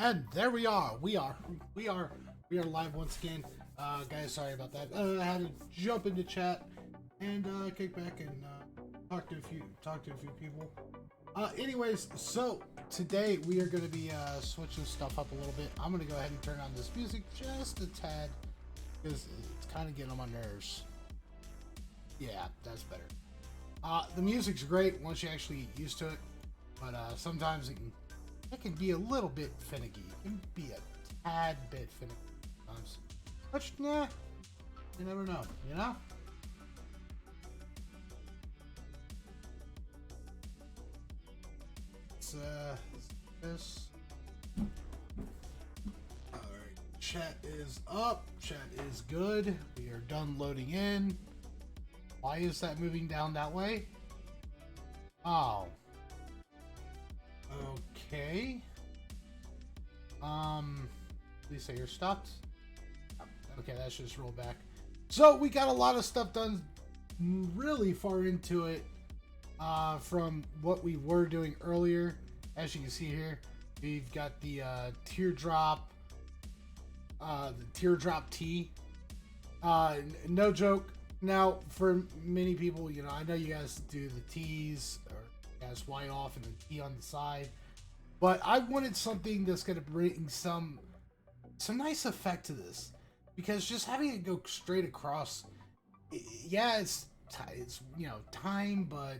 And there we are. We are live once again. Guys, sorry about that. I had to jump into chat and kick back and talk to a few people. Anyways, so today we are going to be switching stuff up a little bit. I'm going to go ahead and turn on this music just a tad because it's kind of getting on my nerves. Yeah, that's better. The music's great once you actually get used to it, but sometimes it can be a little bit finicky. It can be a tad bit finicky sometimes. But nah, you never know, you know? It's this. Alright, chat is up, chat is good. We are done loading in. Why is that moving down that way? Oh. Okay. Please say you're stopped. Okay, that should just roll back. So we got a lot of stuff done really far into it from what we were doing earlier. As you can see here, we've got the teardrop tea. No joke. Now, for many people, you know, I know you guys do the teas or you guys white off and the tea on the side, but I wanted something that's going to bring some nice effect to this, because just having it go straight across, yeah, it's you know, time, but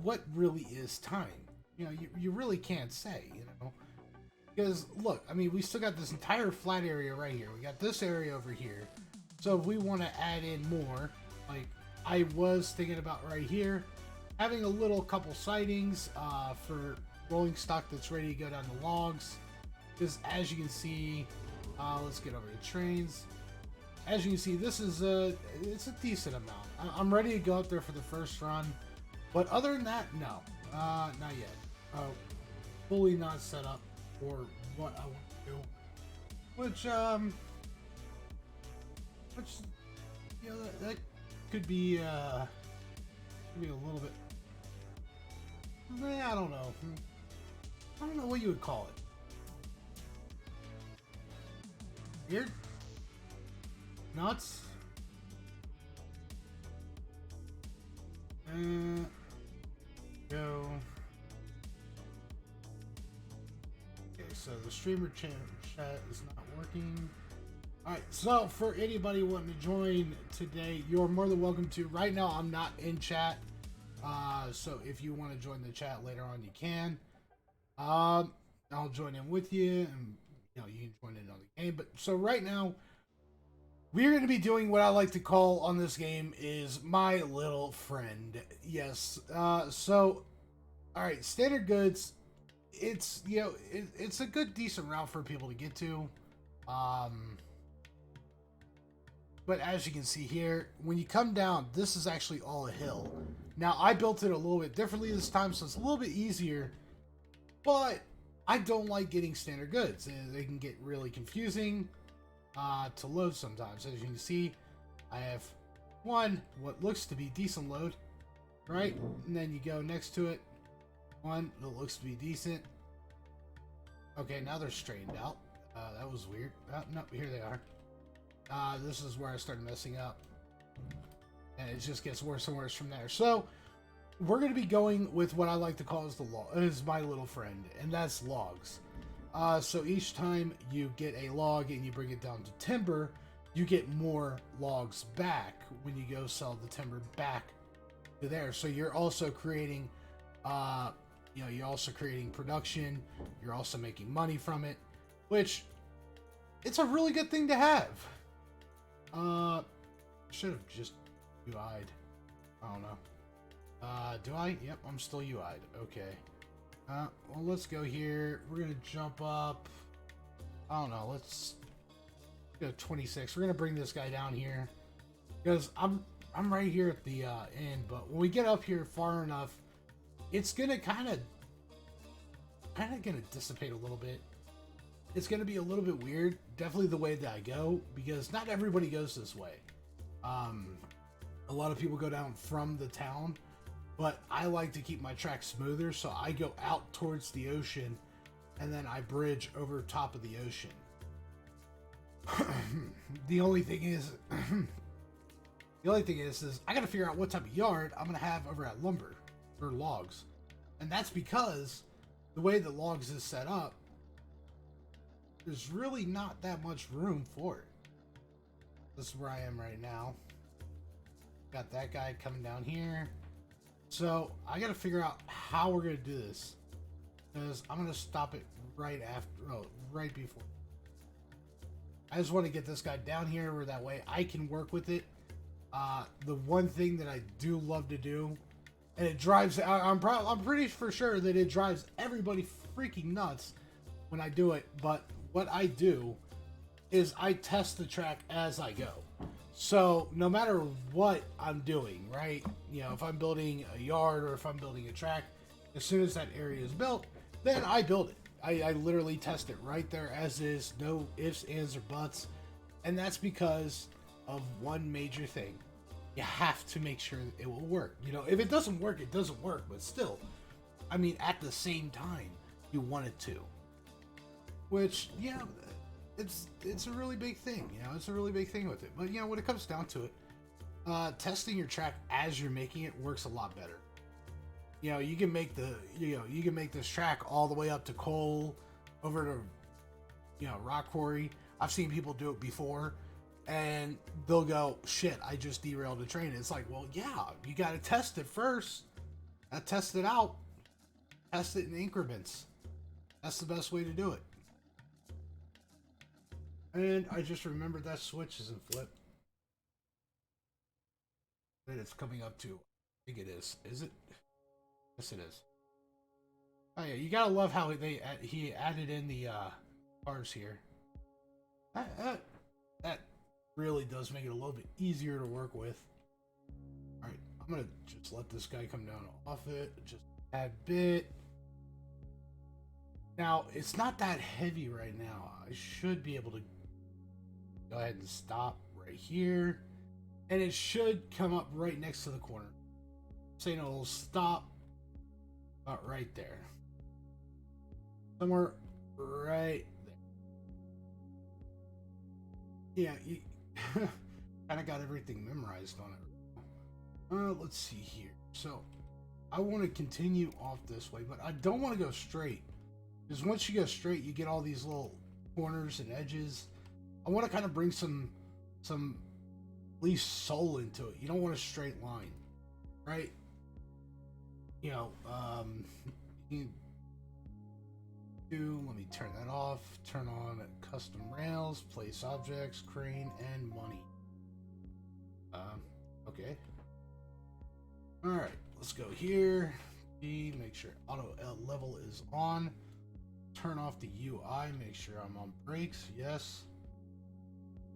what really is time? You know, you really can't say, you know, because look, I mean, we still got this entire flat area right here. We got this area over here. So if we want to add in more, like I was thinking about right here, having a little couple sightings for rolling stock that's ready to go down the logs. Because as you can see, let's get over the trains. As you can see, this is it's a decent amount. I'm ready to go up there for the first run, but other than that, no, not yet. Fully not set up for what I want to do, which you know, that could be a little bit. I don't know. I don't know what you would call it. Weird? Nuts? Go. Okay, so the streamer chat is not working. Alright, so for anybody wanting to join today, you're more than welcome to. Right now, I'm not in chat. So if you want to join the chat later on, you can. I'll join in with you, and you know, you can join in on the game. But so right now, we're going to be doing what I like to call on this game is my little friend. Yes. So, alright, standard goods. It's, you know, it's a good, decent route for people to get to. But as you can see here, when you come down, this is actually all a hill. Now, I built it a little bit differently this time, so it's a little bit easier. But I don't like getting standard goods. They can get really confusing to load sometimes. As you can see, I have one, what looks to be decent load, right? And then you go next to it, one that looks to be decent. Okay, now they're straightened out. That was weird. No, here they are. This is where I started messing up, and it just gets worse and worse from there. So we're going to be going with what I like to call as my little friend, and that's logs. So each time you get a log and you bring it down to timber, you get more logs back when you go sell the timber back to there. So you're also creating, you know, you're also creating production. You're also making money from it, which it's a really good thing to have. Should have just UI'd. I don't know. Do I? Yep, I'm still UI'd. Okay. Well, let's go here. We're gonna jump up. I don't know. Let's go 26. We're gonna bring this guy down here because I'm right here at the end. But when we get up here far enough, it's gonna kind of gonna dissipate a little bit. It's going to be a little bit weird, definitely the way that I go, because not everybody goes this way. A lot of people go down from the town, but I like to keep my track smoother, so I go out towards the ocean and then I bridge over top of the ocean. The only thing is, is I got to figure out what type of yard I'm gonna have over at lumber or logs, and that's because the way the logs is set up, there's really not that much room for it. This is where I am right now. Got that guy coming down here. So I got to figure out how we're going to do this, because I'm going to stop it right before. I just want to get this guy down here where that way I can work with it. The one thing that I do love to do, and it drives, I'm pretty for sure that it drives everybody freaking nuts when I do it, but what I do is I test the track as I go. So no matter what I'm doing, right? You know, if I'm building a yard or if I'm building a track, as soon as that area is built, then I build it. I literally test it right there as is, no ifs, ands, or buts. And that's because of one major thing. You have to make sure it will work. You know, if it doesn't work, it doesn't work. But still, I mean, at the same time, you want it to. Which, yeah, it's a really big thing. You know, it's a really big thing with it. But, you know, when it comes down to it, testing your track as you're making it works a lot better. You know, you can make this track all the way up to coal, over to, you know, rock quarry. I've seen people do it before, and they'll go, shit, I just derailed the train. It's like, well, yeah, you got to test it first. Test it out. Test it in increments. That's the best way to do it. And I just remembered that switch isn't flipped. That it's coming up to, I think it is. Is it? Yes, it is. Oh yeah, you gotta love how he added in the cars here. That really does make it a little bit easier to work with. All right, I'm gonna just let this guy come down off it. Just add bit. Now it's not that heavy right now. I should be able to go ahead and stop right here, and it should come up right next to the corner. Saying it'll stop about right there. Somewhere right there. Yeah, you kind of got everything memorized on it. Let's see here. So I want to continue off this way, but I don't want to go straight, because once you go straight, you get all these little corners and edges. I want to kind of bring some at least soul into it. You don't want a straight line, right? You know, let me turn that off. Turn on custom rails, place objects, crane, and money. Okay. All right, let's go here. Make sure auto level is on. Turn off the UI. Make sure I'm on brakes. Yes.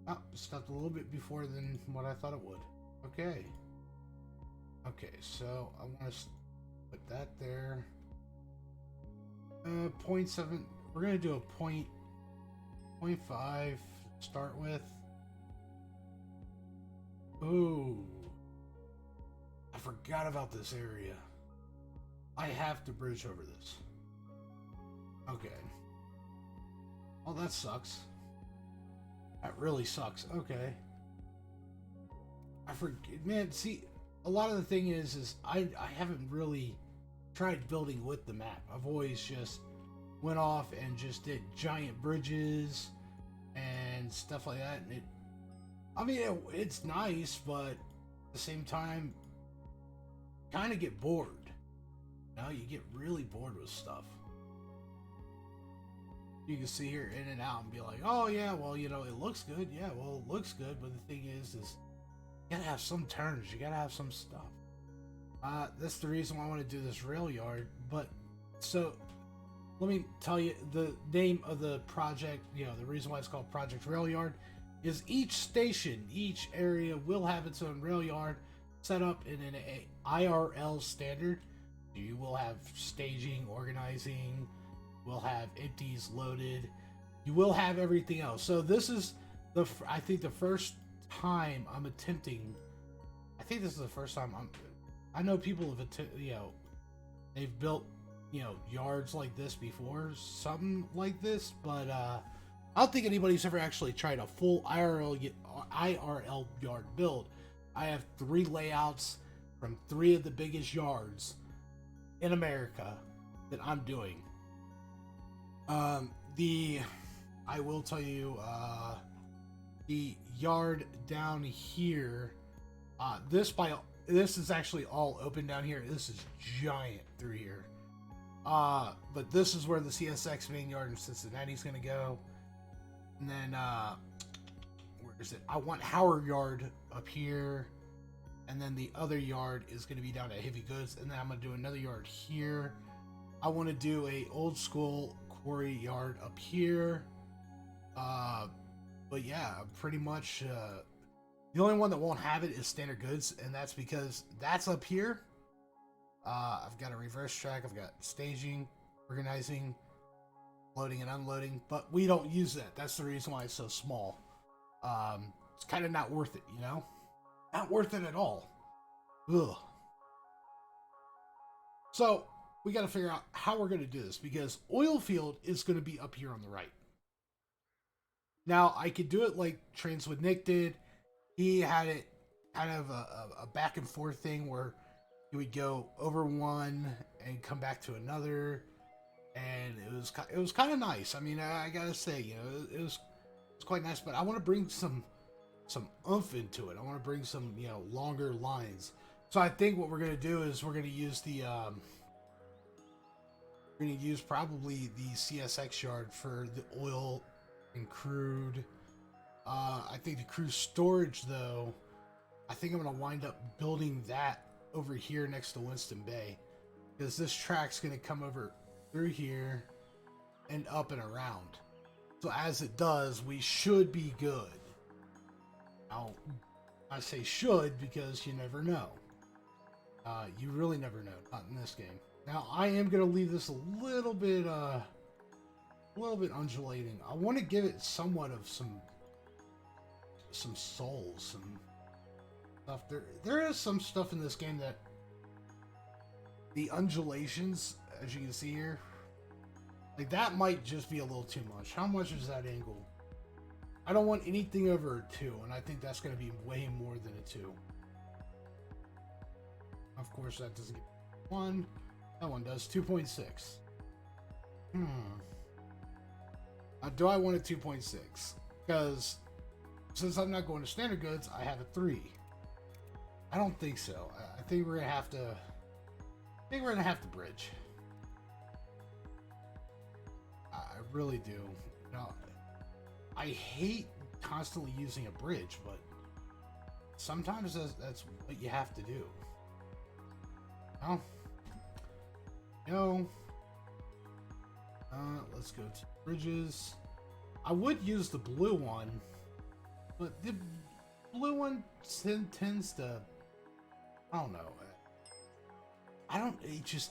Oh, stopped a little bit before than what I thought it would. Okay. Okay, so I want to put that there. 0.7. We're gonna do a 0.5 to start with. Ooh, I forgot about this area. I have to bridge over this. Okay. Well, that sucks. That really sucks. Okay. I forget, man. See, a lot of the thing is I haven't really tried building with the map. I've always just went off and just did giant bridges and stuff like that. And it's nice, but at the same time, kind of get bored. You know, you get really bored with stuff. You can see here in and out and be like, oh yeah, well, you know, it looks good. Yeah, well, it looks good, but the thing is you gotta have some turns. You gotta have some stuff. That's the reason why I want to do this rail yard. But so let me tell you the name of the project. You know, the reason why it's called Project Rail Yard is each station, each area will have its own rail yard set up in an IRL standard. You will have staging, organizing, will have empties loaded. You will have everything else. So this is I think the first time I'm attempting. I think this is the first time I know people have they've built you know, yards like this before, something like this, but I don't think anybody's ever actually tried a full IRL yard build. I have 3 layouts from 3 of the biggest yards in America that I'm doing. I will tell you, the yard down here, this is actually all open down here. This is giant through here. But this is where the CSX main yard in Cincinnati is going to go. And then, where is it? I want Howard Yard up here. And then the other yard is going to be down at Heavy Goods. And then I'm going to do another yard here. I want to do a old school quarry yard up here. But yeah, pretty much, the only one that won't have it is Standard Goods. And that's because that's up here. I've got a reverse track. I've got staging, organizing, loading and unloading, but we don't use that. That's the reason why it's so small. It's kind of not worth it, you know? Not worth it at all. Ugh. So we got to figure out how we're going to do this, because oil field is going to be up here on the right. Now I could do it like Trains with Nick did. He had it kind of a back and forth thing where he would go over one and come back to another, and it was kind of nice. I mean, I gotta say, you know, it was quite nice. But I want to bring some oomph into it. I want to bring some, you know, longer lines. So I think what we're gonna do is we're gonna use probably the CSX yard for the oil and crude. I think the crude storage, though, I think I'm gonna wind up building that over here next to Winston Bay, because this track's going to come over through here and up and around. So as it does, we should be good. Now, I say should because you never know. You really never know, not in this game. Now, I am going to leave this a little bit undulating. I want to give it somewhat of some soul, some stuff. There is some stuff in this game that the undulations, as you can see here, like that might just be a little too much. How much is that angle? I don't want anything over a 2, and I think that's going to be way more than a 2. Of course, that doesn't get 1. That one does 2.6. Do I want a 2.6? Because since I'm not going to Standard Goods, I have a 3. I don't think so. I think we're gonna have to. I think we're gonna have to bridge. I really do. You know, I hate constantly using a bridge, but sometimes that's what you have to do. Let's go to bridges. I would use the blue one, but the blue one tends to. I don't know.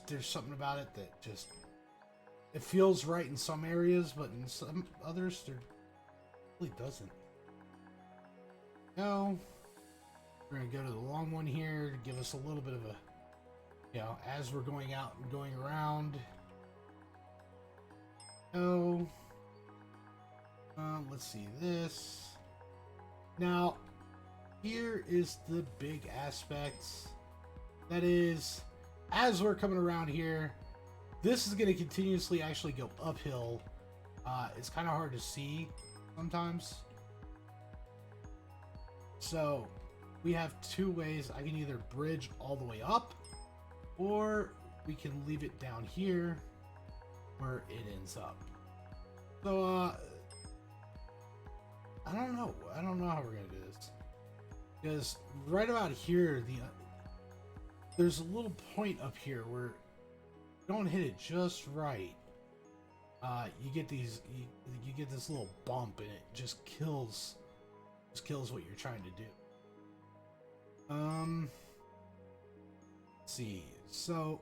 There's something about it that just, it feels right in some areas, but in some others, it really doesn't. No. We're going to go to the long one here to give us a little bit of a, you know, as we're going out and going around. No. Let's see this. Now, here is the big aspect. That is, as we're coming around here, this is going to continuously actually go uphill. It's kind of hard to see sometimes. So we have 2 ways. I can either bridge all the way up, or we can leave it down here where it ends up. So I don't know how we're gonna do this, because right about here, there's a little point up here where you don't hit it just right. You get these, you get this little bump, and it just kills what you're trying to do. Let's see. So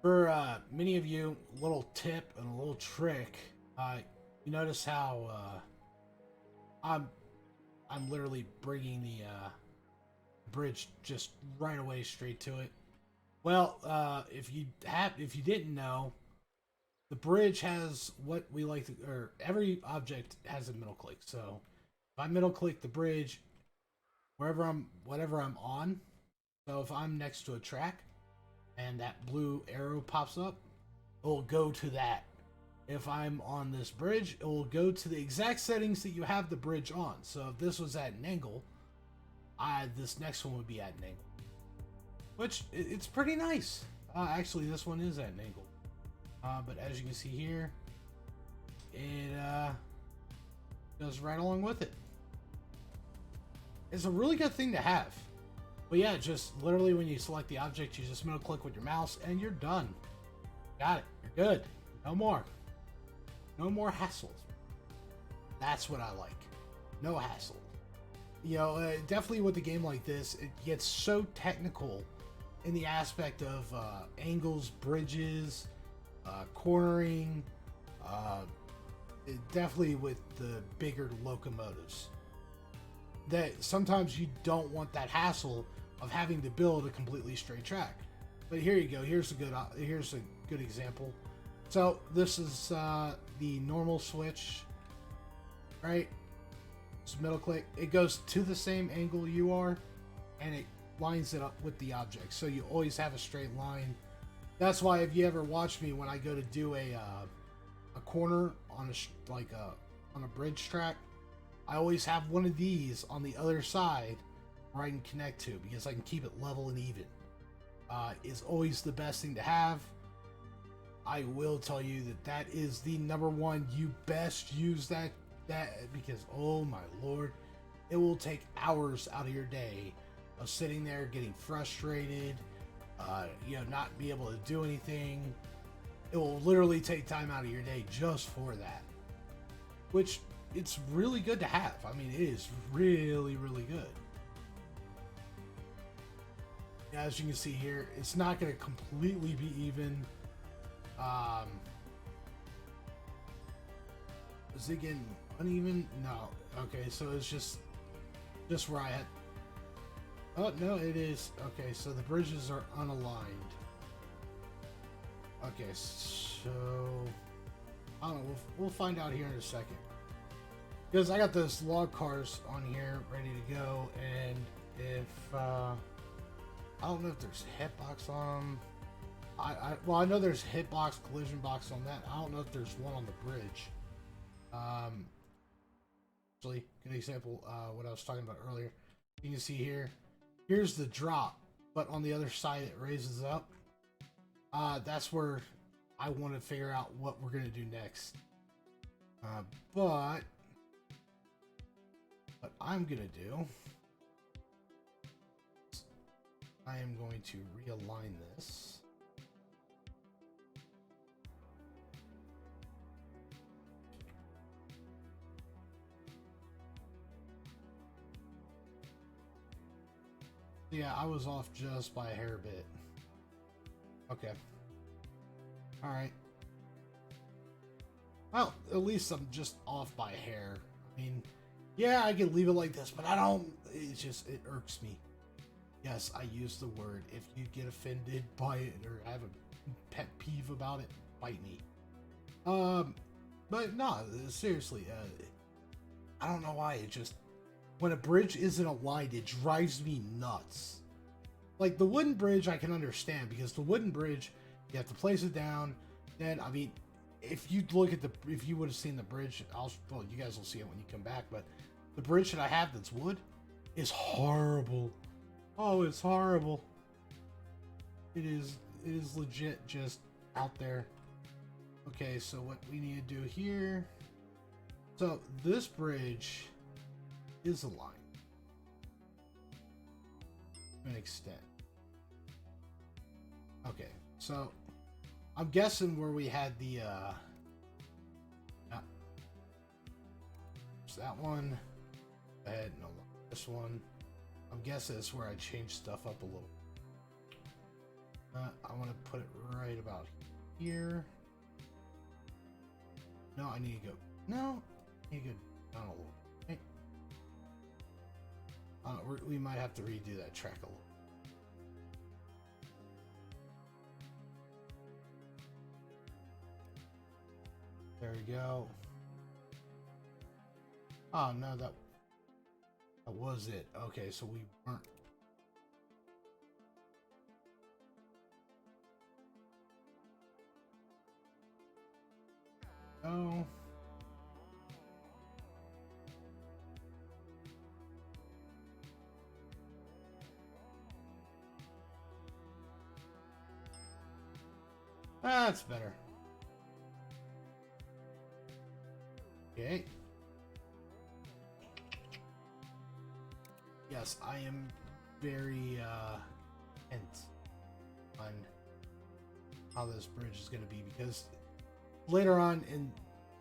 for many of you, a little tip and a little trick. You notice how I'm literally bringing the bridge just right away straight to it. Well, if you didn't know, the bridge has what we like to, or every object has a middle click. So if I middle click the bridge, whatever I'm on. So if I'm next to a track and that blue arrow pops up, it will go to that. If I'm on this bridge, it will go to the exact settings that you have the bridge on. So if this was at an angle, this next one would be at an angle, which it's pretty nice. Actually, this one is at an angle. But as you can see here, it goes right along with it. It's a really good thing to have. But yeah, just literally when you select the object, you just middle click with your mouse and you're done. Got it. You're good. No more. No more hassles. That's what I like. No hassle. You know, definitely with a game like this, it gets so technical in the aspect of angles, bridges, cornering, definitely with the bigger locomotives. That sometimes you don't want that hassle of having to build a completely straight track. But here you go. Here's a good example. So this is the normal switch, right? Just middle click. It goes to the same angle you are, and it lines it up with the object. So you always have a straight line. That's why if you ever watch me when I go to do a corner on on a bridge track, I always have one of these on the other side where I can connect to because I can keep it level and even. Is always the best thing to have. I will tell you that is the number one. You best use that because oh my lord, it will take hours out of your day of sitting there getting frustrated, not be able to do anything. It will literally take time out of your day just for that, which it's really good to have. I mean, it is really, really good. As you can see here, it's not going to completely be even. Is it getting uneven? No. Okay, so it's just where I had. Oh no, it is. Okay, so the bridges are unaligned. Okay, so I don't know. We'll find out here in a second. Because I got those log cars on here ready to go, and if I don't know if there's hitbox on them. Well, I know there's hitbox, collision box on that. I don't know if there's one on the bridge. Actually, good example. What I was talking about earlier. You can see here. Here's the drop, but on the other side it raises up. That's where I want to figure out what we're gonna do next. But what I'm gonna do, I am going to realign this. Yeah, I was off just by a hair bit. Okay. Alright. Well, at least I'm just off by a hair. I mean, yeah, I could leave it like this, but I don't. It irks me. Yes, I use the word. If you get offended by it or have a pet peeve about it, bite me. But no, seriously, I don't know why. It just, when a bridge isn't aligned, it drives me nuts. Like the wooden bridge, I can understand because the wooden bridge, you have to place it down. Then, I mean, if you look at if you would have seen the bridge, well, you guys will see it when you come back. But the bridge that I have that's wood is horrible. Oh, it's horrible. It is legit just out there. Okay, so what we need to do here. So this bridge is aligned to an extent. Okay, so I'm guessing where we had the that one. Go ahead, no, this one. I'm guessing it's where I changed stuff up a little. I want to put it right about here. No, I need to go. No, I need to go down a little. Okay. We might have to redo that track a little. There we go. Oh no, that was it. Okay, so we weren't. Oh. That's better. Okay. Yes, I am very hint on how this bridge is going to be, because later on in,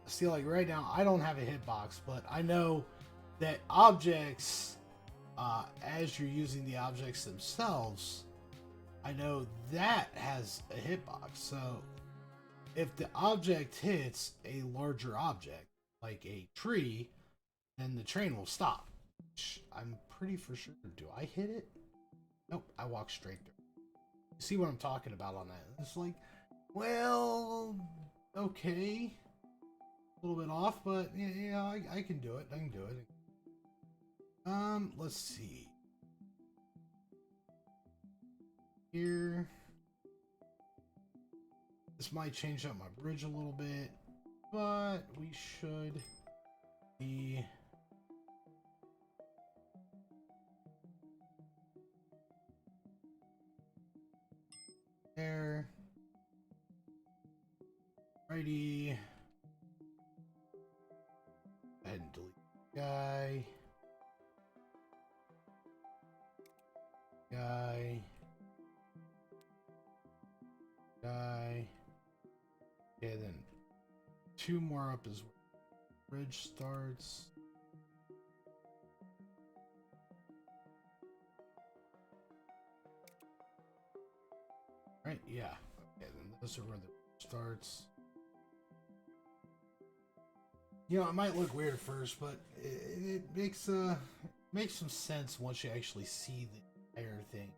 see, like right now I don't have a hitbox, but I know that objects, as you're using the objects themselves, I know that has a hitbox. So if the object hits a larger object like a tree, then the train will stop. I'm pretty for sure. Do I hit it? Nope, I walk straight through. You see what I'm talking about on that? It's like, well, okay, a little bit off, but yeah, I can do it. I can do it. Let's see. Here, this might change up my bridge a little bit, but we should be there. Righty. Go ahead and delete the guy. Okay, then 2 more up is where the bridge starts. Right, yeah. Okay, then those are where the bridge starts. You know, it might look weird at first, but it makes some sense once you actually see the entire thing.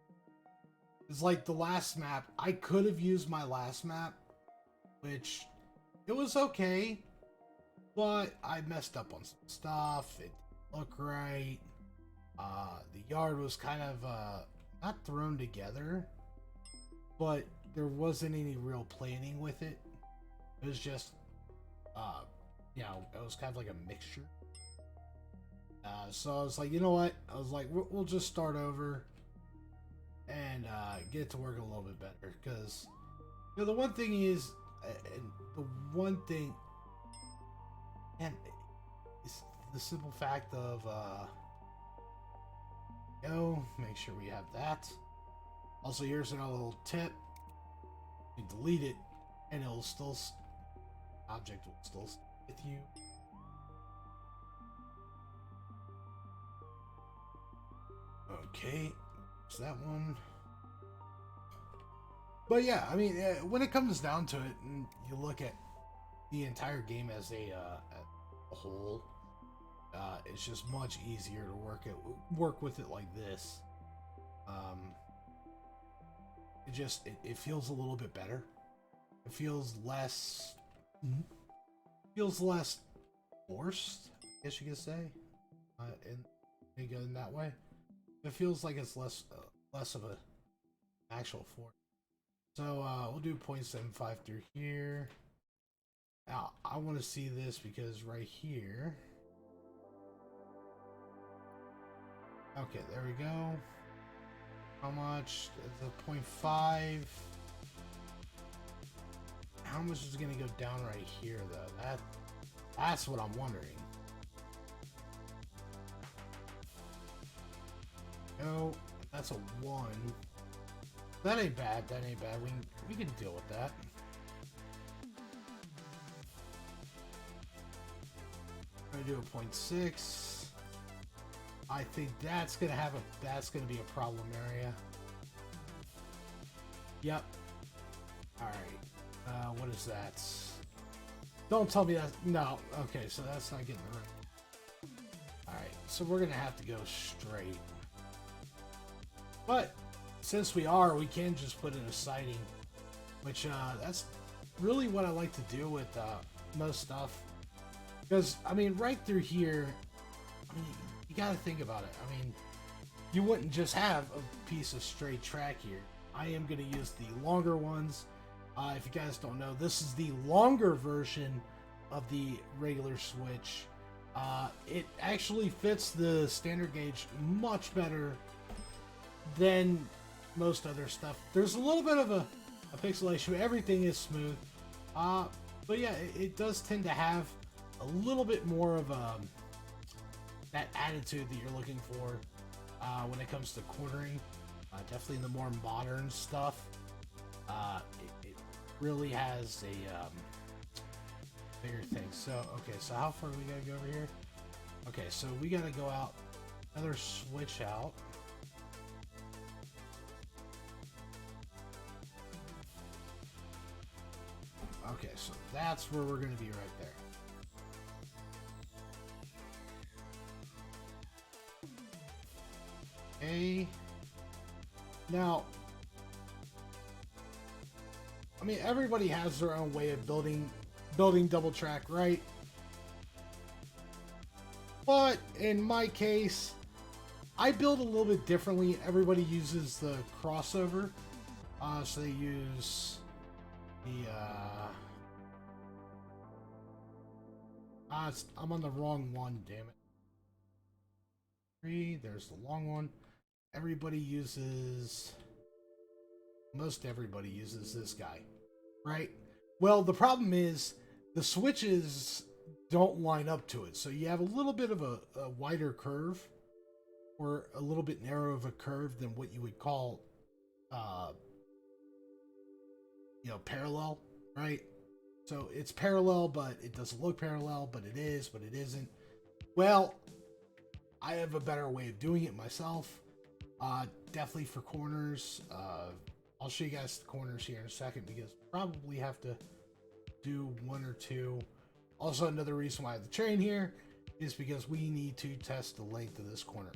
It's like the last map. I could have used my last map, which it was okay, but I messed up on some stuff. It didn't look right. The yard was kind of not thrown together, but there wasn't any real planning with it. It was just you know, it was kind of like a mixture. So I was like, you know what? I was like, we'll just start over and get it to work a little bit better. Because, you know, the one thing is, and it's the simple fact of, make sure we have that. Also, here's another little tip. You delete it, and it'll still, object will still stay with you. Okay, there's that one. But yeah, I mean, when it comes down to it, and you look at the entire game as a whole, it's just much easier to work with it like this. It feels a little bit better. It feels less forced, I guess you could say, in that way. It feels like it's less of a actual force. So we'll do 0.75 through here. Now I want to see this because right here. Okay, there we go. How much? It's a 0.5. How much is going to go down right here, though? That's what I'm wondering. No, that's a 1. That ain't bad. That ain't bad. We can deal with that. I'm gonna do a 0.6. I think that's gonna be a problem area. Yep. All right. What is that? Don't tell me that. No. Okay, so that's not getting the right. All right. So we're gonna have to go straight. But since we can just put in a siding, which that's really what I like to do with most stuff. Because, I mean, right through here, I mean, you gotta think about it. I mean, you wouldn't just have a piece of straight track here. I am gonna use the longer ones. If you guys don't know, this is the longer version of the regular switch. It actually fits the standard gauge much better than most other stuff. There's a little bit of a pixelation, but everything is smooth. But yeah, it does tend to have a little bit more of that attitude that you're looking for when it comes to cornering. Definitely the more modern stuff. It really has a bigger thing. So, okay, so how far do we gotta go over here? Okay, so we gotta go out, another switch out. Okay, so that's where we're gonna be right there. Okay. Now, I mean, everybody has their own way of building double track, right? But in my case, I build a little bit differently. Everybody uses the crossover, so they use the I'm on the wrong one, damn it. 3, there's the long one. Everybody uses, most everybody uses this guy, right? Well, the problem is the switches don't line up to it, so you have a little bit of a wider curve, or a little bit narrower of a curve than what you would call parallel, right? So it's parallel, but it doesn't look parallel, but it is, but it isn't. Well, I have a better way of doing it myself. Definitely for corners. I'll show you guys the corners here in a second, because probably have to do one or two. Also, another reason why I have the train here is because we need to test the length of this corner.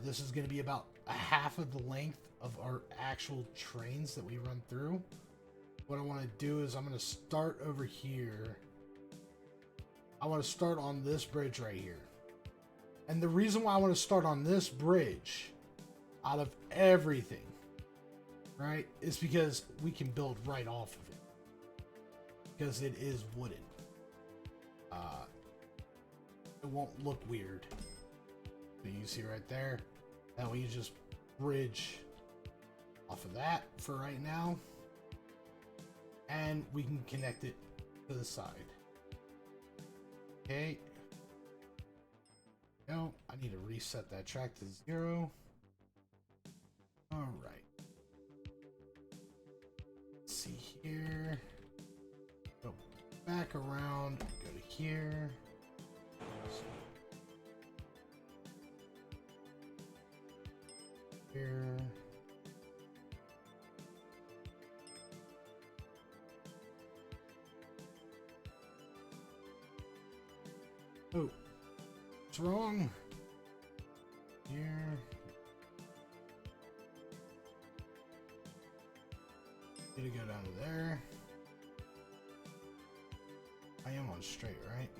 This is going to be about a half of the length of our actual trains that we run through. What I want to do is I'm going to start over here. I want to start on this bridge right here. And the reason why I want to start on this bridge out of everything, right, is because we can build right off of it. Because it is wooden. It won't look weird. So you see right there. That way you just bridge off of that for right now. And we can connect it to the side. Okay. No, I need to reset that track to 0. All right. Let's see here. Go back around. Go to here. Here. Oh, what's wrong? Here. Gonna go down to there. I am on straight, right?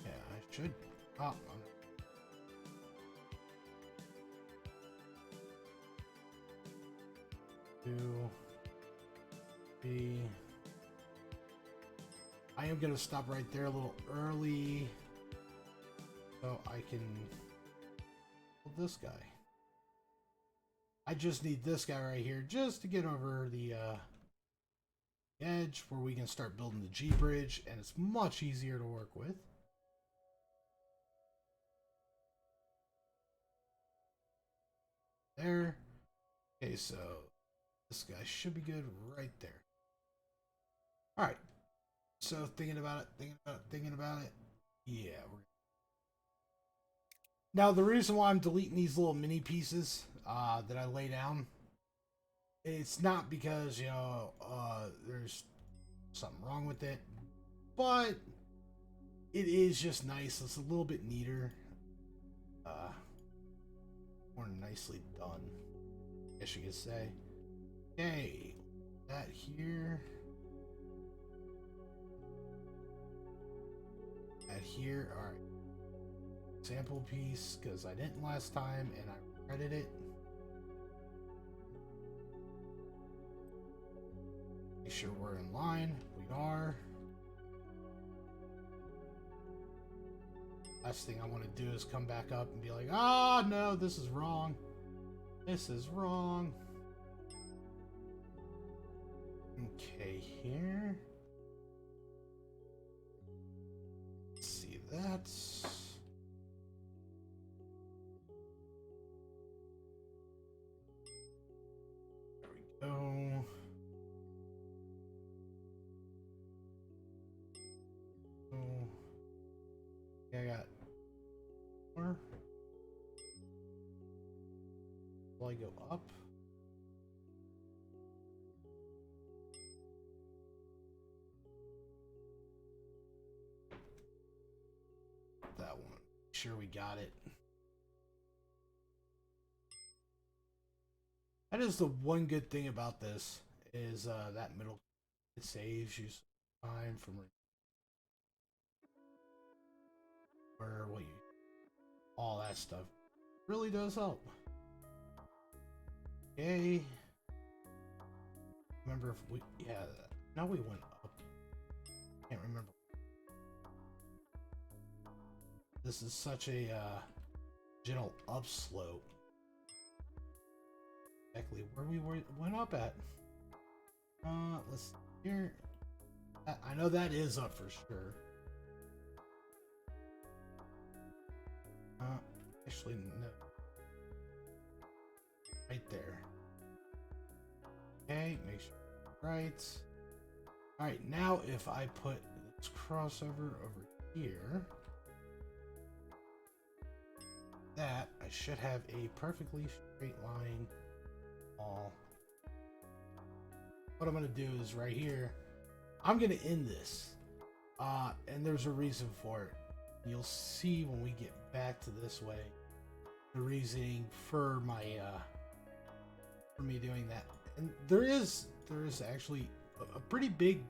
Yeah, I should. Oh, I'm 2, 3. I am gonna stop right there a little early, so I can build this guy. I just need this guy right here just to get over the edge where we can start building the G bridge, and it's much easier to work with. There. Okay, so this guy should be good right there. All right. So thinking about it. Yeah. Now the reason why I'm deleting these little mini pieces that I lay down, it's not because there's something wrong with it, but it is just nice. It's a little bit neater, more nicely done, I guess you could say. Okay, that here. here. All right. Sample piece, because I didn't last time and I regretted it. Make sure we're in line. We are. Last thing I want to do is come back up and be like, ah, oh, no, this is wrong. This is wrong. Okay, here. Let's see that. There we go. Oh. Yeah, I got more. Will I go up? That one. Sure, we got it. That is the one good thing about this is that middle. It saves you time from or what you all that stuff really does help. Okay. Remember if we now we went up. Can't remember. This is such a gentle upslope. Exactly where we went up at. Let's see here. I know that is up for sure. Actually, no. Right there. Okay, make sure right. Alright, now if I put this crossover over here, that I should have a perfectly straight line all. What I'm gonna do is right here, I'm gonna end this. And there's a reason for it. You'll see when we get back to this way the reasoning for my for me doing that. And there is actually a pretty big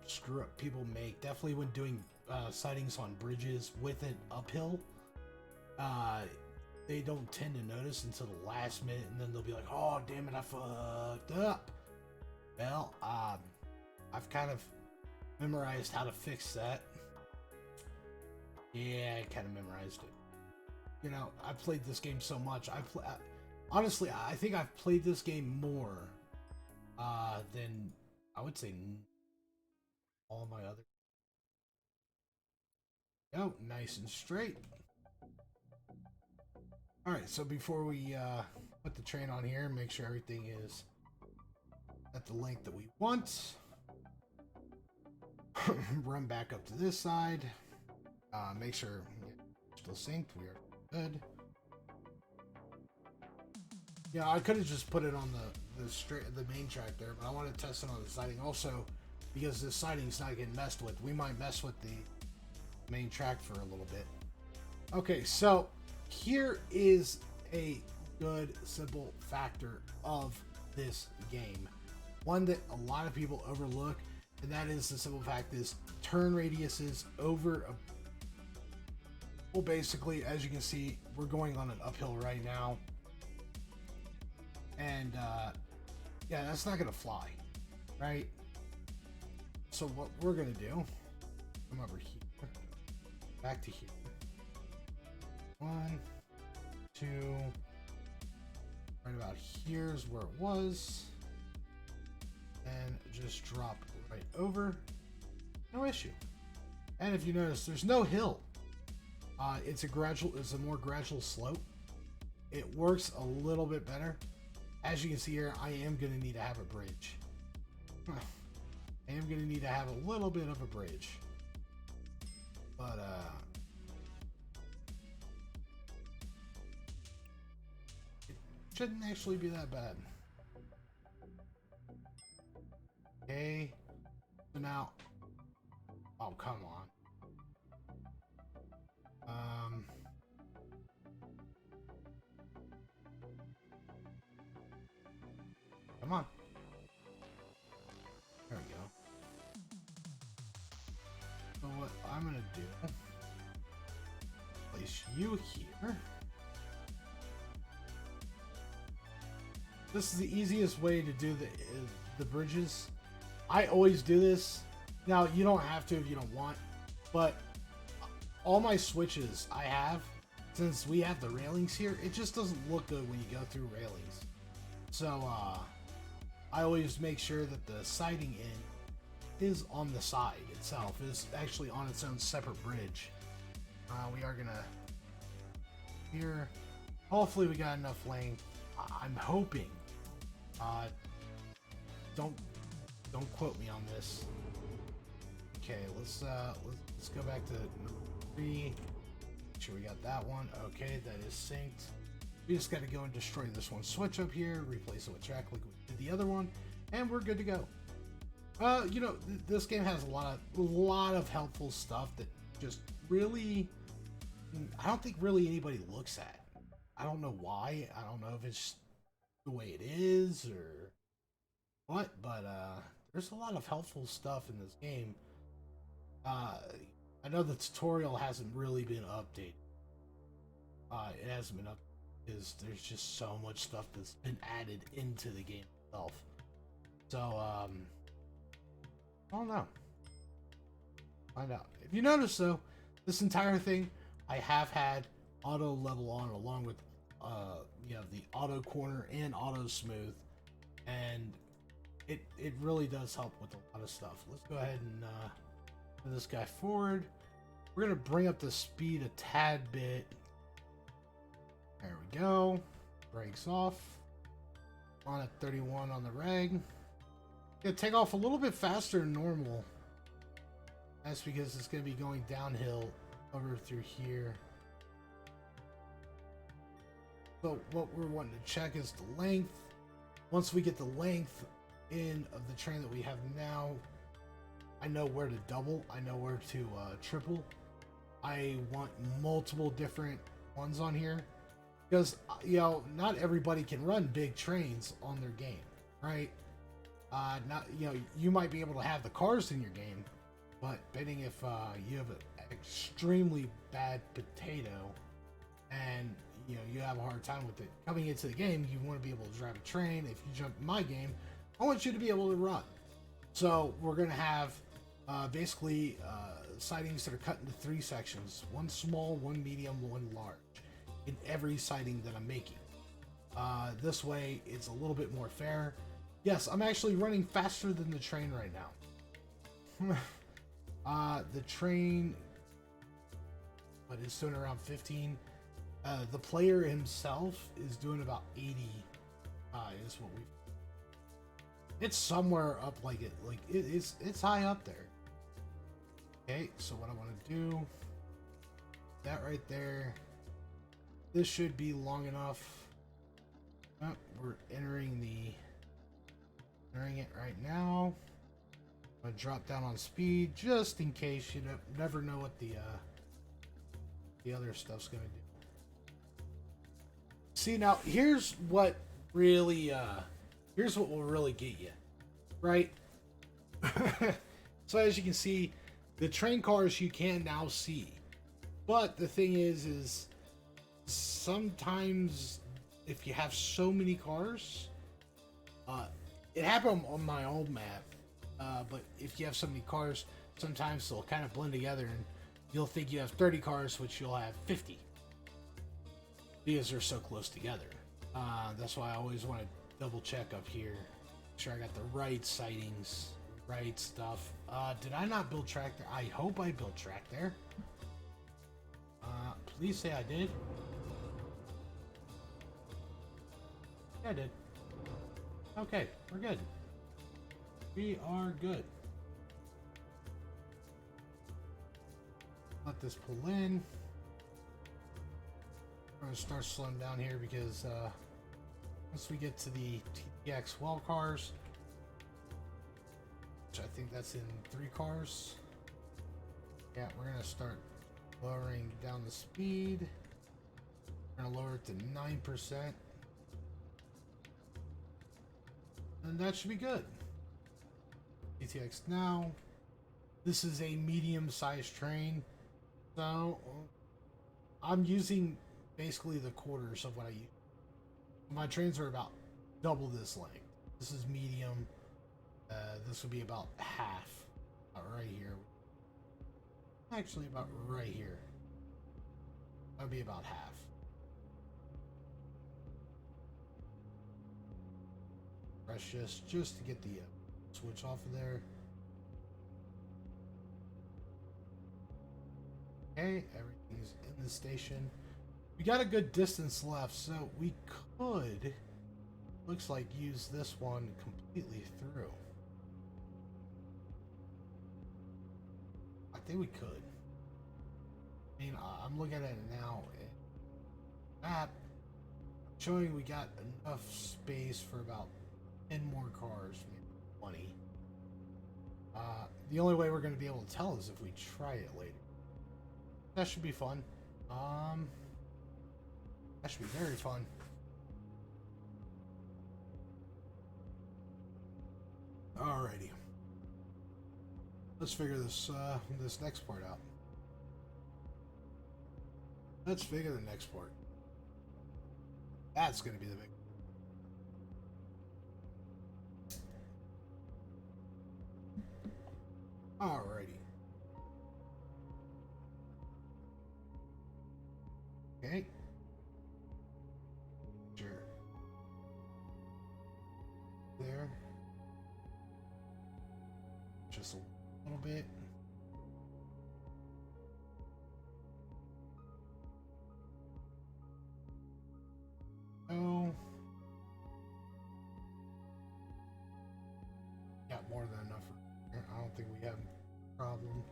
screw up people make, definitely when doing sightings on bridges with it uphill. They don't tend to notice until the last minute, and then they'll be like, oh damn it, I fucked up. Well, I've kind of memorized how to fix that. Yeah, I kind of memorized it. You know, I've played this game so much. Honestly, I think I've played this game more than I would say all my other. Oh, nice and straight. All right, so before we put the train on here, make sure everything is at the length that we want. Run back up to this side. Make sure we're still synced. We are good. Yeah, I could have just put it on the main track there, but I want to test it on the siding also because the siding's not getting messed with. We might mess with the main track for a little bit. Okay, so here is a good simple factor of this game, one that a lot of people overlook, and that is the simple fact is turn radiuses over a. Well, basically, as you can see, we're going on an uphill right now. And, yeah, that's not going to fly, right? So what we're going to do, come over here, back to here. 1, 2, right about here's where it was. And just drop right over. No issue. And if you notice, there's no hill. It's a more gradual slope. It works a little bit better. As you can see here, I am going to need to have a bridge. I am going to need to have a little bit of a bridge. But, it shouldn't actually be that bad. Okay. So now, oh, come on. Come on. There we go. So what I'm gonna do, place you here. This is the easiest way to do the bridges. I always do this. Now, you don't have to if you don't want, but all my switches I have, since we have the railings here, it just doesn't look good when you go through railings. So, I always make sure that the siding in is on the side itself, is actually on its own separate bridge. We are gonna, here, hopefully we got enough length. I'm hoping, don't quote me on this. Okay, let's go back to 3. Make sure we got that one. Okay, that is synced. We just got to go and destroy this one switch up here, replace it with track like we did the other one, and we're good to go. You know, this game has a lot of helpful stuff that just really, I don't think really anybody looks at. I don't know why. I don't know if it's the way it is or what, but there's a lot of helpful stuff in this game. I know the tutorial hasn't really been updated. It hasn't been updated because there's just so much stuff that's been added into the game itself. So, I don't know. Find out. If you notice though, this entire thing, I have had auto level on along with, you know, the auto corner and auto smooth, and it really does help with a lot of stuff. Let's go ahead and move this guy forward. We're gonna bring up the speed a tad bit. There we go. Brakes off. On at 31 on the reg. Gonna take off a little bit faster than normal. That's because it's gonna be going downhill over through here. So what we're wanting to check is the length. Once we get the length in of the train that we have now, I know where to double. I know where to triple. I want multiple different ones on here because, you know, not everybody can run big trains on their game, right? Not, you know, you might be able to have the cars in your game, but betting if you have an extremely bad potato and, you know, you have a hard time with it coming into the game, you want to be able to drive a train. If you jump in my game, I want you to be able to run. So we're going to have basically sidings that are cut into 3 sections: one small, one medium, one large, in every siding that I'm making. This way it's a little bit more fair. Yes, I'm actually running faster than the train right now. The train, but it's doing around 15. The player himself is doing about 80. Is what we. It's somewhere up it's high up there. Okay, so what I want to do, that right there. This should be long enough. Oh, we're entering it right now. I'm gonna drop down on speed just in case. You never know what the other stuff's gonna do. See, now here's what really here's what will really get you, right? So as you can see, the train cars you can now see, but the thing is sometimes if you have so many cars, it happened on my old map, but if you have so many cars, sometimes they'll kind of blend together and you'll think you have 30 cars, which you'll have 50 because they're so close together. That's why I always want to double check up here, make sure I got the right sightings, right stuff. Did I not build track there? I hope I built track there. Please say I did. Yeah, I did. Okay, we're good. We are good. Let this pull in. We're going to start slowing down here because once we get to the TTX well cars, which I think that's in 3 cars, yeah, we're going to start lowering down the speed. We're going to lower it to 9%. And that should be good. TTX now. This is a medium-sized train, so I'm using basically the quarters of what I use. My trains are about double this length. This is medium. This would be about half, right here. Actually, about right here. That would be about half. Press just to get the switch off of there. Okay, everything's in the station. We got a good distance left, so we could, looks like, use this one completely through. I think we could. I mean, I'm looking at it now. Map showing we got enough space for about 10 more cars, maybe 20. The only way we're going to be able to tell is if we try it later. That should be fun. That should be very fun. Alrighty. Let's figure this this next part out. Let's figure the next part. That's going to be the big. Alrighty. Okay. Sure. There. Just a little bit. Oh. Got more than enough. I don't think we have a problem.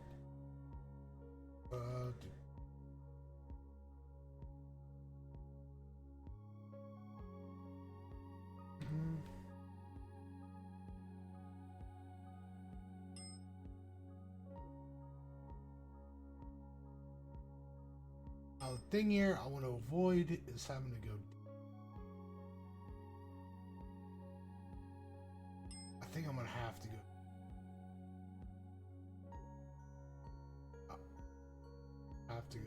Now the thing here I want to avoid is having to go. I think I'm gonna have to go. Have to go.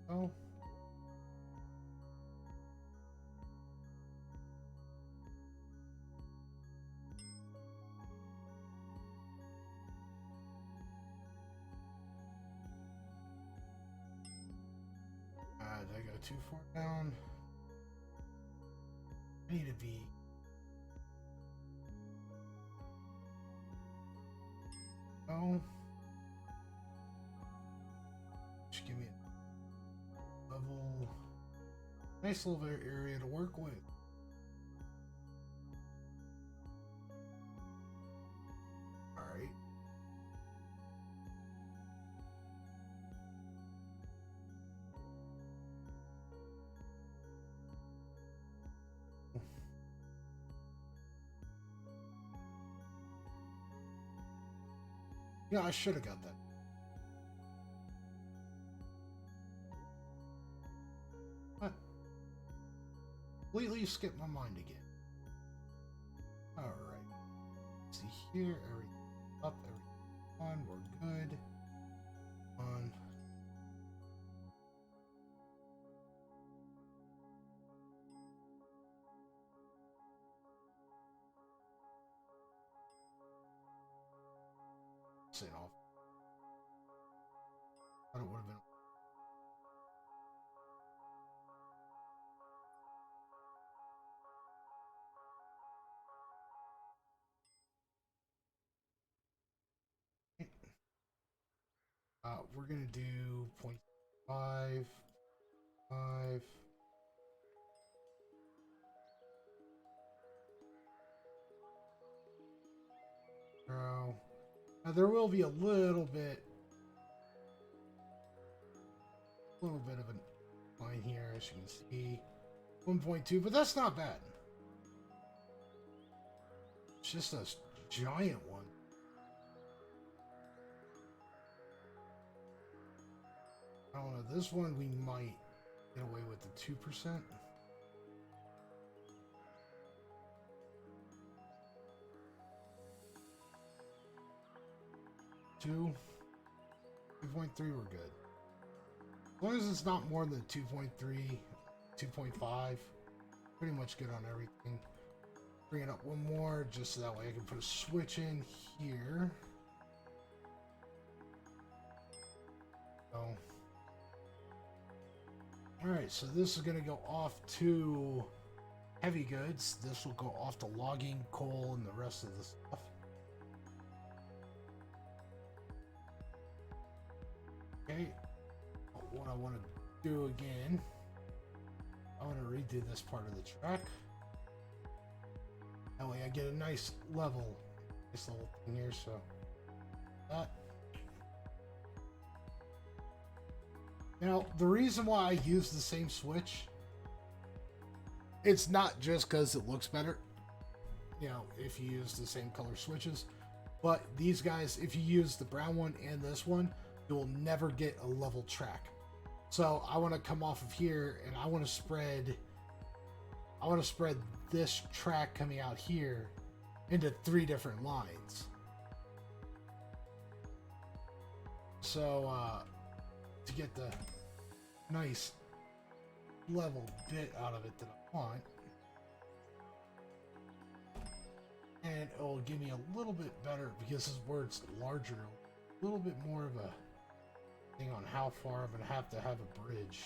Oh. Did I go too far down? I need to be. Oh. Just give me a level. Nice little area to work with. Alright. Yeah, I should have got that. What? Completely skipped my mind again. Alright. See here, everything up, everything on, we're good. On. Say it off. I don't would have been. We're gonna do 0.5, 5. Now there will be a little bit of a line here, as you can see, 1.2, but that's not bad. It's just a giant one. I don't know. This one we might get away with the 2%. Two. 2.3, we're good. As long as it's not more than 2.3, 2.5, pretty much good on everything. Bring it up one more, just so that way I can put a switch in here. Oh. Alright, so this is going to go off to heavy goods. This will go off to logging, coal, and the rest of the stuff. Okay, what I want to do again, I want to redo this part of the track. That way I get a nice level thing here, so that. Now, the reason why I use the same switch, it's not just because it looks better, you know, if you use the same color switches, but these guys, if you use the brown one and this one, you will never get a level track. So I want to come off of here and I want to spread this track coming out here into 3 different lines. So to get the nice level bit out of it that I want, and it will give me a little bit better, because this where it's larger, a little bit more of a thing on how far I'm going to have a bridge.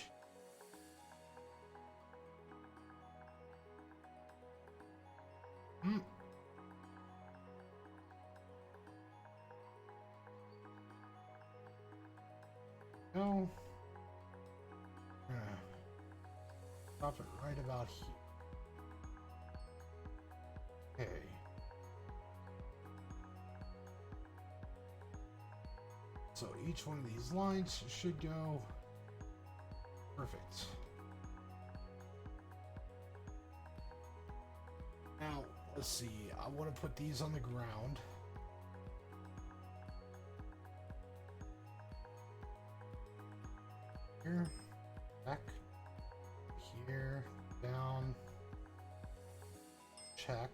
No. Stop it right about here. Okay. So each one of these lines should go perfect. Now, let's see. I want to put these on the ground. Here, back, here, down, check.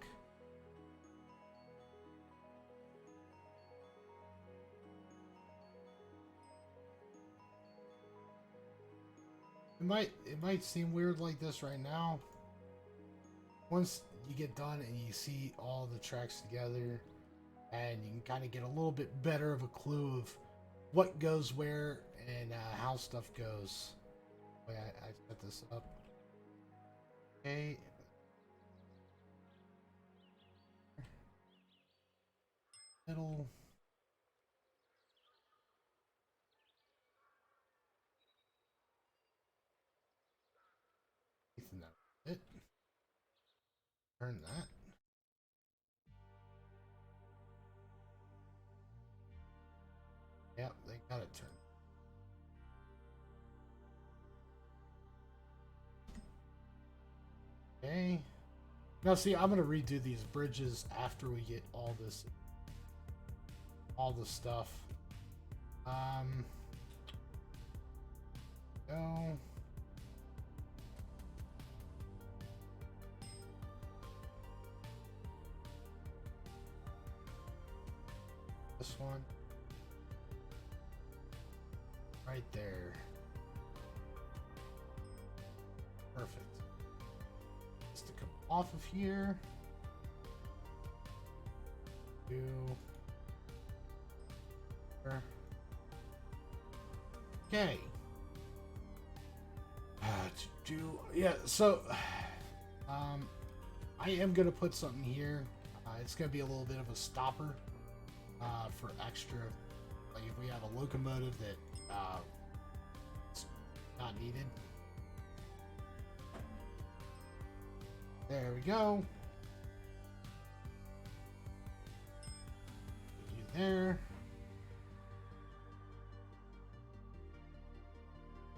It might seem weird like this right now. Once you get done and you see all the tracks together, and you can kind of get a little bit better of a clue of what goes where and how stuff goes. Wait, I set this up. Okay. Middle. It. Turn that. Yep, they got it turned. Okay. Now see, I'm gonna redo these bridges after we get all this stuff. Go. This one. Right there. Perfect. Just to come off of here. Do. Okay. Yeah, so I am gonna put something here. It's gonna be a little bit of a stopper for extra, like if we have a locomotive that it's not needed. There we go. Put you there.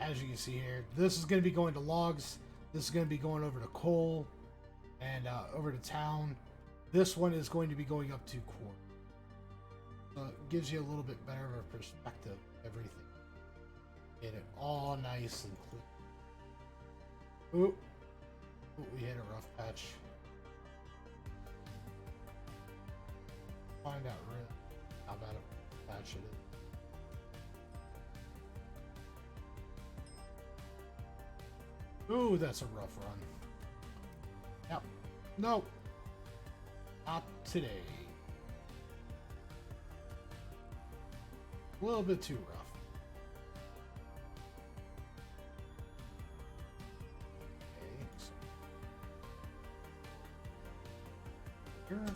As you can see here, this is going to be going to logs. This is going to be going over to coal and over to town. This one is going to be going up to quarry. So it gives you a little bit better of a perspective of everything. Get it all nice and clear. Ooh. Ooh, we hit a rough patch. Find out really how bad a patch it is. Ooh, that's a rough run. Yep. No. Not today. A little bit too rough. Okay. Here.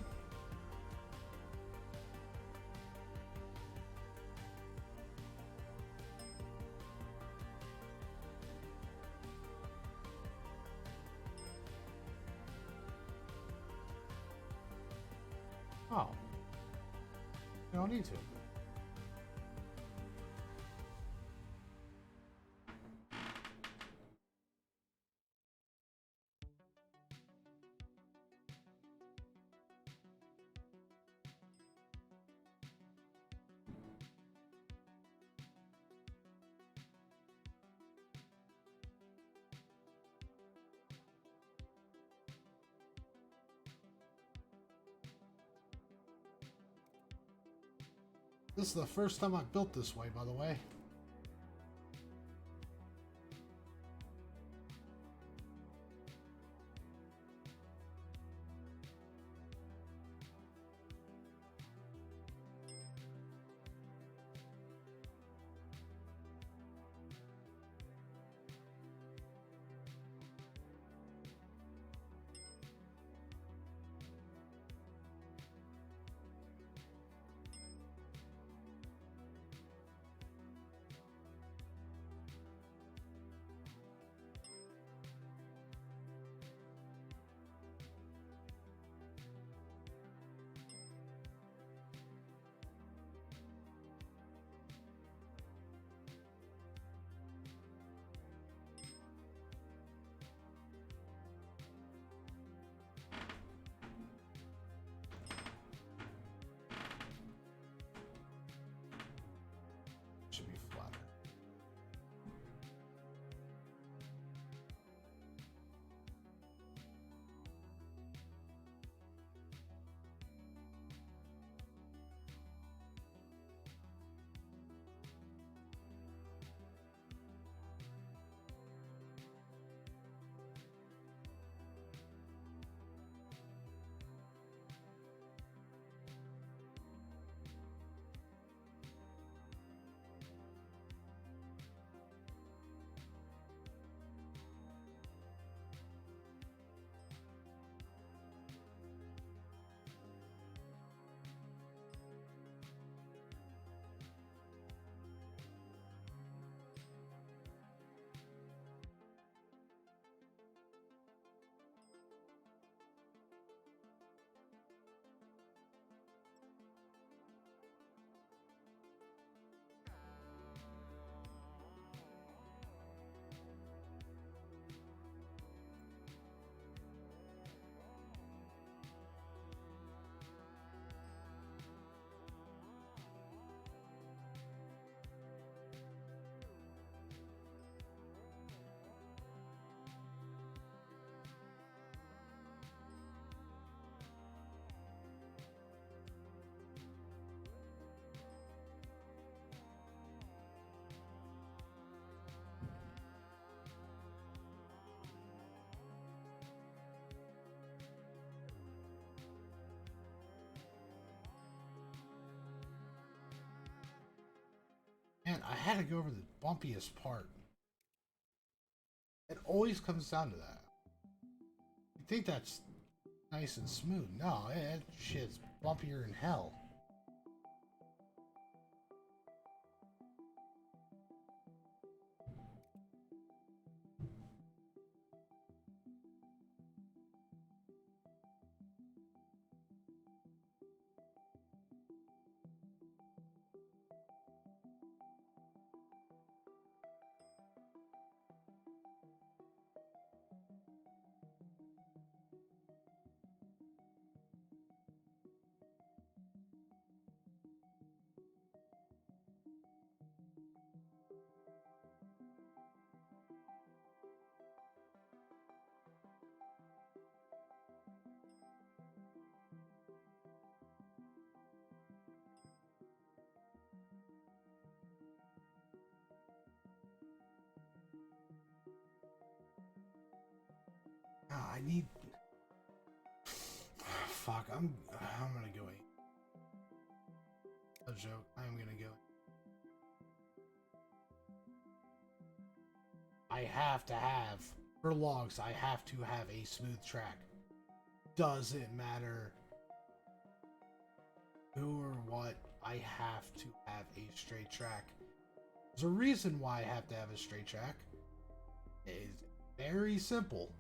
Oh. You don't need to. This is the first time I've built this way, by the way. Should be flatter. Man, I had to go over the bumpiest part. It always comes down to that. You think that's nice and smooth. No, that shit's bumpier than hell. need. Fuck, I'm gonna go in. A joke. I'm gonna go. I have to have for logs. I have to have a smooth track. Doesn't matter who or what. I have to have a straight track. There's a reason why I have to have a straight track. It's very simple.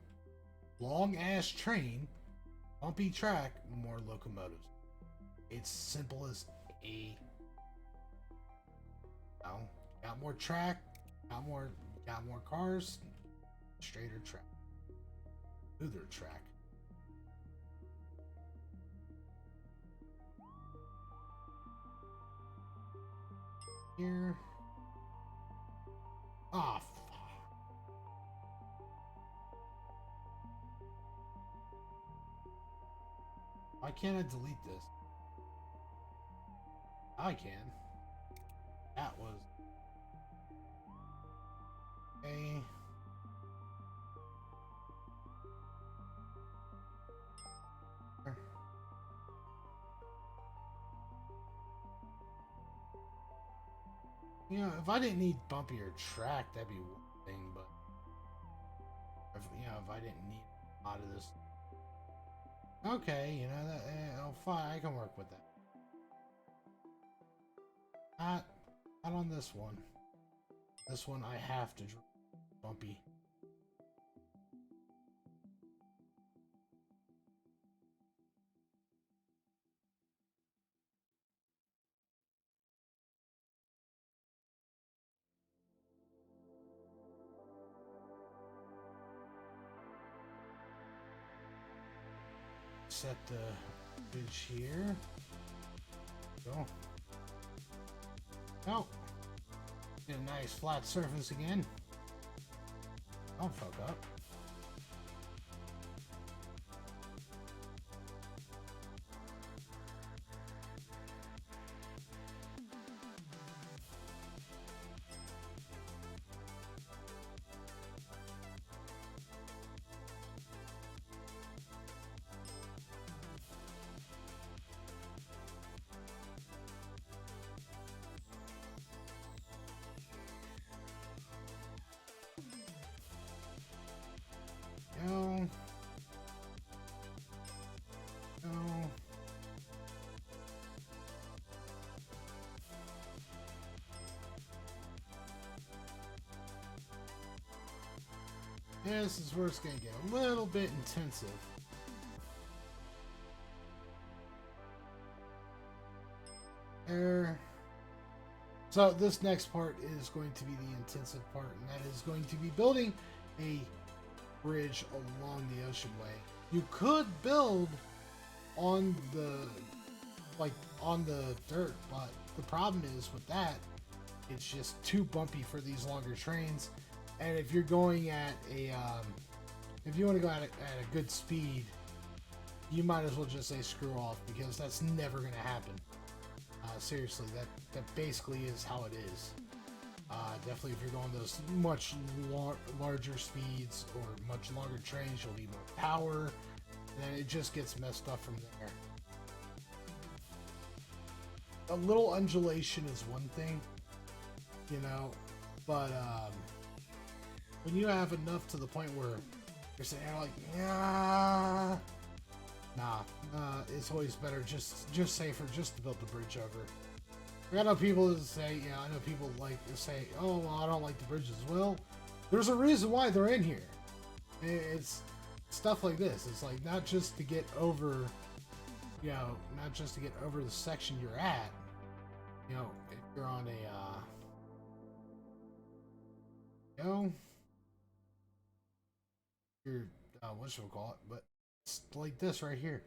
Long ass train, bumpy track, more locomotives. It's simple as a. Oh, got more track, got more cars, straighter track, smoother track. Here. Ah, fuck. Why can't I delete this? I can. That was a. You know, if I didn't need bumpier track, that'd be one thing, but if I didn't need a lot of this, okay, that, oh, fine, I can work with that. Not on this one. This one I have to draw bumpy. Set the bridge here. Go. Oh. Get a nice flat surface again. Don't fuck up. Go. Go. Yeah, this is where it's gonna get a little bit intensive. There. So this next part is going to be the intensive part, and that is going to be building a bridge along the oceanway. You could build on the dirt, but the problem is with that, it's just too bumpy for these longer trains. And if you're going at a if you want to go at a good speed, you might as well just say screw off, because that's never going to happen. Seriously, that basically is how it is. Definitely, if you're going those much larger speeds or much longer trains, you'll need more power. And then it just gets messed up from there. A little undulation is one thing, but when you have enough to the point where you're saying like, yeah, it's always better just safer just to build the bridge over. I know people say, I know people like to say, oh, well, I don't like the bridges. Well, there's a reason why they're in here. It's stuff like this. It's like not just to get over, not just to get over the section you're at. If you're on a, you're, what should we call it? But it's like this right here.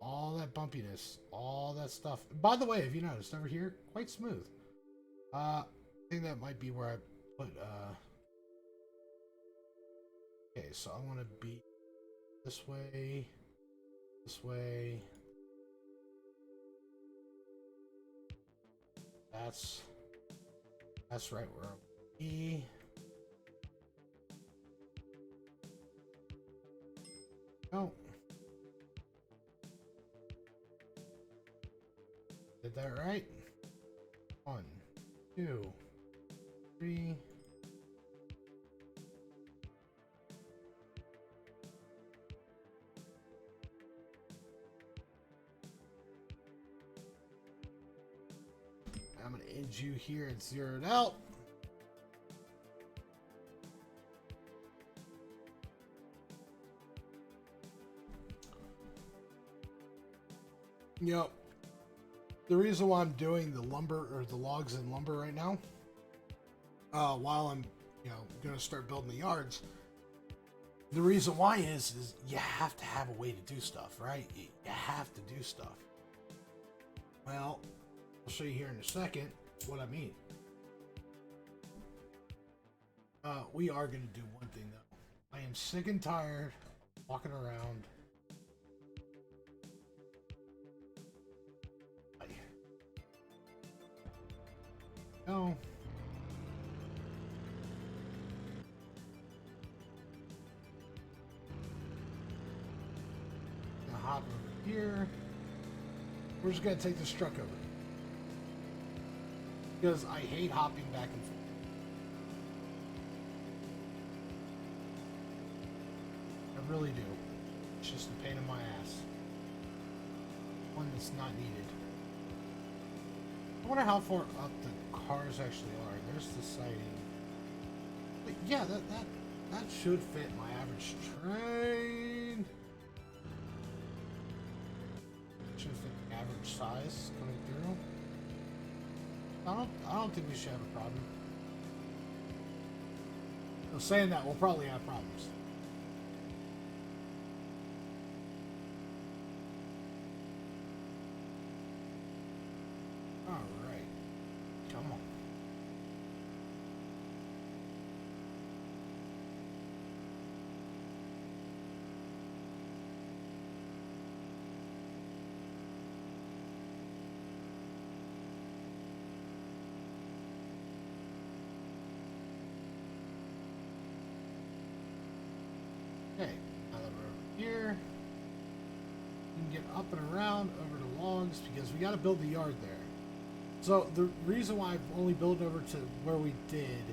All that bumpiness, all that stuff. By the way, have you noticed over here, quite smooth. I think that might be where I put, okay, so I want to be this way, this way. That's right where I'll be. Oh. Did that right? 1, 2, 3. I'm gonna end you here and zero it out. Yep. The reason why I'm doing the lumber or the logs and lumber right now, while I'm, gonna start building the yards. The reason why is you have to have a way to do stuff, right? You have to do stuff. Well, I'll show you here in a second what I mean. We are gonna do one thing though. I am sick and tired walking around. No. Gonna hop over here. We're just gonna take this truck over because I hate hopping back and forth. I really do. It's just a pain in my ass. One that's not needed. I wonder how far up the cars actually are. There's the sighting. But yeah, that should fit my average train. Should fit the average size coming through. I don't think we should have a problem. So saying that, we'll probably have problems. Alright. Come on. Okay, now that we're over here, we can get up and around over to logs because we got to build the yard there. So the reason why I've only built over to where we did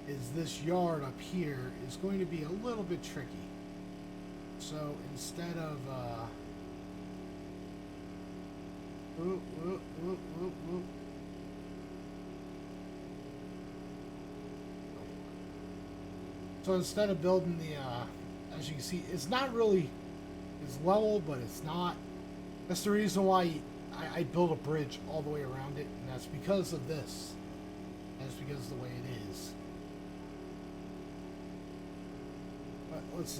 is this yard up here is going to be a little bit tricky. So instead of so instead of building the as you can see, it's not really, it's level, but it's not. That's the reason why I built a bridge all the way around it, and that's because of this. That's because of the way it is. But let's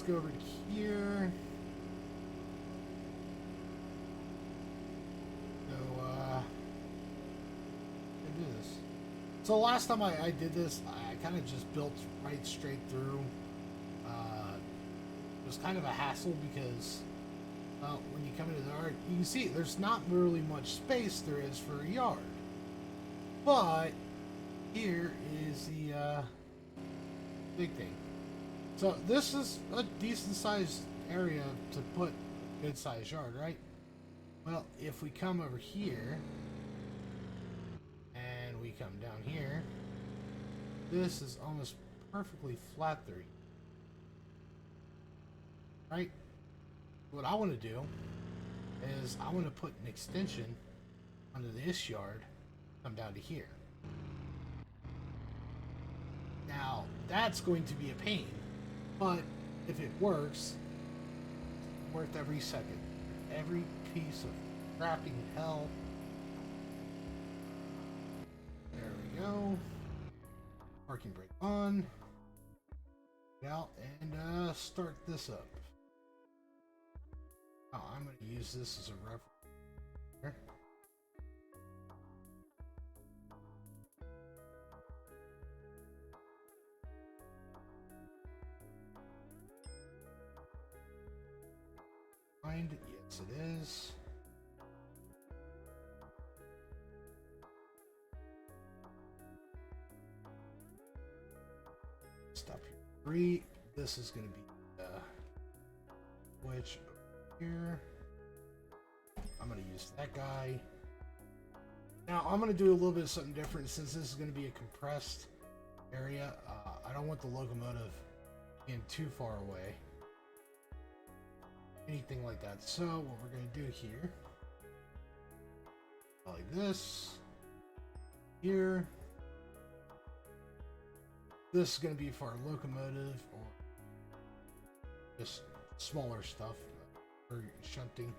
go over to here. Do this. So last time I did this, I kind of just built right straight through. It was kind of a hassle because when you come into the yard, you can see there's not really much space there is for a yard. But here is the big thing. So this is a decent sized area to put a good sized yard, right? Well, if we come over here and we come down here, this is almost perfectly flat there. Right? What I want to do is I want to put an extension under this yard, come down to here. Now, that's going to be a pain, but if it works, it's worth every second. Every piece of crapping hell. There we go. Parking brake on. Get out and start this up. Oh, I'm going to use this as a reference. Find it? Yes, it is. Stop here. 3. This is going to be switch here. I'm going to use that guy. Now I'm going to do a little bit of something different since this is going to be a compressed area. I don't want the locomotive being too far away. Anything like that. So what we're going to do here, like this, here. This is going to be for our locomotive or just smaller stuff for shunting.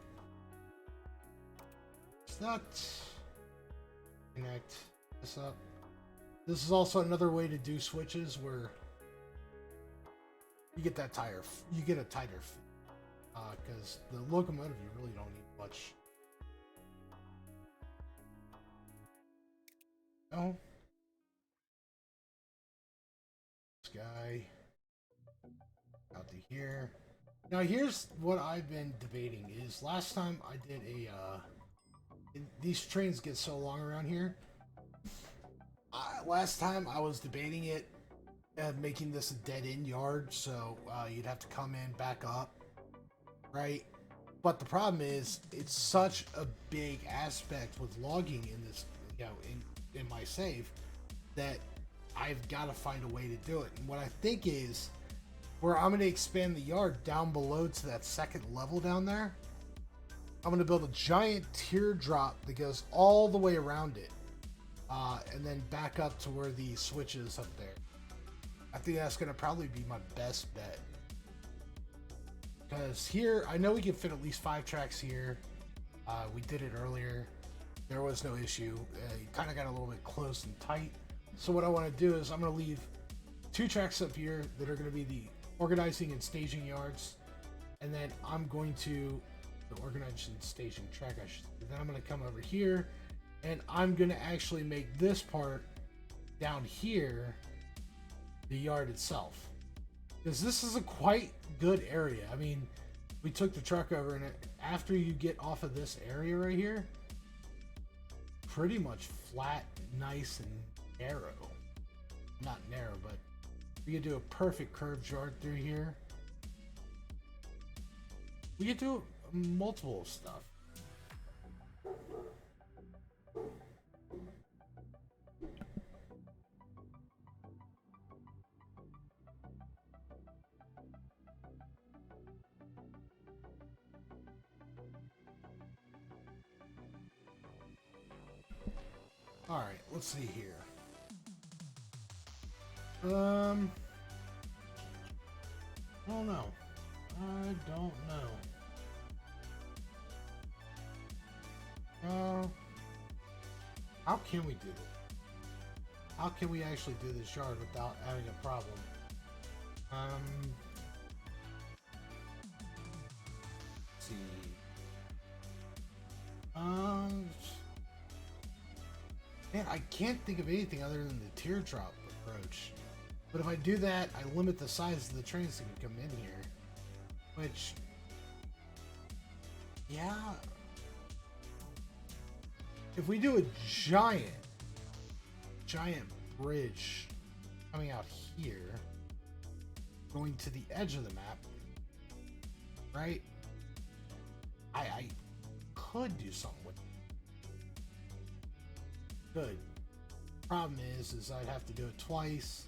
So that, connect this up. This is also another way to do switches where you get that tire, you get a tighter fit. Because the locomotive, you really don't need much. Oh, this guy out to here. Now here's what I've been debating is last time I did a these trains get so long around here. Last time I was debating it making this a dead-end yard, so you'd have to come in, back up, right? But the problem is it's such a big aspect with logging in this, you know, in my save, that I've got to find a way to do it. And what I think is where I'm going to expand the yard down below to that second level down there. I'm going to build a giant teardrop that goes all the way around it, and then back up to where the switch is up there. I think that's going to probably be my best bet. Because here, I know we can fit at least 5 tracks here. We did it earlier. There was no issue. You kind of got a little bit close and tight. So what I want to do is I'm going to leave 2 tracks up here that are going to be the organizing and staging yards. And then I'm going to, the organizing and staging track, I should say. Then I'm going to come over here and I'm going to actually make this part down here the yard itself. Because this is a quite good area. I mean, we took the truck over and after you get off of this area right here, pretty much flat, nice, and narrow. Not narrow, but we could do a perfect curved yard through here. We could do multiple stuff. All right, let's see here. I don't know. I don't know. How can we do it? How can we actually do this yard without having a problem? Let's see. Man, I can't think of anything other than the teardrop approach. But if I do that, I limit the size of the trains that can come in here. Which, yeah. If we do a giant bridge coming out here, going to the edge of the map, right? I could do something with it. Good. Problem is I'd have to do it twice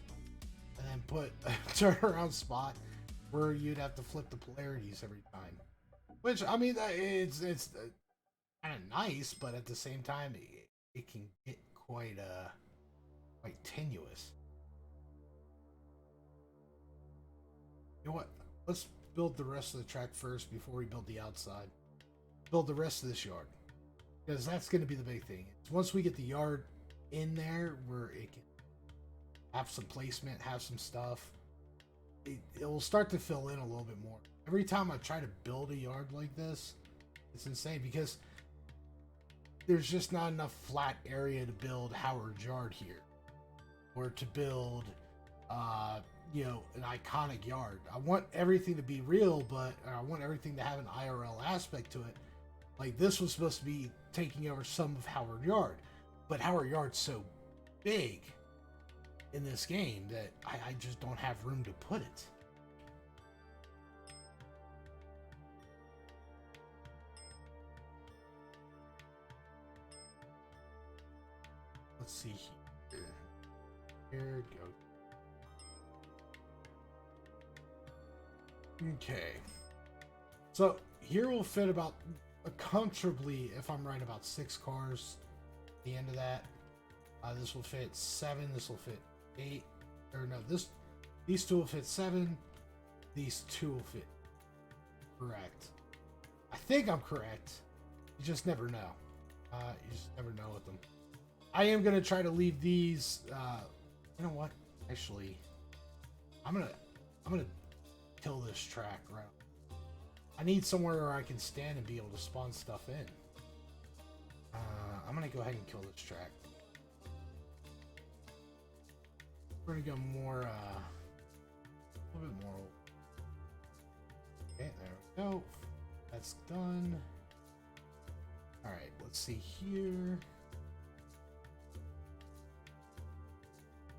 and then put a turnaround spot where you'd have to flip the polarities every time. Which, I mean, it's kind of nice, but at the same time, it can get quite tenuous. You know what? Let's build the rest of the track first before we build the outside. Build the rest of this yard. Because that's going to be the big thing. Once we get the yard in there where it can have some placement, have some stuff, it will start to fill in a little bit more. Every time I try to build a yard like this, it's insane because there's just not enough flat area to build Howard Yard here. Or to build, you know, an iconic yard. I want everything to be real, but I want everything to have an IRL aspect to it. Like this was supposed to be taking over some of Howard Yard, but Howard Yard's so big in this game that I just don't have room to put it. see here. Here go. Okay. So here will fit about comfortably, if I'm right, about 6 cars. At the end of that, this will fit 7. This will fit 8. Or no, these 2 will fit 7. These 2 will fit. Correct. I think I'm correct. You just never know. You just never know with them. I am gonna try to leave these. You know what? Actually, I'm gonna kill this track right. I need somewhere where I can stand and be able to spawn stuff in. I'm gonna go ahead and kill this track. We're gonna go more, a little bit more. Okay, there we go. That's done. All right, let's see here.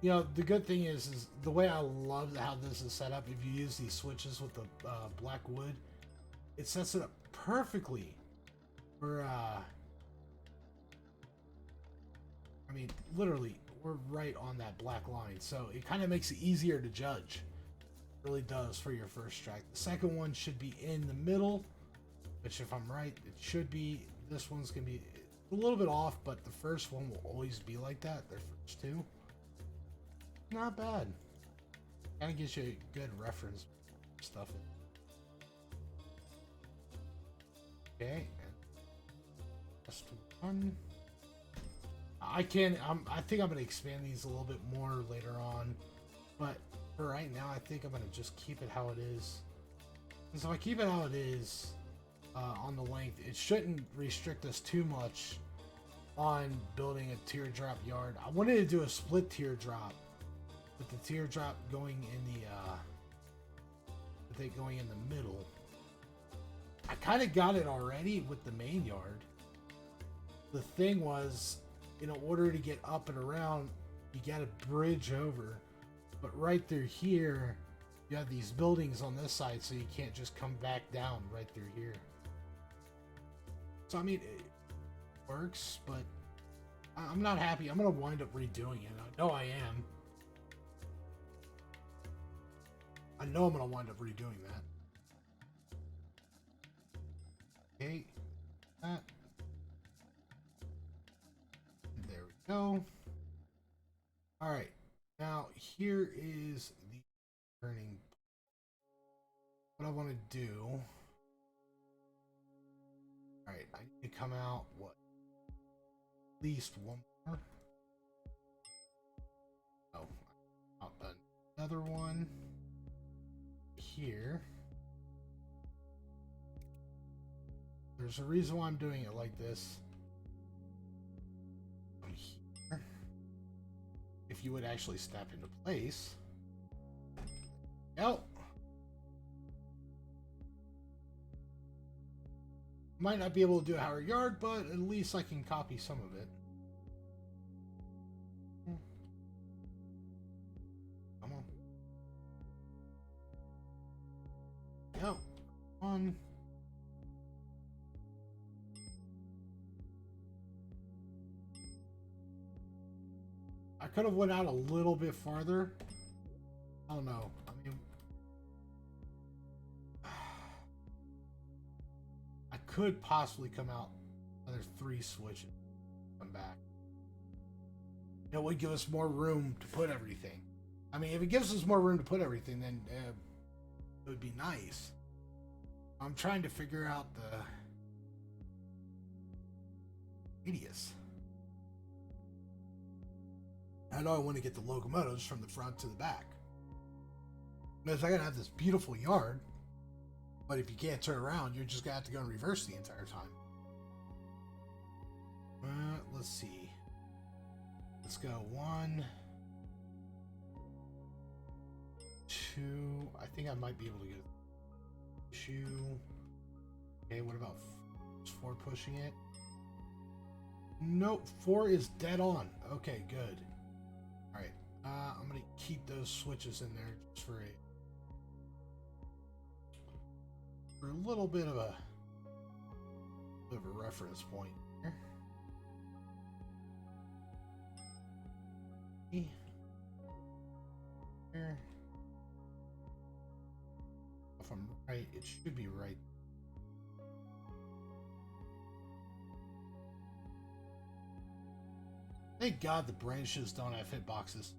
You know, the good thing is the way I love how this is set up. If you use these switches with the black wood, it sets it up perfectly for, I mean, literally, we're right on that black line. So it kind of makes it easier to judge. It really does for your first track. The second one should be in the middle, which if I'm right, it should be. This one's going to be a little bit off, but the first one will always be like that. Their first 2. Not bad. Kind of gives you a good reference stuff. Okay. Just 1. I think I'm gonna expand these a little bit more later on, but for right now, I think I'm gonna just keep it how it is. And so if I keep it how it is on the length, it shouldn't restrict us too much on building a teardrop yard. I wanted to do a split teardrop, with the teardrop going in the going in the middle. I kind of got it already with the main yard. The thing was, in order to get up and around, you got to bridge over. But right through here, you have these buildings on this side, so you can't just come back down right through here. So I mean, it works, but I'm not happy. I'm gonna wind up redoing it. I know I am. I know I'm gonna wind up redoing that. Okay, that. There we go. All right, now here is the turning. What I want to do. All right, I need to come out what? At least 1 more. Oh, another one here. There's a reason why I'm doing it like this. Here. If you would actually step into place. Yep. Might not be able to do a Howard Yard, but at least I can copy some of it. Come on. Yep. On. I could have went out a little bit farther. I don't know. I mean, I could possibly come out another 3 switches. Come back. It would give us more room to put everything. I mean, if it gives us more room to put everything, then it would be nice. I'm trying to figure out the radius. I know I want to get the locomotives from the front to the back. Because I gotta have this beautiful yard, but if you can't turn around, you're just gonna have to go in reverse the entire time. Let's see. Let's go 1, 2. I think I might be able to get 2. Okay, what about 4 pushing it? Nope, 4 is dead on. Okay, good. All right, I'm gonna keep those switches in there just for a little bit of a reference point here. Here. If I'm right, it should be right. Thank God the branches don't have hitboxes.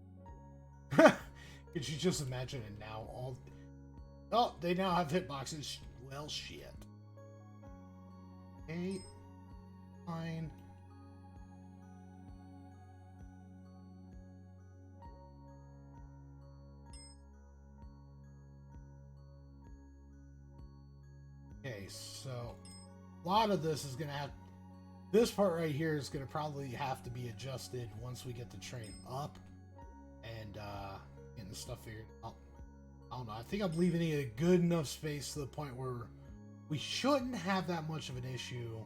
Could you just imagine it now? Oh, they now have hitboxes. Well, shit. Okay, fine. Okay, so a lot of this is gonna have. This part right here is gonna probably have to be adjusted once we get the train up and getting the stuff figured out. I don't know. I think I'm leaving it a good enough space to the point where we shouldn't have that much of an issue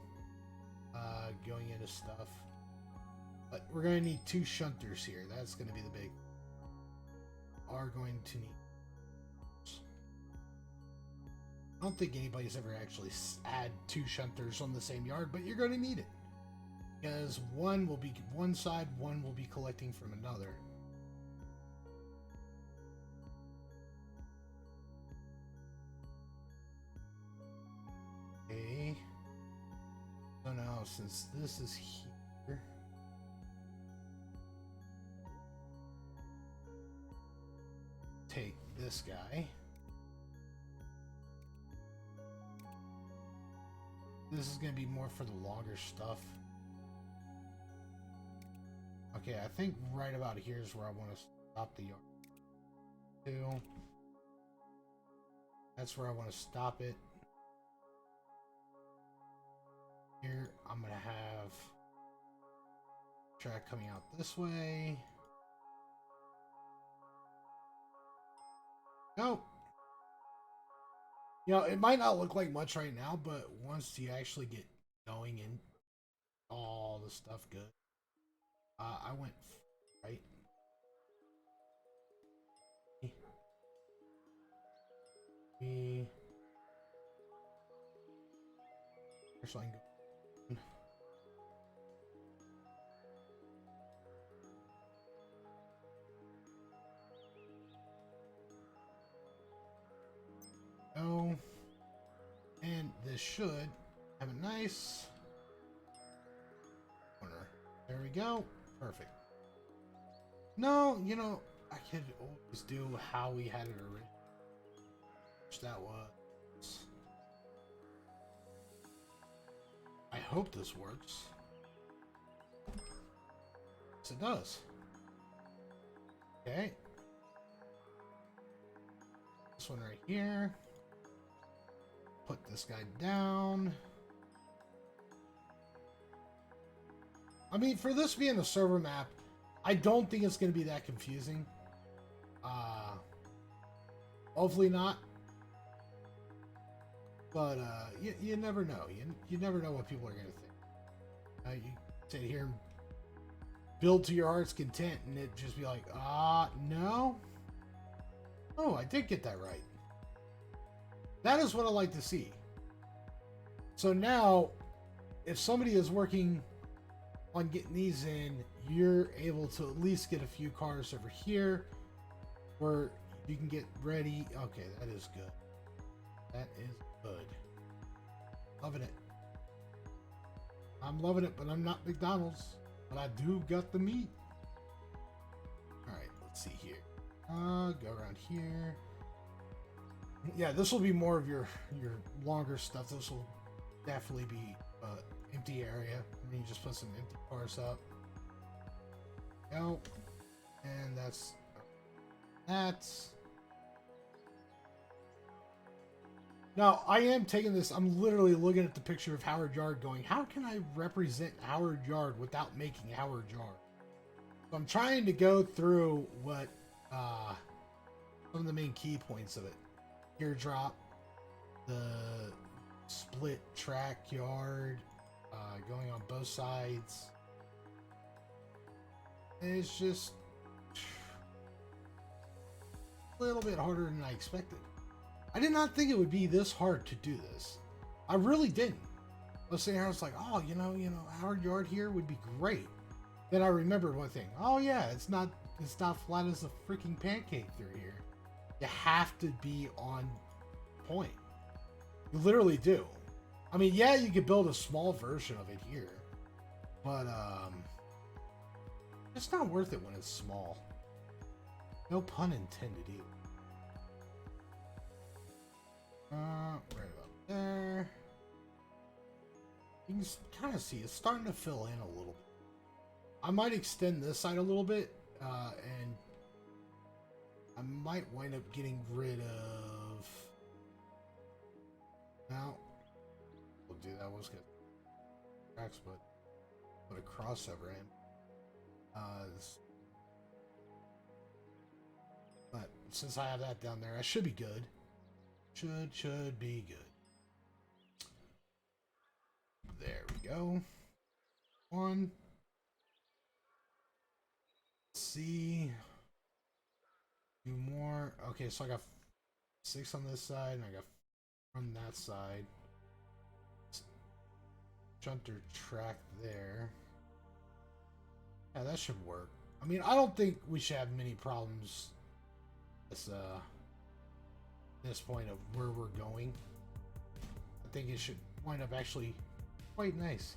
going into stuff. But we're going to need 2 shunters here. That's going to be the big. Are going to need. I don't think anybody's ever actually add 2 shunters on the same yard, but you're going to need it because one will be one side, one will be collecting from another. Okay. So now, since this is here, take this guy. This is going to be more for the longer stuff. Okay, I think right about here is where I want to stop the yard. Too. That's where I want to stop it. Here, I'm going to have track coming out this way. Go. You know, it might not look like much right now, but once you actually get going and all the stuff good. I went right. Here's line go. Go. And this should have a nice corner. There we go. Perfect. No, you know, I could always do how we had it originally. Which that was. I hope this works. Yes, it does. Okay. This one right here. Put this guy down. I mean, for this being a server map, I don't think it's going to be that confusing. Hopefully not. But you never know. You never know what people are going to think. You sit here and build to your heart's content, and it just be like, no. Oh, I did get that right. That is what I like to see. So now, if somebody is working on getting these in, you're able to at least get a few cars over here where you can get ready. Okay, that is good. That is good. Loving it. I'm loving it, but I'm not McDonald's. But I do got the meat. Alright, let's see here. Go around here. Yeah, this will be more of your longer stuff. This will definitely be empty area. I mean, you just put some empty cars up. Go. And that's now I am taking this, I'm literally looking at the picture of Howard Yard going, how can I represent Howard Yard without making Howard Yard? So I'm trying to go through what some of the main key points of it. Teardrop, the split track yard, going on both sides. And it's just a little bit harder than I expected. I did not think it would be this hard to do this. I really didn't. I was sitting here, I was like, oh, you know, Howard Yard here would be great. Then I remembered one thing. Oh yeah, it's not It's not flat as a freaking pancake through here. You have to be on point. You literally do. I mean, yeah, you could build a small version of it here, but it's not worth it when it's small. No pun intended either. Right about there. You can kind of see it's starting to fill in a little bit. I might extend this side a little bit, and I might wind up getting rid of. Now, we'll do that. We'll just get tracks, but put a crossover in. But since I have that down there, I should be good. Should be good. There we go. One. Let's see. Two more. Okay, so I got 6 on this side, and I got on that side. Shunter track there. Yeah, that should work. I mean, I don't think we should have many problems this point of where we're going. I think it should wind up actually quite nice.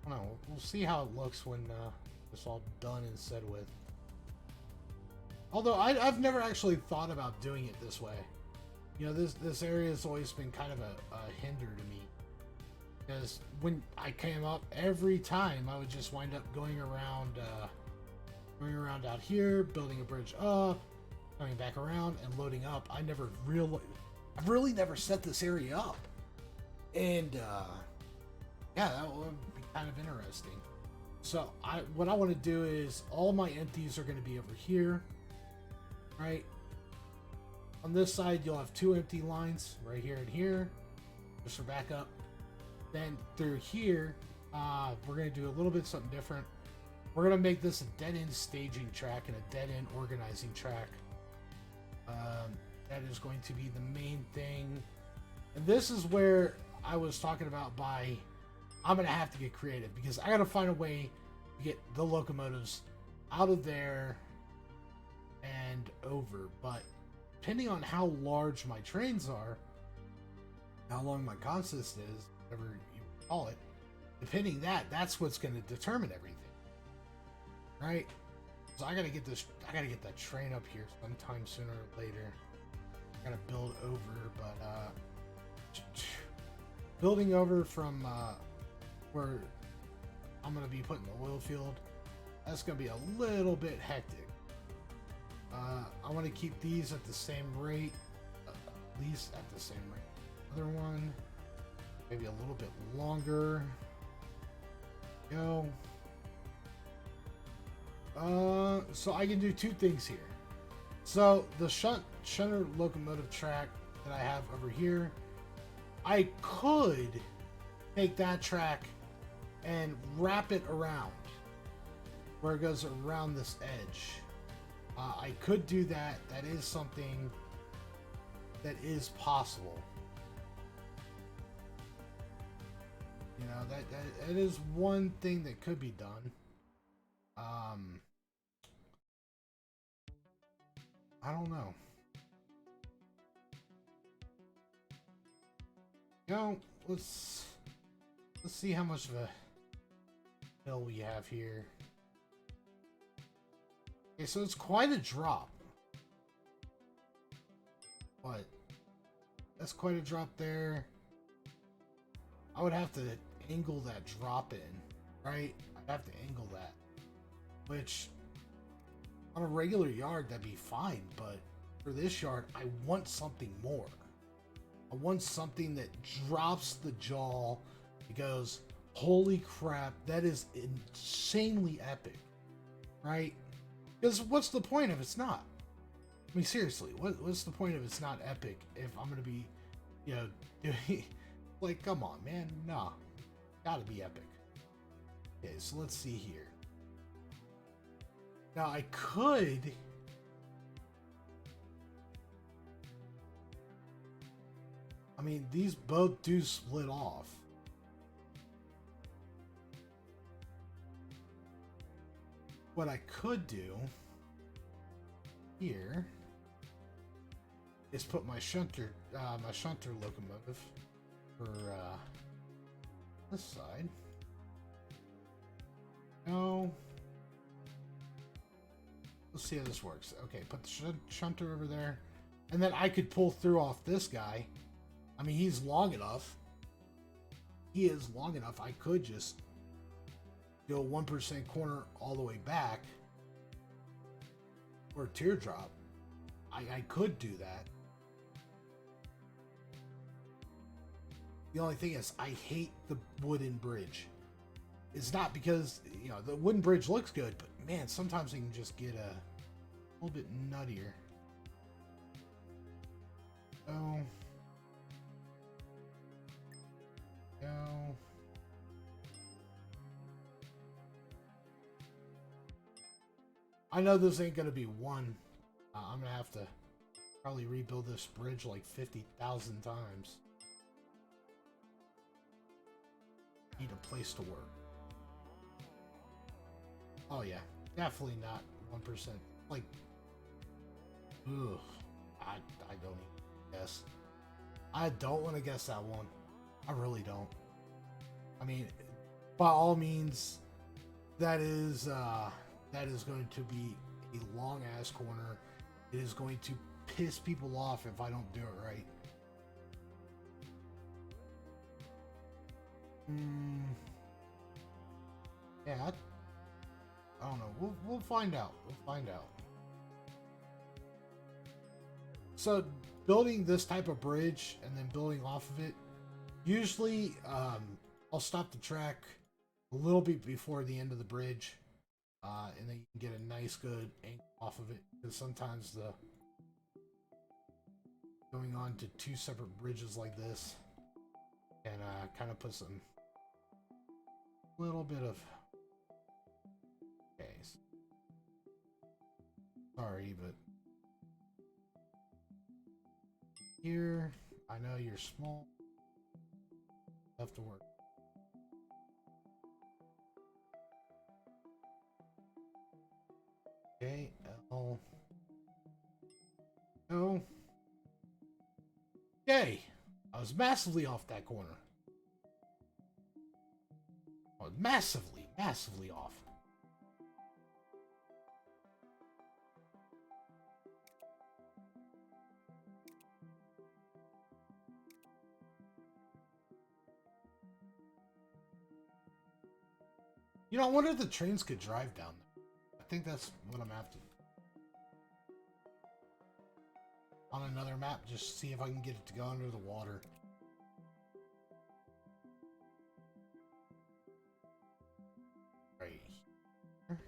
I don't know. We'll see how it looks when it's all done and said with. Although I've never actually thought about doing it this way. You know, this area has always been kind of a hinder to me. Because when I came up, every time I would just wind up going around out here, building a bridge up, coming back around, and loading up. I've really never set this area up. And yeah, that would be kind of interesting. So what I want to do is all my empties are going to be over here, right? On this side, you'll have 2 empty lines right here and here, just for backup. Then through here, we're going to do a little bit something different. We're going to make this a dead-end staging track and a dead-end organizing track. That is going to be the main thing. And this is where I was talking about I'm going to have to get creative, because I got to find a way to get the locomotives out of there and over. But depending on how large my trains are, how long my consist is, whatever you call it, depending that's what's going to determine everything, right? So I got to get that train up here sometime sooner or later. I got to build over, but building over from where I'm going to be putting the oil field, that's going to be a little bit hectic. I want to keep these at the same rate, at least at the same rate. Other one, maybe a little bit longer. Go. So I can do 2 things here. So the shunter locomotive track that I have over here, I could take that track and wrap it around where it goes around this edge. I could do that. That is something that is possible. You know, that is one thing that could be done. I don't know. You know, let's see how much of a hill we have here. Okay, so it's quite a drop. But that's quite a drop there. I would have to angle that drop in, right? I'd have to angle that. Which, on a regular yard, that'd be fine. But for this yard, I want something more. I want something that drops the jaw. It goes, holy crap, that is insanely epic, right? Because what's the point if it's not? I mean, seriously, what's the point if it's not epic if I'm going to be, you know, doing, like, come on, man, nah, gotta be epic. Okay, so let's see here. Now, I could... I mean, these both do split off. what I could do here is put my shunter locomotive for this side. No. Let's see how this works. Okay, put the shunter over there. And then I could pull through off this guy. I mean, he's long enough. He is long enough. I could just go 1% corner all the way back. Or teardrop. I could do that. The only thing is, I hate the wooden bridge. It's not because, you know, the wooden bridge looks good, but man, sometimes it can just get a little bit nuttier. Oh. No. I know this ain't gonna be one. I'm gonna have to probably rebuild this bridge like 50,000 times. Need a place to work. Oh yeah, definitely not 1%. Like, ugh, I don't even guess. I don't want to guess that one. I really don't. I mean, by all means, that is going to be a long ass corner. It is going to piss people off if I don't do it right. Yeah, I don't know. We'll find out. We'll find out. So building this type of bridge and then building off of it, usually I'll stop the track a little bit before the end of the bridge, and then you can get a nice good angle off of it, because sometimes the going on to two separate bridges like this can kind of put some little bit of sorry, but here I know you're small, have to work. Okay, L. No. Okay, I was massively off that corner. I was massively off. You know, I wonder if the trains could drive down there. I think that's what I'm after. On another map, just see if I can get it to go under the water. Right here.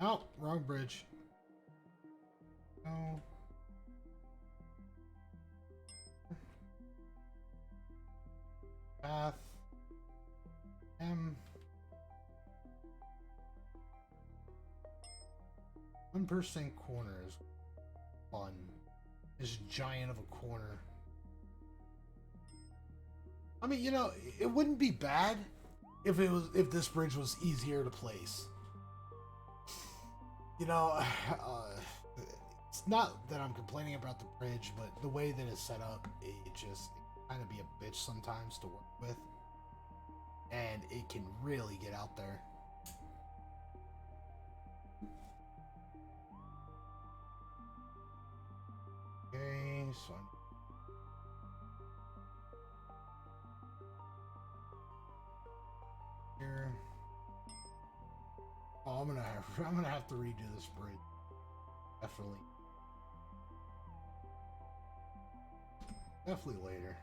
Oh, wrong bridge. No. Path. M. 1% corner is fun. This giant of a corner. I mean, you know, it wouldn't be bad if this bridge was easier to place. You know, it's not that I'm complaining about the bridge, but the way that it's set up, it kind of be a bitch sometimes to work with, and it can really get out there. Okay, so here. Oh, I'm gonna have to redo this bridge. Definitely. Definitely later.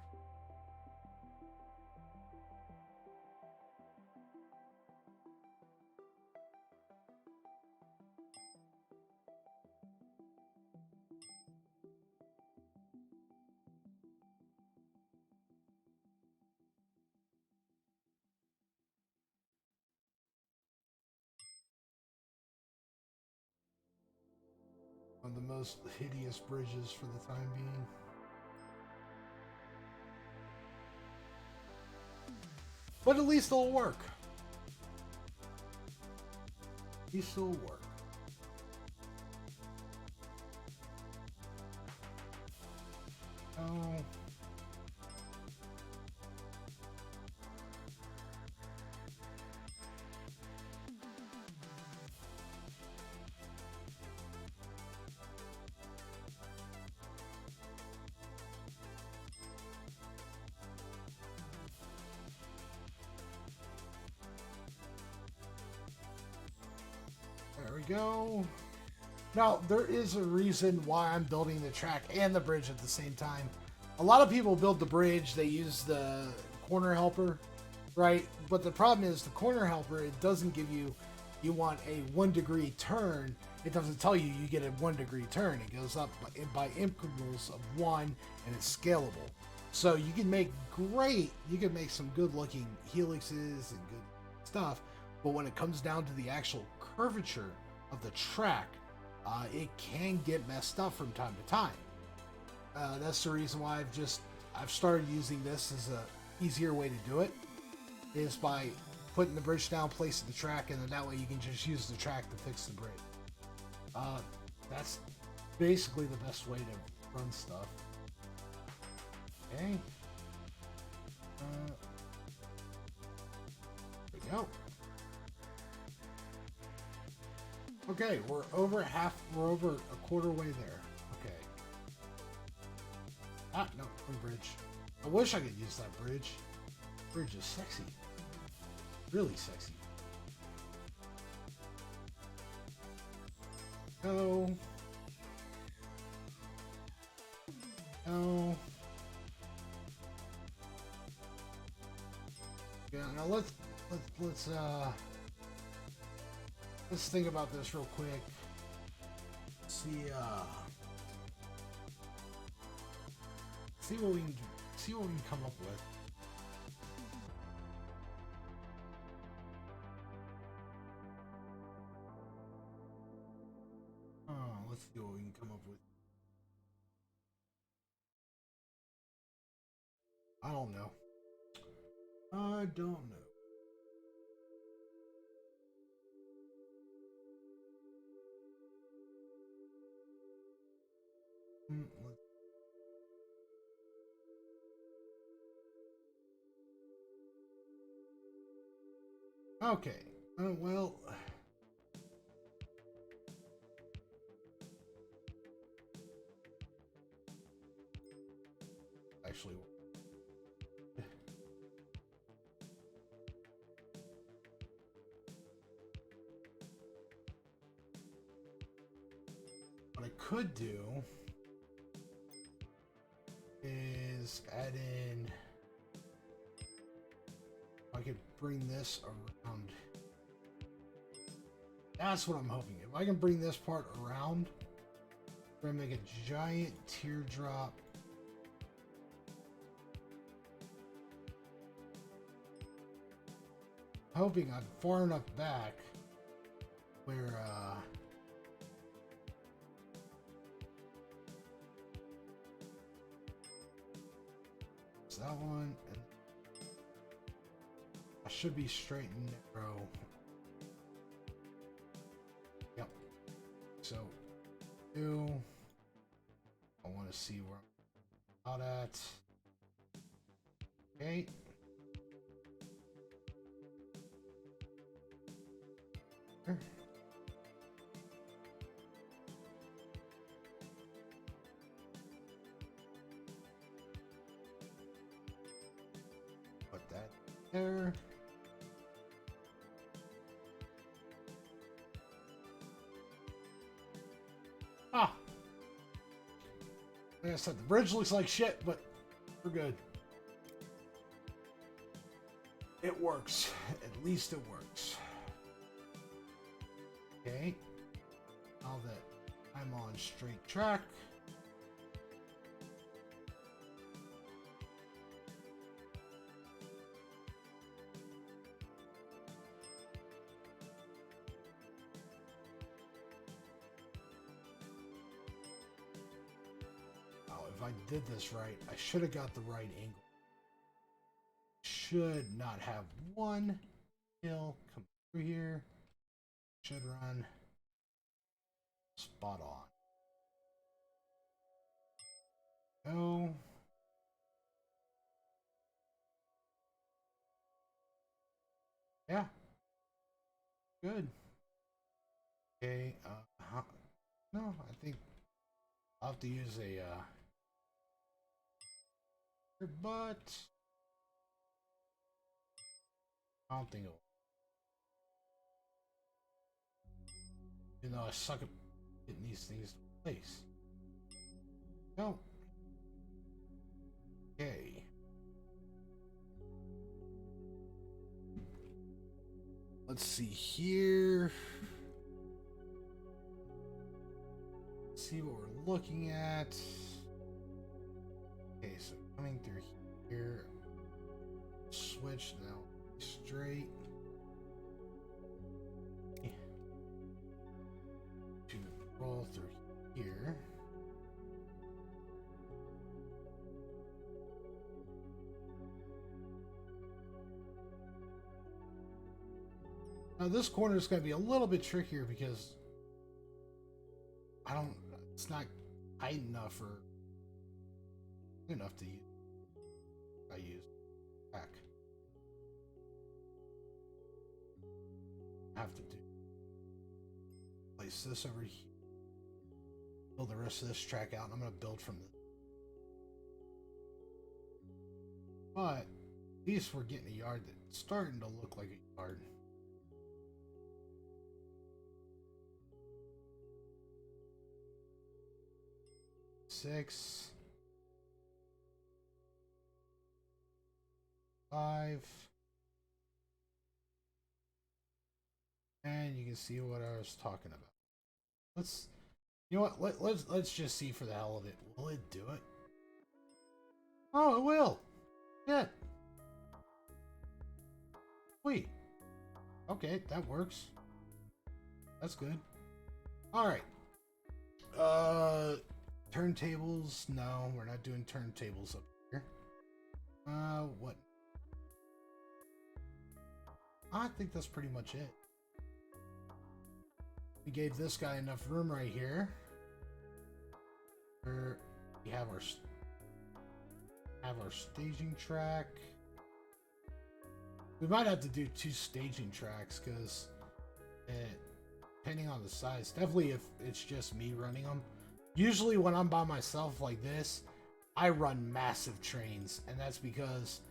One of the most hideous bridges for the time being. But at least it'll work. At least it'll work. Oh. There we go. Now, there is a reason why I'm building the track and the bridge at the same time. A lot of people build the bridge, they use the corner helper, right? But the problem is the corner helper, it doesn't give you, you want a 1 degree turn. It doesn't tell you you get a 1 degree turn. It goes up by increments of 1 and it's scalable. So you can make some good looking helixes and good stuff. But when it comes down to the actual curvature of the track, it can get messed up from time to time. That's the reason why I've started using this as a easier way to do it, is by putting the bridge down, placing the track, and then that way you can just use the track to fix the bridge. That's basically the best way to run stuff. Okay. There we go. Okay, we're over a quarter way there. Okay. Ah, no, bridge. I wish I could use that bridge. Bridge is sexy. Really sexy. No. No. Yeah, now let's think about this real quick. See what we can come up with. Oh, let's see what we can come up with. I don't know. I don't know. Okay. Well, actually, what I could do is add in, I could bring this around. That's what I'm hoping. If I can bring this part around, we're gonna make a giant teardrop. Hoping I'm far enough back where it's that one, and I should be straight and narrow. Yep. So, I want to see where I'm out at. Okay. There. Put that there. Ah! Like I said, the bridge looks like shit, but we're good. It works. At least it works. Okay. Now that I'm on straight track. I did this right, I should have got the right angle. Should not have one hill come through here. Should run spot on. Go. Yeah. Good. Okay. No, I think I'll have to use a but I don't think it'll. You know, I suck at getting these things in place. No. Okay. Let's see here. Let's see what we're looking at. Okay, so coming through here. Switch now. Straight. To roll through here. Now this corner is going to be a little bit trickier because it's not tight enough or good enough to use. I use back. I have to place this over here. Build the rest of this track out, and I'm going to build from this. But at least we're getting a yard that's starting to look like a yard. Six, 5, and you can see what I was talking about. You know what? Let's just see for the hell of it. Will it do it? Oh, it will. Yeah. Sweet. Okay, that works. That's good. All right. Turntables? No, we're not doing turntables up here. What? I think that's pretty much it. We gave this guy enough room right here. Where we have our staging track. We might have to do 2 staging tracks because depending on the size, definitely if it's just me running them. Usually when I'm by myself like this, I run massive trains, and that's because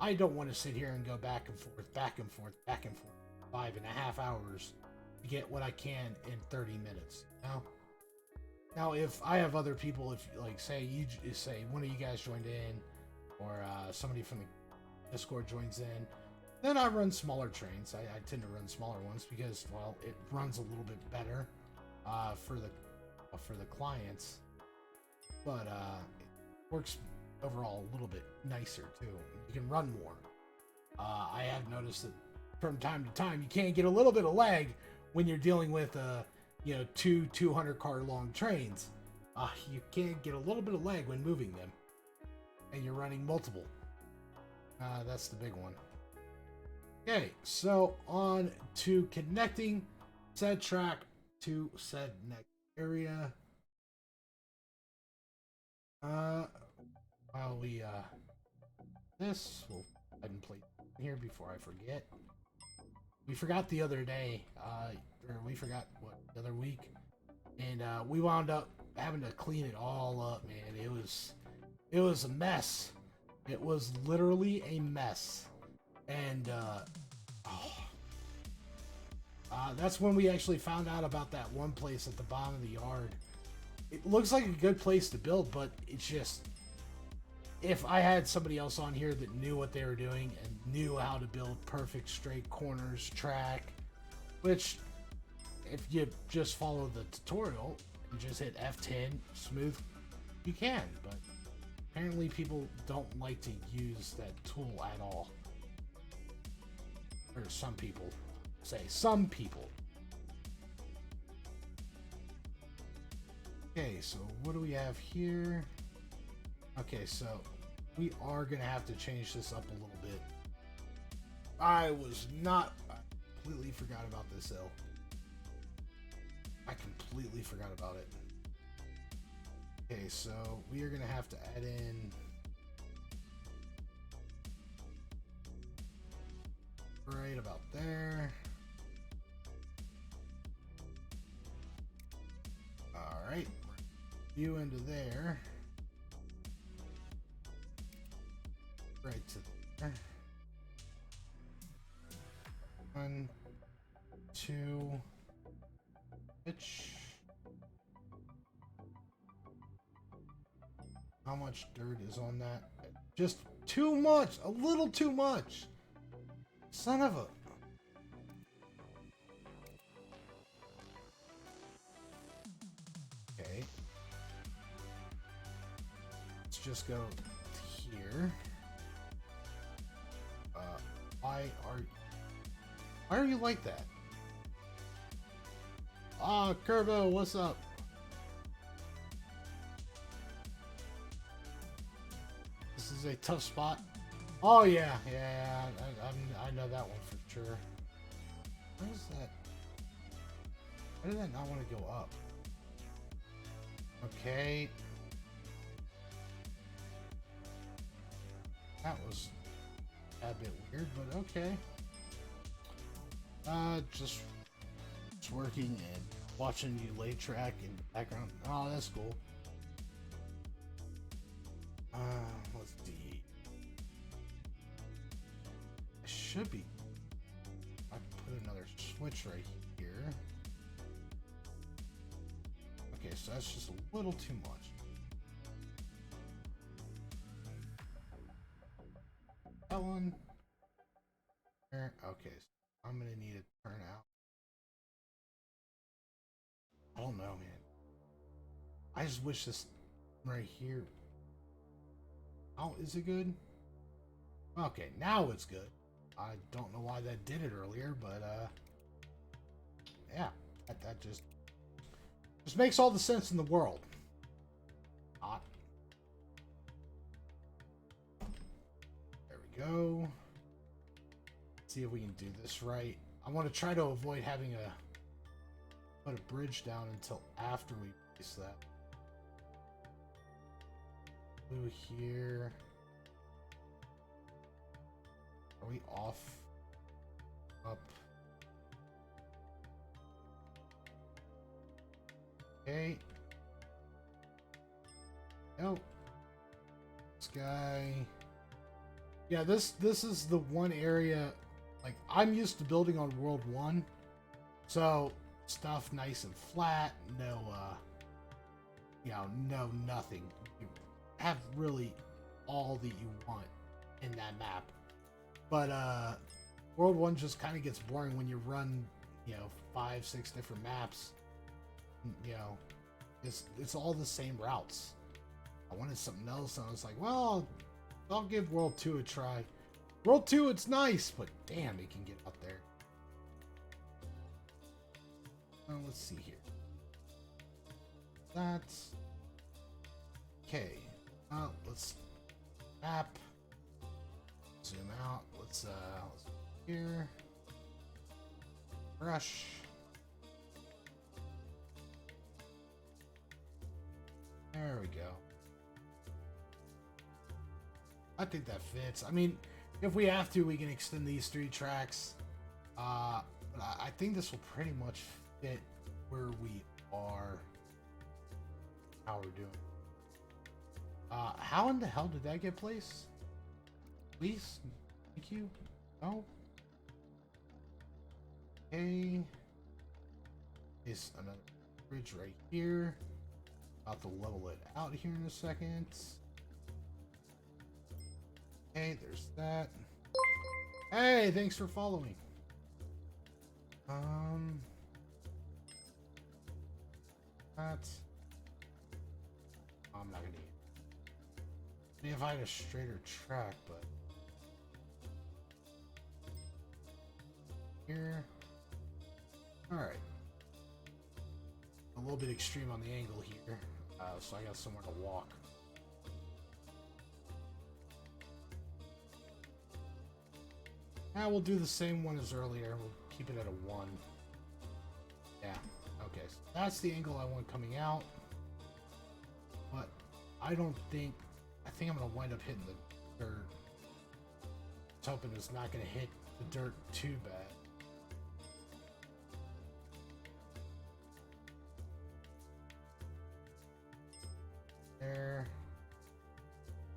I don't want to sit here and go back and forth, back and forth, back and forth 5.5 hours to get what I can in 30 minutes. Now if I have other people, if like say one of you guys joined in, or somebody from the Discord joins in, then I run smaller trains. I tend to run smaller ones because, well, it runs a little bit better for the clients, but it works overall a little bit nicer too. You can run more. I have noticed that from time to time you can get a little bit of lag when you're dealing with 2 200-car long trains. You can get a little bit of lag when moving them, and you're running multiple. That's the big one. Okay, so on to connecting said track to said next area. While we this, we'll go ahead and play here before I forget. We forgot the other day, or we forgot the other week, and we wound up having to clean it all up, man. It was a mess. It was literally a mess, and that's when we actually found out about that one place at the bottom of the yard. It looks like a good place to build, but it's just, if I had somebody else on here that knew what they were doing and knew how to build perfect straight corners, track, which if you just follow the tutorial and just hit F10 smooth, you can, but apparently people don't like to use that tool at all. Or some people. Some people. Okay, so what do we have here? Okay, so we are gonna have to change this up a little bit. I completely forgot about this hill. I completely forgot about it. Okay, so we are gonna have to add in right about there. All right, you into there. Right to there. 1, 2, pitch. How much dirt is on that? Just too much, a little too much. Son of a. Okay. Let's just go to here. Why are you like that? Ah, Kerbo, what's up? This is a tough spot. Oh yeah, I know that one for sure. Where is that? Why did that not want to go up? Okay. That was a bit weird, but okay. Just working and watching you lay track in the background. Oh, that's cool. Let's see. I should be. I put another switch right here. Okay, so that's just a little too much. That one. There. Okay, so I'm gonna need to turn out. I don't know, man. I just wish this right here. Oh, is it good? Okay, now it's good. I don't know why that did it earlier, but yeah, that just makes all the sense in the world. Hot. There we go. Let's see if we can do this right. I want to try to avoid having to put a bridge down until after we place that. Blue here. Are we off? Up. Okay. Oh. This guy. Yeah, this is the one area, like, I'm used to building on World 1. So, stuff nice and flat, no, no nothing. You have really all that you want in that map. But, World 1 just kind of gets boring when you run, 5, 6 different maps. It's all the same routes. I wanted something else, and I was like, well, I'll give World 2 a try. World 2, it's nice, but damn, it can get up there. Let's see here. That's okay. Let's map. Zoom out. Let's here. Brush. There we go. I think that fits. I mean, if we have to, we can extend these 3 tracks. But I think this will pretty much fit where we are. How we're doing. How in the hell did that get placed? Please? Thank you. No? Okay. Is another bridge right here. About to level it out here in a second. Okay, there's that. Hey, thanks for following. That. I'm not gonna need it. Maybe if I had a straighter track, but here. Alright. A little bit extreme on the angle here. So I got somewhere to walk. Now we'll do the same one as earlier. We'll keep it at a 1. Yeah. Okay. So that's the angle I want coming out. But I don't think... I think I'm going to wind up hitting the dirt. I was hoping it's not going to hit the dirt too bad. There.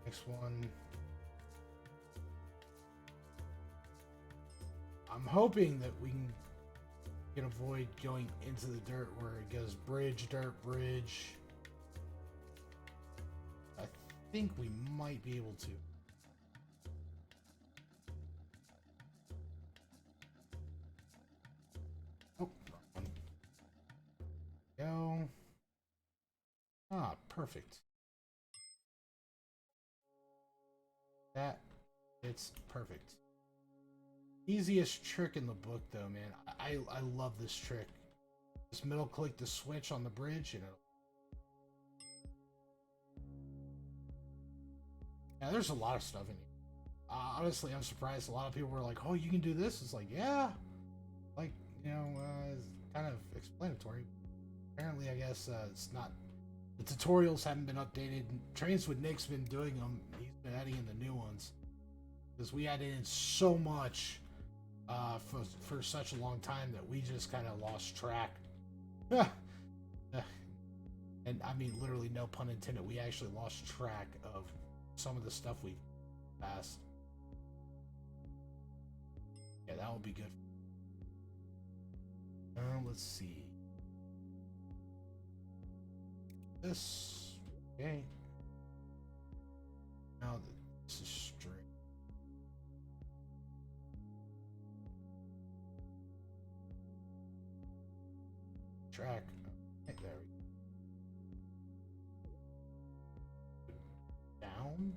Next one. I'm hoping that we can avoid going into the dirt where it goes bridge, dirt, bridge. I think we might be able to. Oh, wrong one. Go. Ah, perfect. That, it's perfect. Easiest trick in the book, though, man. I love this trick. Just middle click the switch on the bridge, you know. Yeah, there's a lot of stuff in here. Honestly, I'm surprised. A lot of people were like, "Oh, you can do this." It's like, yeah, like, you know, it's kind of explanatory. Apparently, I guess it's not. The tutorials haven't been updated. Trains with Nick's been doing them. He's been adding in the new ones because we added in so much for such a long time that we just kind of lost track. And I mean, literally, no pun intended. We actually lost track of some of the stuff we passed. Yeah, that would be good. Let's see. This, okay. Now this is straight. Track. Okay, there we go. Down.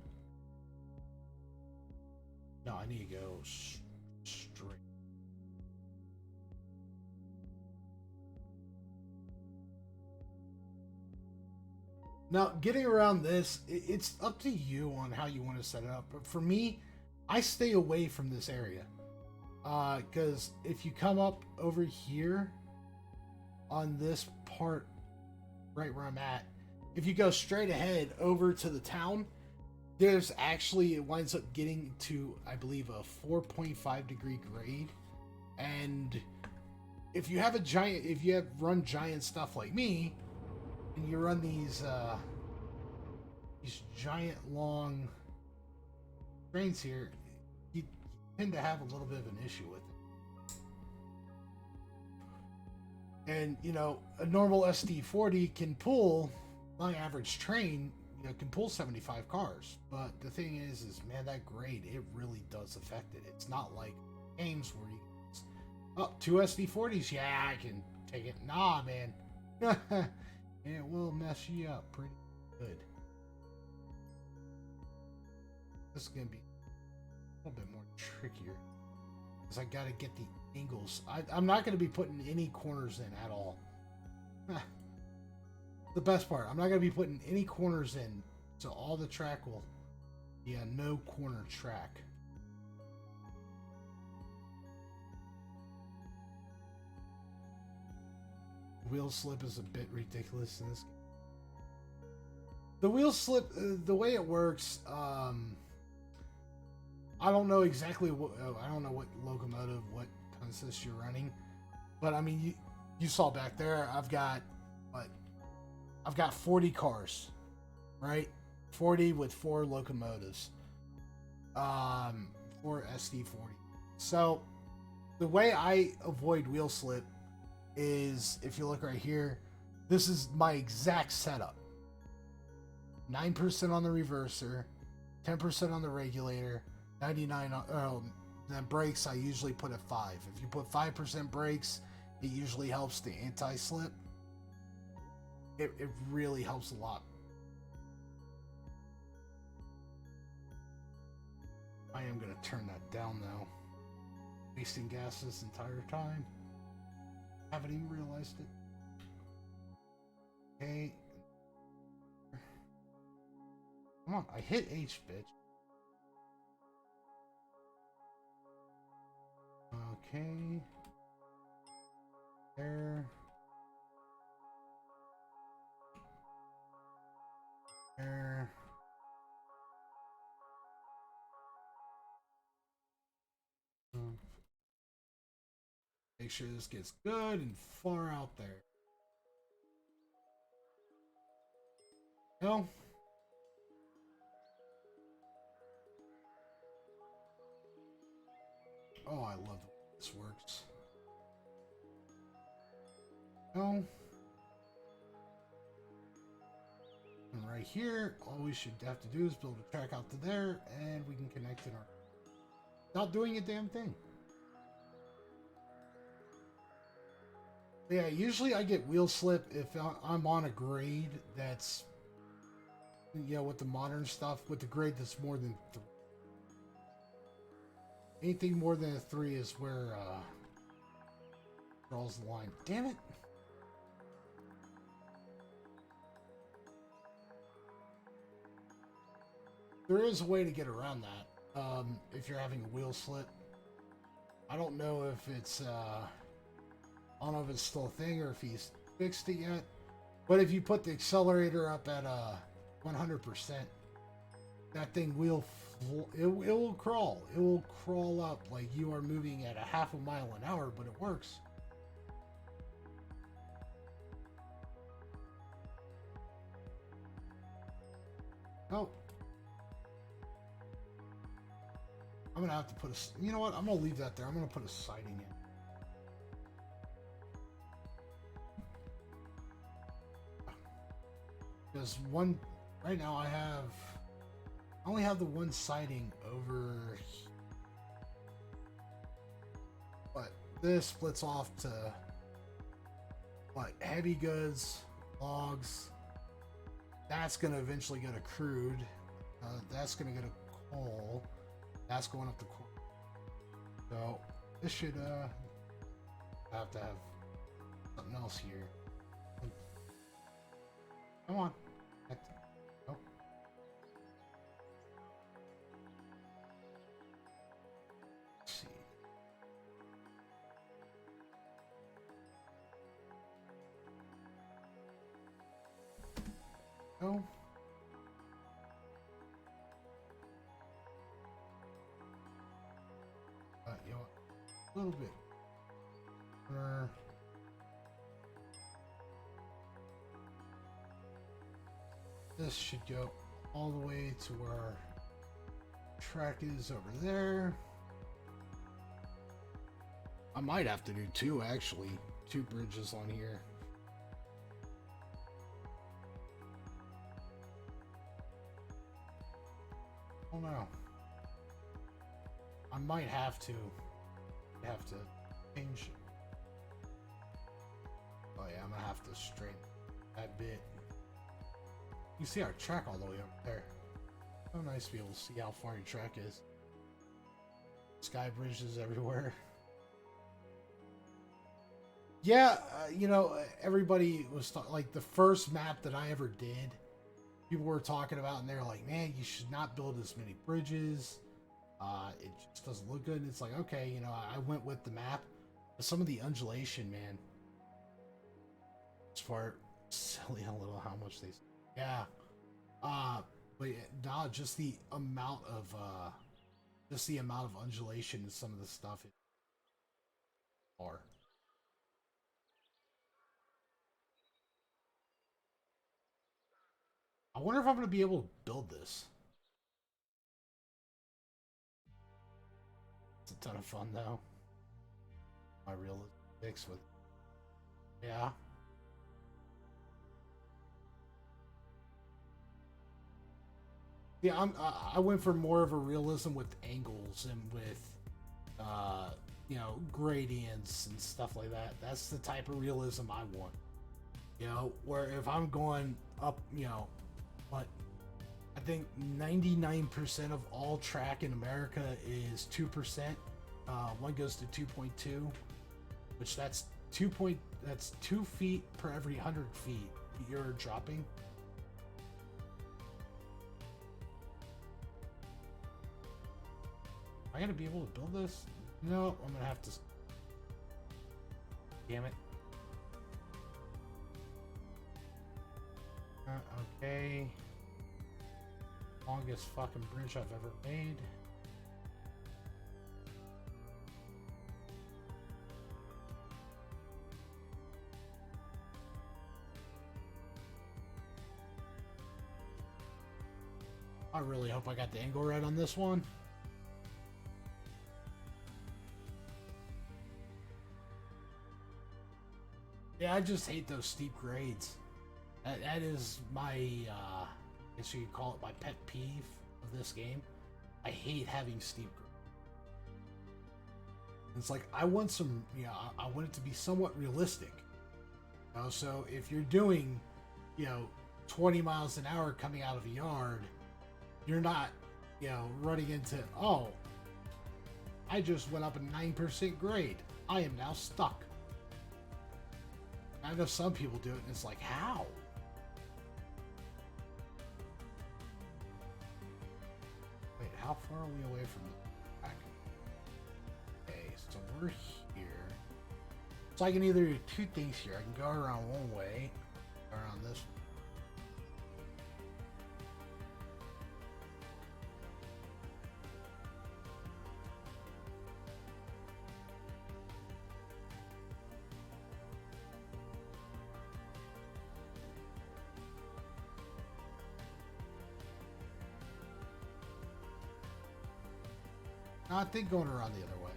No, I need to go straight. Now, getting around this, it's up to you on how you want to set it up. But for me, I stay away from this area. Because if you come up over here on this part, right where I'm at, if you go straight ahead over to the town, there's actually, it winds up getting to, I believe, a 4.5 degree grade. And if you have run giant stuff like me, and you run these giant long trains here, you tend to have a little bit of an issue with it. And you know, a normal SD40 can pull, my average train, you know, can pull 75 cars. But the thing is man, that grade, it really does affect it. It's not like games where you, oh, 2 SD40s, yeah, I can take it. Nah, man. It will mess you up pretty good. This is going to be a little bit more trickier because I got to get the angles. I'm not going to be putting any corners in at all. The best part, I'm not going to be putting any corners in, so all the track will be a no corner track. Wheel slip is a bit ridiculous in this game. The wheel slip, the way it works, I don't know exactly what, I don't know what locomotive, what consist you're running, but I mean, you saw back there, I've got 40 cars, right? 40 with 4 locomotives, 4 SD40. So the way I avoid wheel slip is, if you look right here, this is my exact setup. 9% on the reverser, 10% on the regulator, 99 on the brakes. I usually put at 5. If you put 5% brakes, it usually helps the anti-slip. It really helps a lot. I am going to turn that down though. Wasting gas this entire time. Haven't even realized it. Okay. Come on, I hit H, bitch. Okay. There. There. Make sure this gets good and far out there. No. Oh, I love the way this works. No. And right here, all we should have to do is build a track out to there, and we can connect it without doing a damn thing. Yeah, usually I get wheel slip if I'm on a grade that's, you know, with the modern stuff, with the grade that's more than 3. Anything more than a 3 is where draws the line. Damn it! There is a way to get around that. If you're having a wheel slip, I don't know if it's I don't know if it's still a thing or if he's fixed it yet. But if you put the accelerator up at 100%, that thing will it will crawl. It will crawl up like you are moving at a half a mile an hour, but it works. Oh. I'm gonna have to put a, you know what? I'm gonna leave that there. I'm gonna put a siding in. Because one, right now I only have the one siding over, but this splits off to what, heavy goods, logs. That's gonna eventually go to crude. That's gonna go to coal. That's going up to coal. So this should have to have something else here. Come on. Oh. Let's see. No. You know, a little bit. This should go all the way to where our track is over there. I might have to do 2 actually. 2 bridges on here. Oh no. I might have to change. Oh yeah, I'm gonna have to straighten that bit. You see our track all the way up there. So nice to be able to see how far your track is. Sky bridges everywhere. Yeah, you know, everybody was like the first map that I ever did. People were talking about, and they're like, "Man, you should not build as many bridges. It just doesn't look good." And it's like, okay, you know, I went with the map, but some of the undulation, man. This part, silly a little how much they. Yeah. But nah, just the amount of undulation in some of the stuff are. I wonder if I'm gonna be able to build this. It's a ton of fun though. My real fix with, yeah. Yeah, I went for more of a realism with angles and with, you know, gradients and stuff like that. That's the type of realism I want. You know, where if I'm going up, you know, what, I think 99% of all track in America is 2%. One goes to 2.2, which that's 2 feet per every 100 feet you're dropping. I gotta be able to build this. No, I'm gonna have to. Damn it. Okay. Longest fucking bridge I've ever made. I really hope I got the angle right on this one. Yeah, I just hate those steep grades. That is my, I guess you could call it my pet peeve of this game. I hate having steep grades. It's like, I want some, I want it to be somewhat realistic. So if you're doing, 20 miles an hour coming out of a yard, you're not, running into, oh, I just went up a 9% grade. I am now stuck. I know some people do it, and it's like, how? Wait, how far are we away from the back? Okay, so we're here. So I can either do two things here. I can go around one way, or around this one. No, I think going around the other way.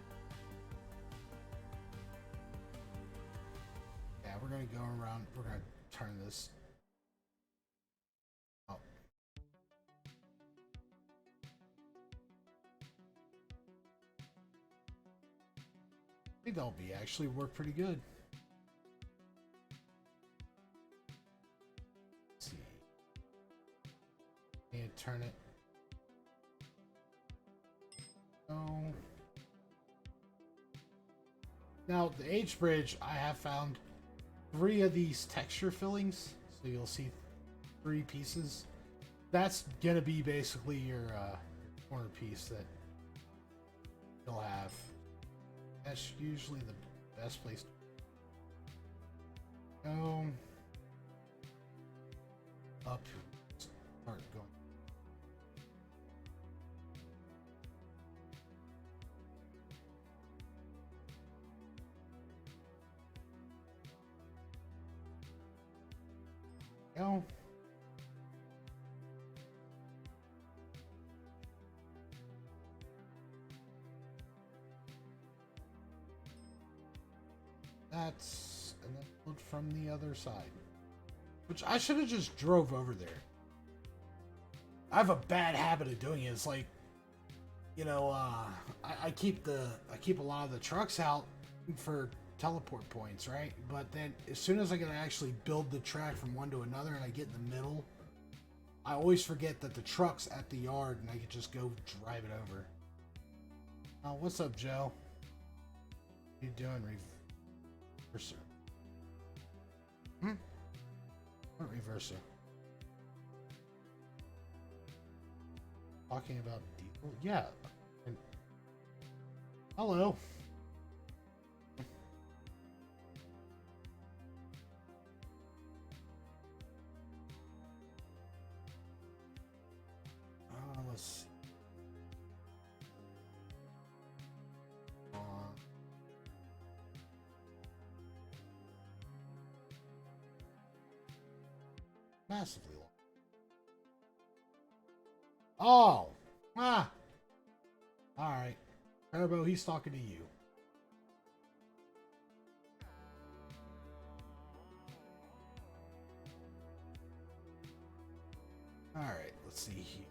Yeah, we're gonna go around. We're gonna turn this. Oh. I think that'll be actually work pretty good. Let's see. And turn it. Now, the H bridge, I have found 3 of these texture fillings. So you'll see 3 pieces. That's going to be basically your corner piece that you'll have. That's usually the best place to go. Up. Start going. Go. That's and then look from the other side, which I should have just drove over there. I have a bad habit of doing it. It's like, I keep a lot of the trucks out for teleport points, right? But then as soon as I can actually build the track from one to another and I get in the middle, I always forget that the truck's at the yard and I can just go drive it over. Oh, what's up, Joe? What are you doing, reverser? What reverser? Talking about diesel? Yeah. And hello. Let's see. Massively long. Oh! Ah! Alright. Turbo, he's talking to you. Alright, let's see here.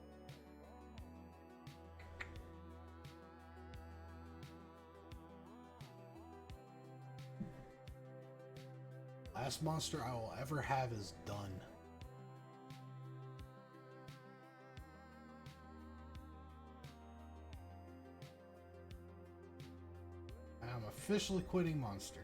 Last monster I will ever have is done. I'm officially quitting Monster.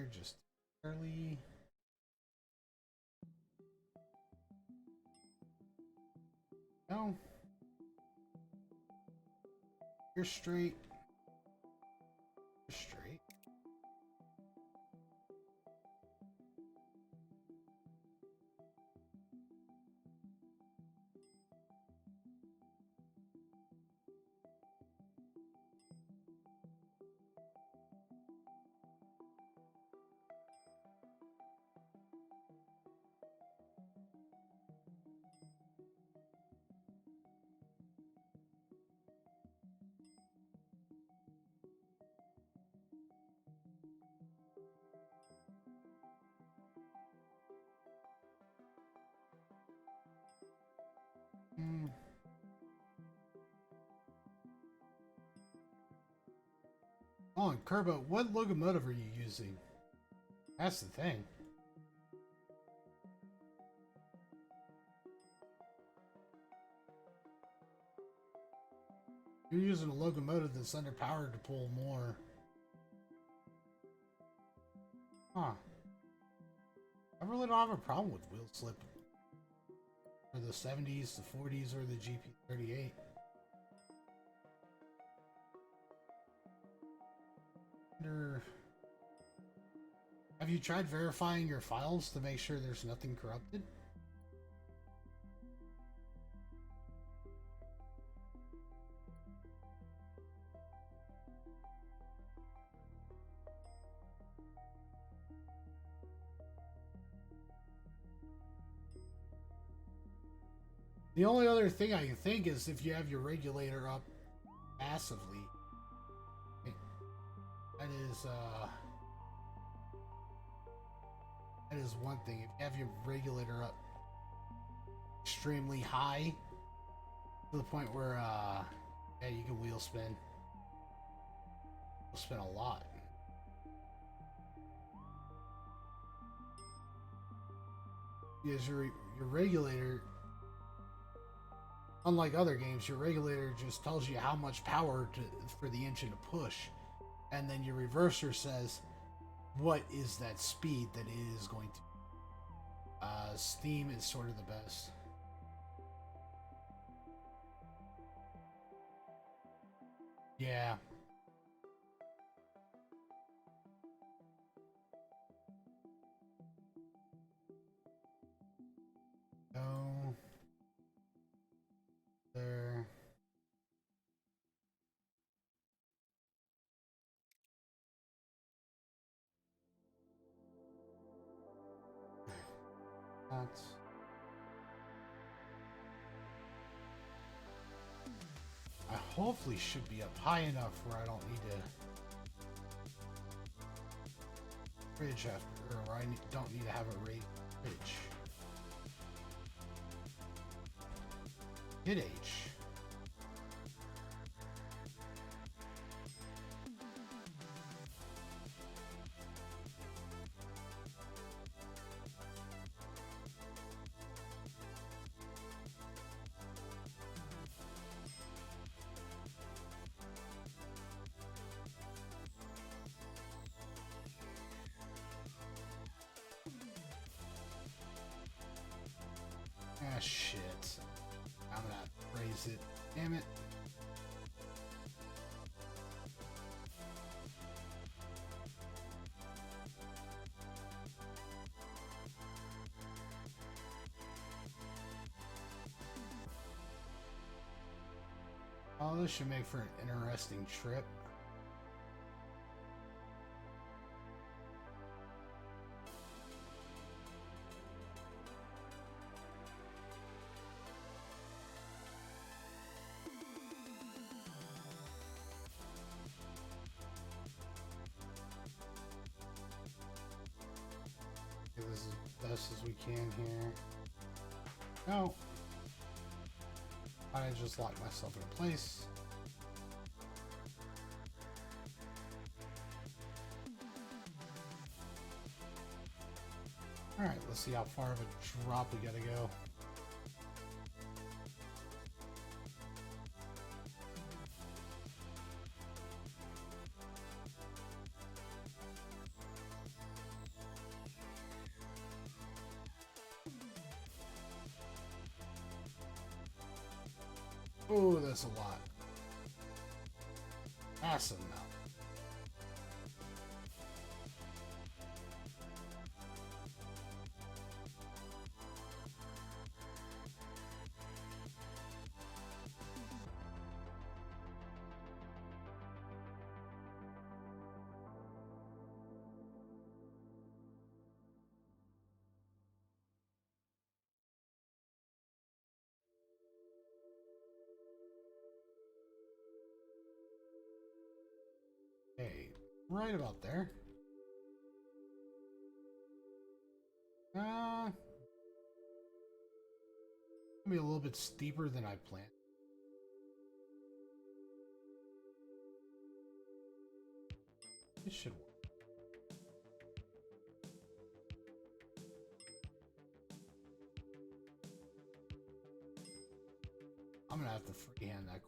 here just barely. No. You're straight. You're straight. Oh, and Kerbo, what locomotive are you using? That's the thing. You're using a locomotive that's underpowered to pull more. Huh. I really don't have a problem with wheel slip for the 70s, the 40s, or the GP38. Have you tried verifying your files to make sure there's nothing corrupted? The only other thing I can think is if you have your regulator up massively. That is one thing. If you have your regulator up extremely high to the point where yeah, you can wheel spin. Wheel spin a lot. Because your regulator, unlike other games, your regulator just tells you how much power for the engine to push, and then your reverser says what is that speed that it is going to. Steam is sort of the best. Yeah. Go there. That's. I hopefully should be up high enough where I don't need to bridge after, or where I don't need to have a bridge. Hit H. Ah, shit. I'm gonna raise it. Damn it. Oh, this should make for an interesting trip. This is as best as we can here. No. I just locked myself in place. Alright, let's see how far of a drop we gotta go. Oh, that's a lot. Massive amount. Okay, right about there. Maybe a little bit steeper than I planned. It should work. I'm gonna have to freehand that.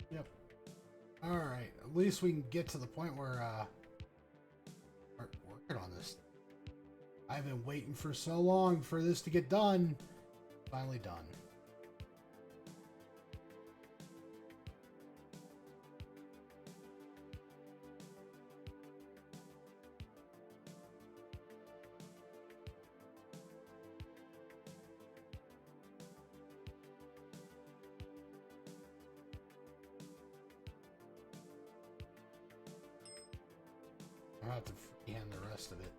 Yep. Alright, at least we can get to the point where we're working on this. I've been waiting for so long for this to get done. Finally done. I'll have to freehand the rest of it.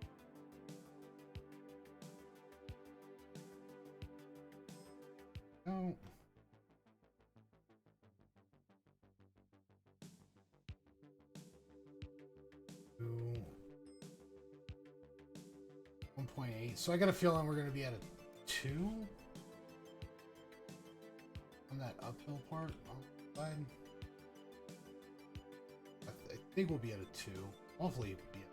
No. Ooh. 1.8. So I got a feeling we're going to be at a 2 on that uphill part on the side. I think we'll be at a 2. Hopefully be at a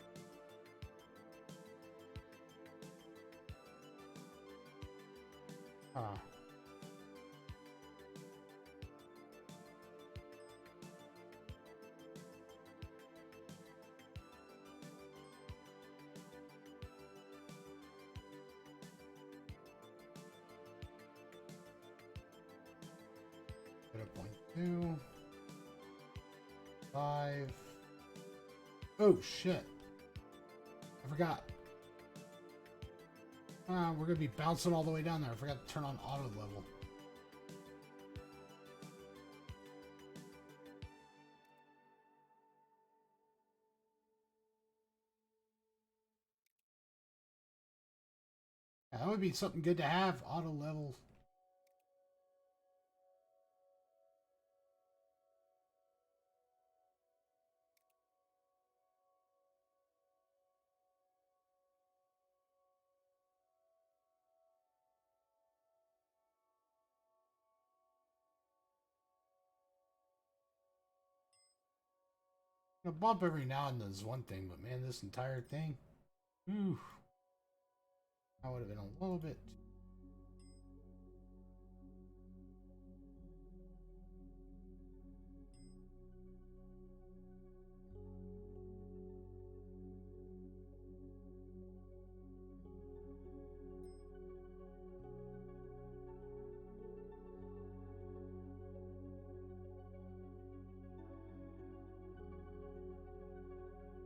0.2. 5. Oh shit. I forgot. We're gonna be bouncing all the way down there. I forgot to turn on auto level. Yeah, that would be something good to have, auto level. A bump every now and then is one thing, but man, this entire thing, ooh, that would have been a little bit.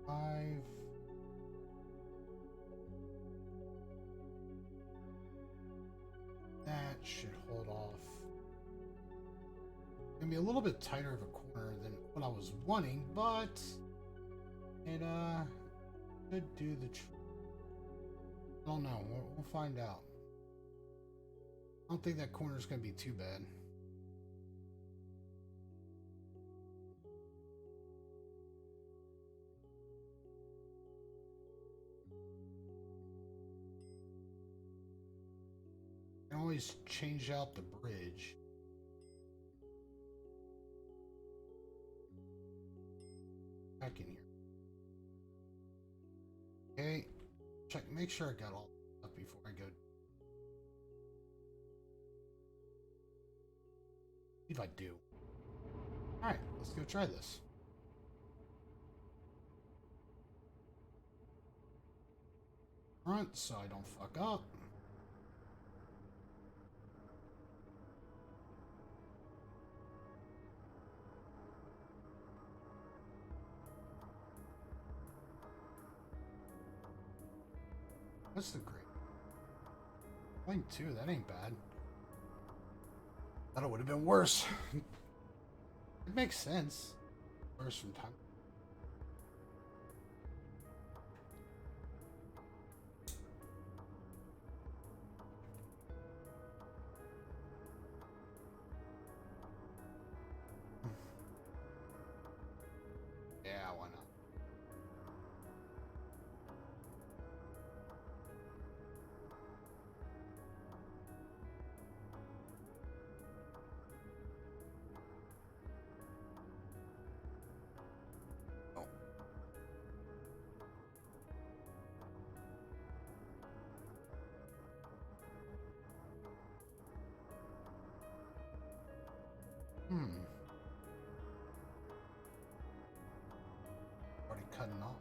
Five. That should hold off. Gonna be a little bit tighter of a corner than what I was wanting, but it could do the trick. I don't know. We'll find out. I don't think that corner is gonna be too bad. I can always change out the bridge. Back in here. Okay. Check. Make sure I got all up before I go. See if I do. All right. Let's go try this. front so I don't fuck up. What's the grade? 0.2, that ain't bad. Thought it would have been worse. It makes sense. Worse from time. Yeah, why not? Oh. Already cutting off.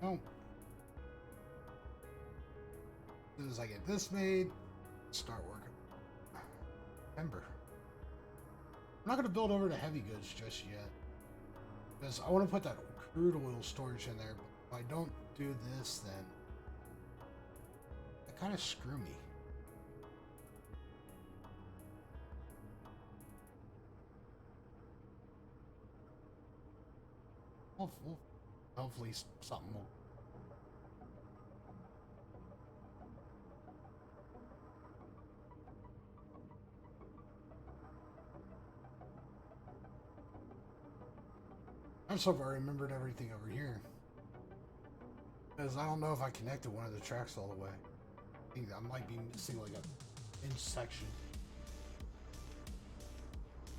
Oh. As soon as I get this made, start working. Remember, I'm not going to build over to heavy goods just yet. Because I want to put that crude oil storage in there. But if I don't do this, then that kind of screw me. Hopefully something will. I'm so far I remembered everything over here. Because I don't know if I connected one of the tracks all the way. I think I might be missing like a inch section.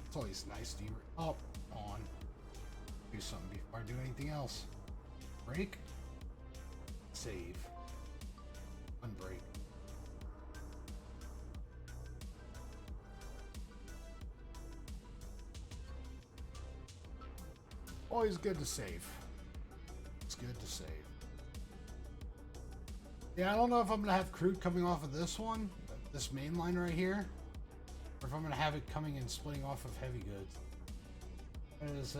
It's always nice to up, on. Do something before I do anything else. Break. Save. Unbreak. Always good to save. It's good to save. Yeah, I don't know if I'm going to have crude coming off of this one, this main line right here, or if I'm going to have it coming and splitting off of heavy goods. Because,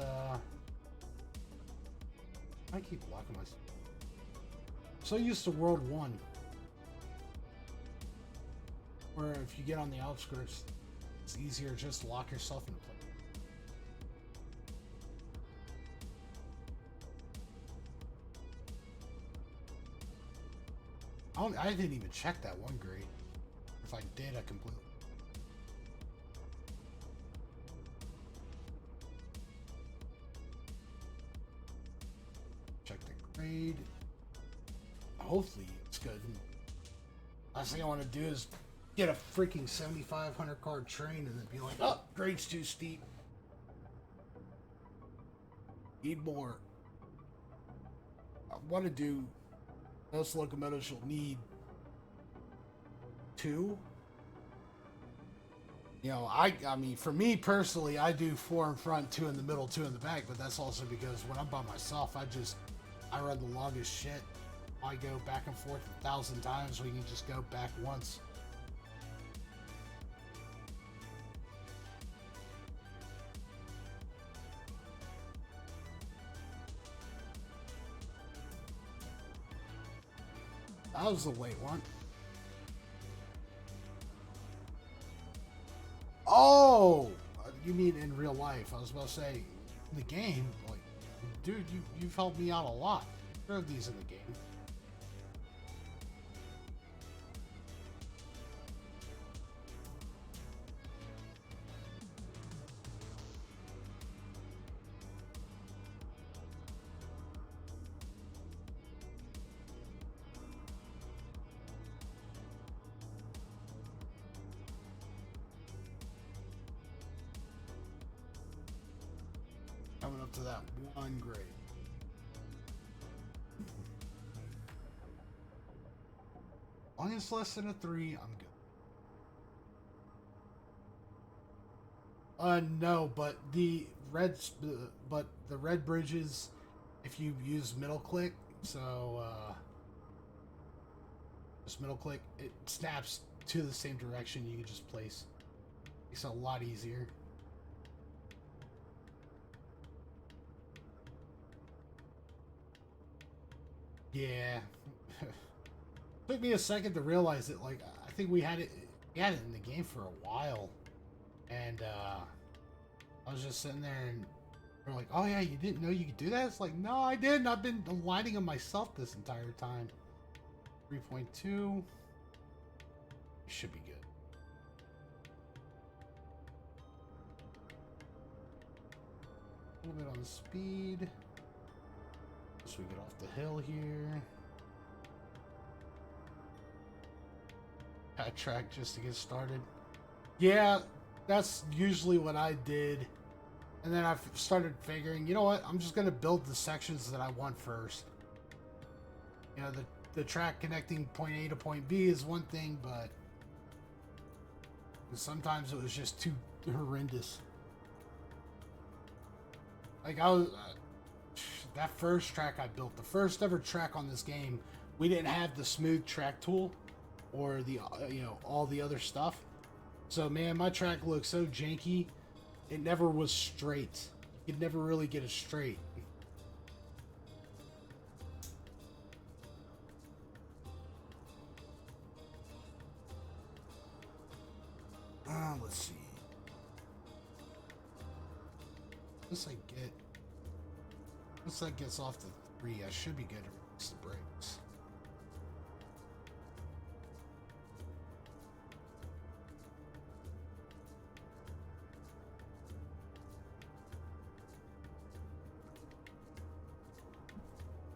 I keep locking myself. I'm so used to World 1, where if you get on the outskirts, it's easier just to lock yourself into place. I didn't even check that one grade. If I did, I completely. Check the grade. Hopefully it's good. Last thing I want to do is get a freaking 7,500 card train and then be like, oh, grade's too steep. Need more. I want to do. Most locomotives you'll need 2. You know, I mean, for me personally, I do 4 in front, 2 in the middle, 2 in the back, but that's also because when I'm by myself, I run the longest shit. I go back and forth 1,000 times when you can just go back once. That was a late one. Oh, you mean in real life? I was about to say, in the game, like, dude, you've helped me out a lot. There are these in the game. Coming up to that 1 grade. As long as it's less than a 3, I'm good. No, but the red bridges, if you use middle click, so just middle click, it snaps to the same direction. You can just place. It's a lot easier. Yeah. Took me a second to realize it. Like, I think we had it in the game for a while, and I was just sitting there and they're like, "Oh yeah, you didn't know you could do that?" It's like, no, I didn't. I've been aligning them myself this entire time. 3.2 should be good. A little bit on the speed. So we get off the hill here. Hat track just to get started. Yeah, that's usually what I did. And then I started figuring, you know what? I'm just going to build the sections that I want first. You know, the track connecting point A to point B is one thing, but sometimes it was just too horrendous. Like, I was... that first track I built, the first ever track on this game, we didn't have the smooth track tool or the, you know, all the other stuff. So, man, my track looked so janky. It never was straight. You'd never really get it straight. Let's see. Once that gets off the 3, I should be good to release the brakes.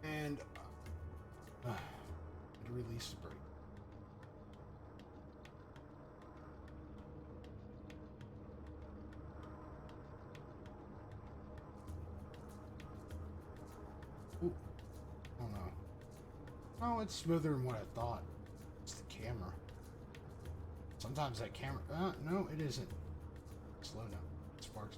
And release the brake. Ooh. Oh no. Oh, it's smoother than what I thought. It's the camera. Sometimes that camera... no, it isn't. Slow down. Sparks.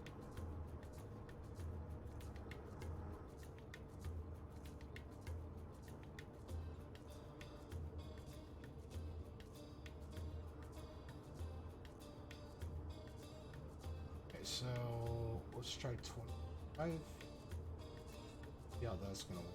Okay, so let's try 25. Yeah, that's gonna work.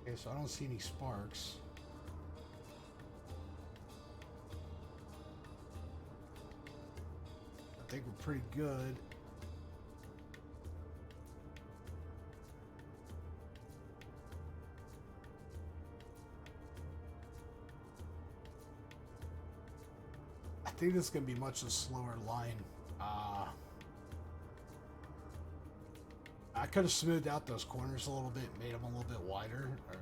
Okay, so I don't see any sparks. I think we're pretty good. I think this is going to be much a slower line. I could have smoothed out those corners a little bit, made them a little bit wider or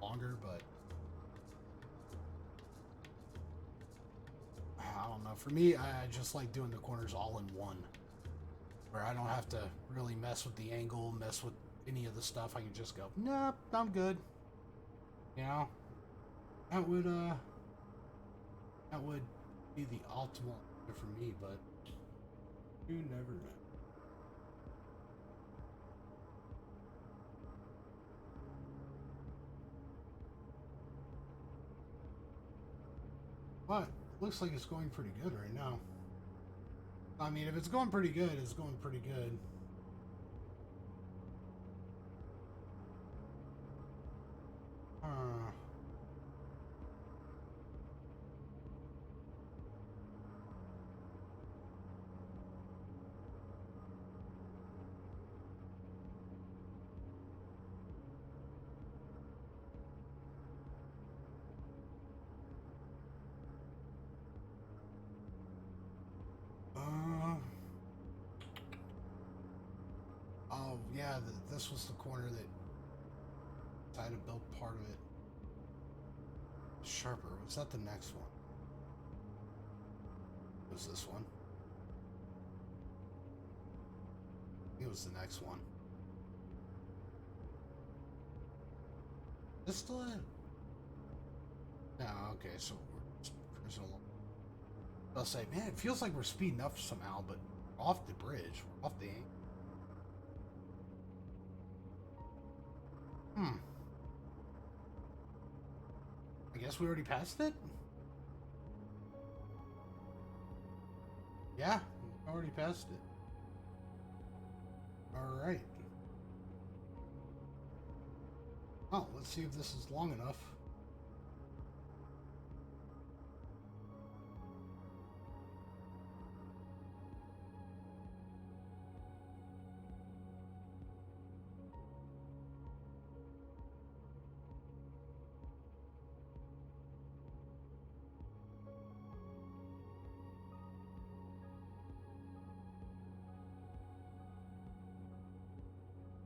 longer, but I don't know. For me, I just like doing the corners all in one, where I don't have to really mess with the angle, mess with any of the stuff. I can just go, nope, I'm good. You know, that would be the optimal for me, but you never know. But it looks like it's going pretty good right now. I mean, if it's going pretty good, it's going pretty good. Oh, yeah, this was the corner that I had to build part of it sharper. Was that the next one? It was this one. It was the next one. This still in? No, okay, so we're just cruising along. I'll say, man, it feels like we're speeding up somehow, but we're off the bridge. We're off the anchor. I guess we already passed it? Yeah, we already passed it. Alright. Well, let's see if this is long enough.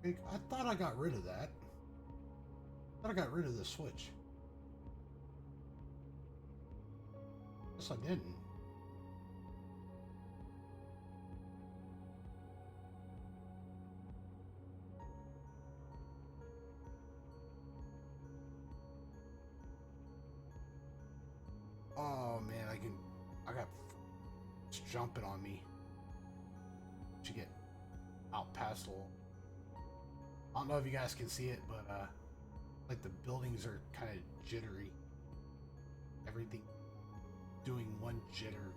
I thought I got rid of that. I thought I got rid of the switch. Guess I didn't. Oh man, I got it's jumping on me. To get out past the wall. I don't know if you guys can see it, but like the buildings are kind of jittery. Everything doing one jitter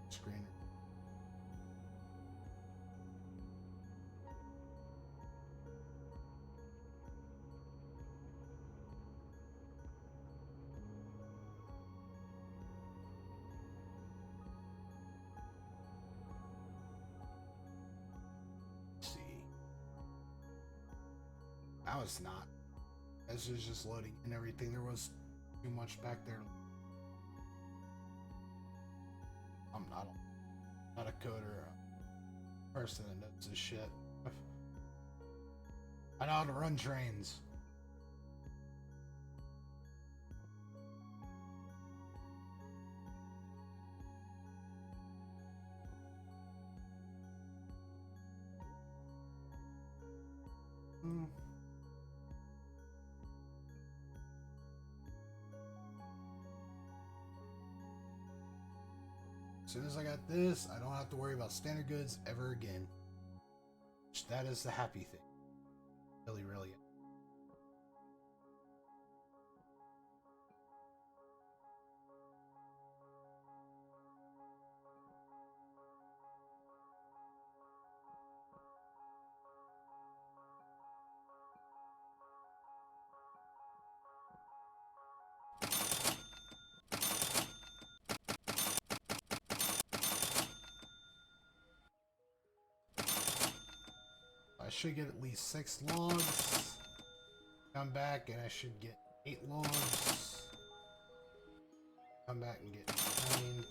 screen. Now it's not. This is just loading and everything. There was too much back there. I'm not a coder, a person that knows this shit. I know how to run trains. As soon as I got this, I don't have to worry about standard goods ever again. That is the happy thing. Really, really. I should get at least 6 logs. Come back and I should get 8 logs. Come back and get 9.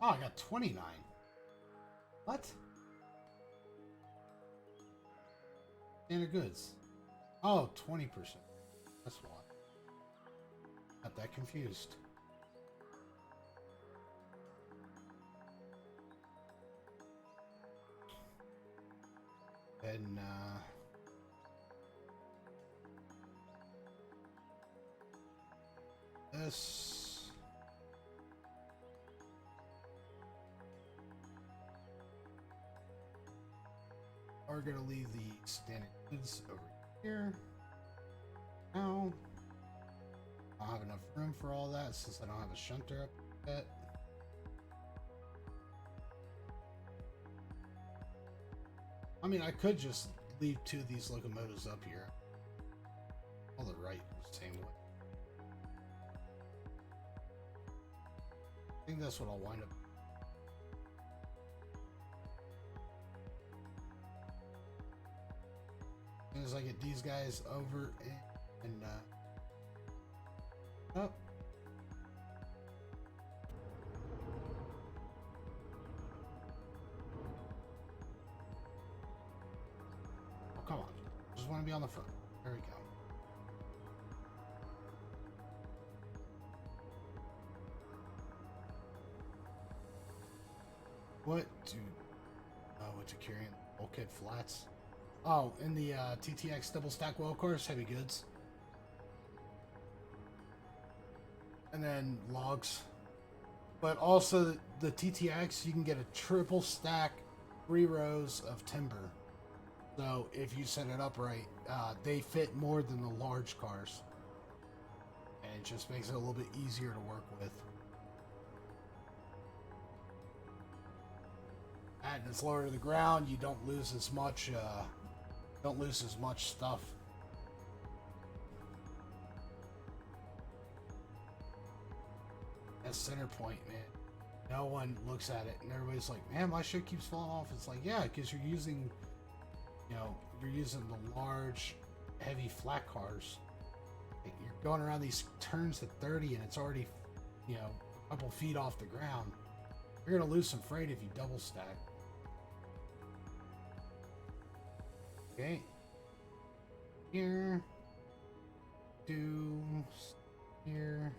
Oh, I got 29. What? Standard goods. Oh, 20%. That's why. Got that confused. Then, this. We're gonna leave the standard goods over here. Now, I don't have enough room for all that since I don't have a shunter up yet. I mean, I could just leave 2 of these locomotives up here. All the right, same way. I think that's what I'll wind up. As soon as I get these guys over and up. to be on the front. There we go. What, dude? Oh, what you carrying? Bulkhead flats. Oh, in the TTX double stack well course, heavy goods. And then logs. But also the TTX, you can get a triple stack, 3 rows of timber. So if you set it up right, they fit more than the large cars. And it just makes it a little bit easier to work with. And it's lower to the ground, you don't lose as much stuff. That center point, man. No one looks at it and everybody's like, man, my shit keeps falling off. It's like, yeah, because you're using, you're using the large, heavy flat cars. Like, you're going around these turns at 30 and it's already, a couple feet off the ground. You're going to lose some freight if you double stack. Okay. Here. 2. Here.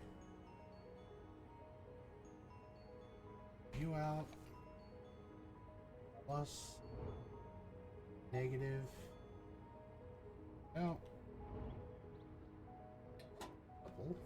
View out. Plus. Negative. No. Double.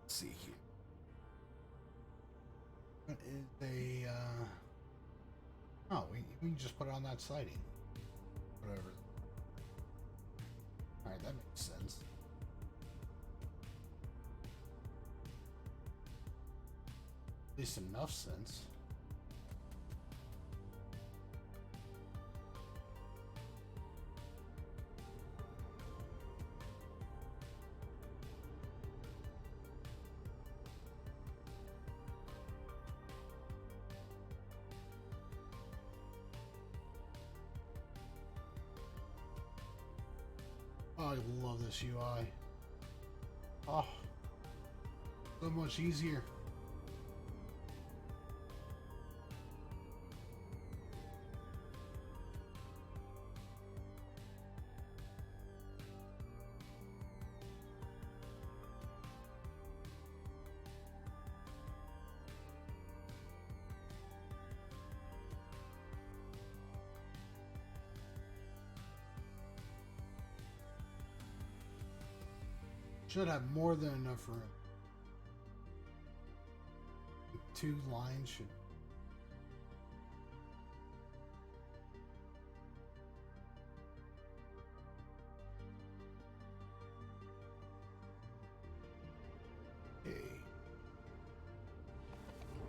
Let's see here. What is a, oh, we can just put it on that siding. Whatever. Alright, that makes sense. At least enough sense. Oh, I love this UI. Oh, so much easier. Should have more than enough room. 2 lines should. Okay.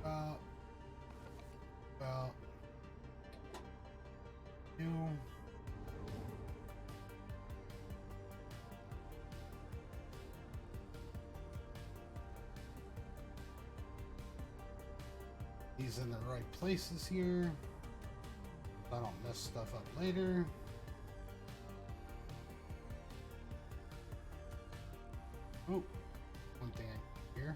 About. New. These in the right places here. I don't mess stuff up later. Oh, one thing here.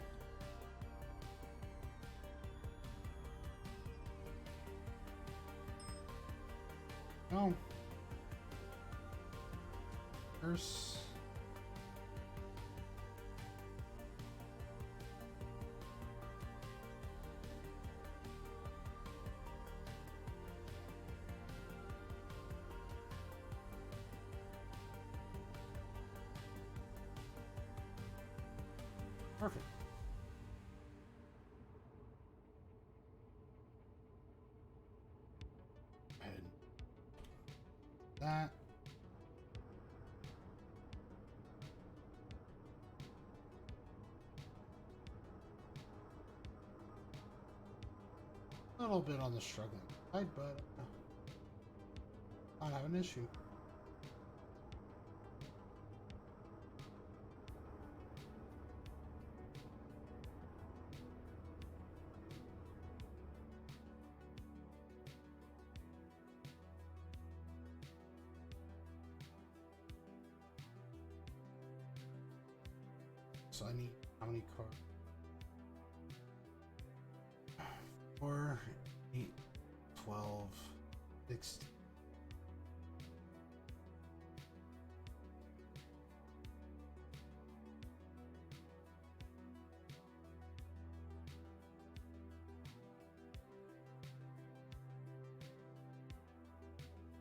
No. First. Perfect. And that. A little bit on the struggling side, but not have an issue. So I need how many cars? 4, 8, 12, 16.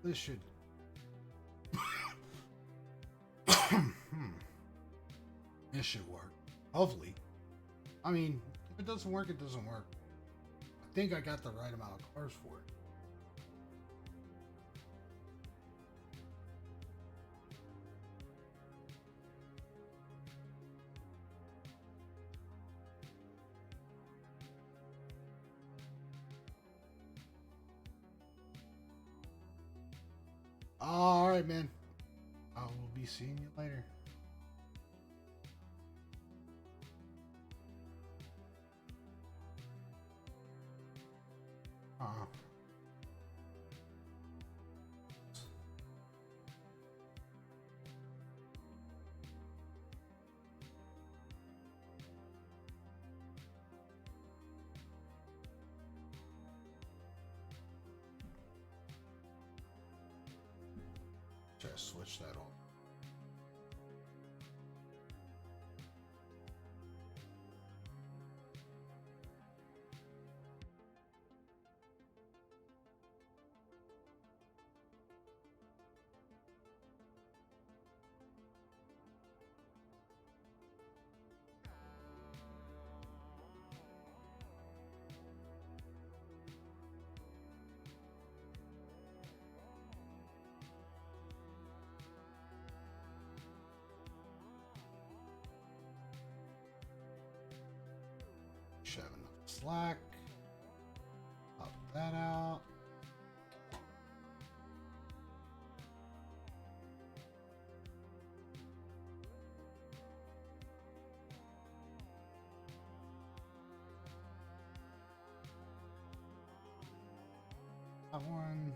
This should. This should work. Hopefully. I mean, if it doesn't work, it doesn't work. I think I got the right amount of cars for it. Alright, man. I will be seeing you later. Uh-huh. 'Try to switch that on. Should have enough slack. Pop that out. That one.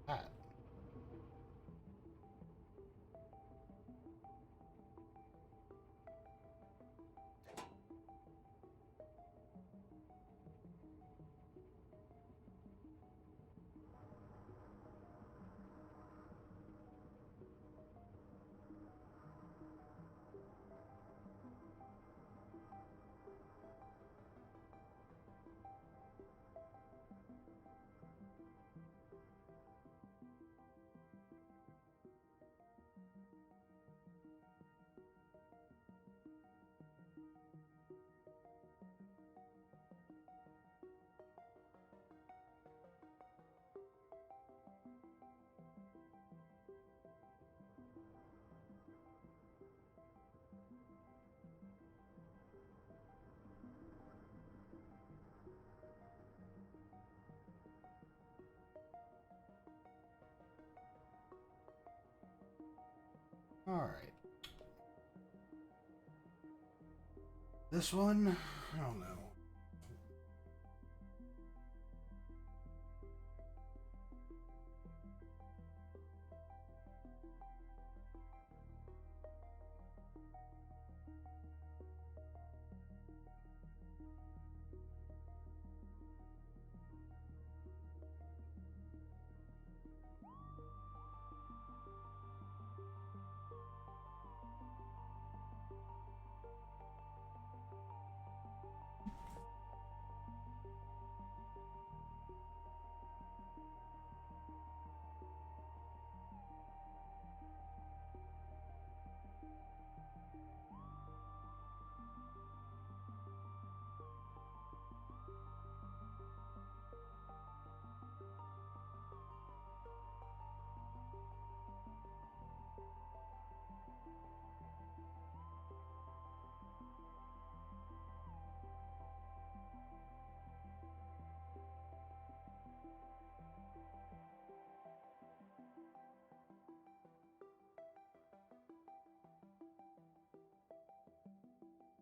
That. All right. This one, I don't know.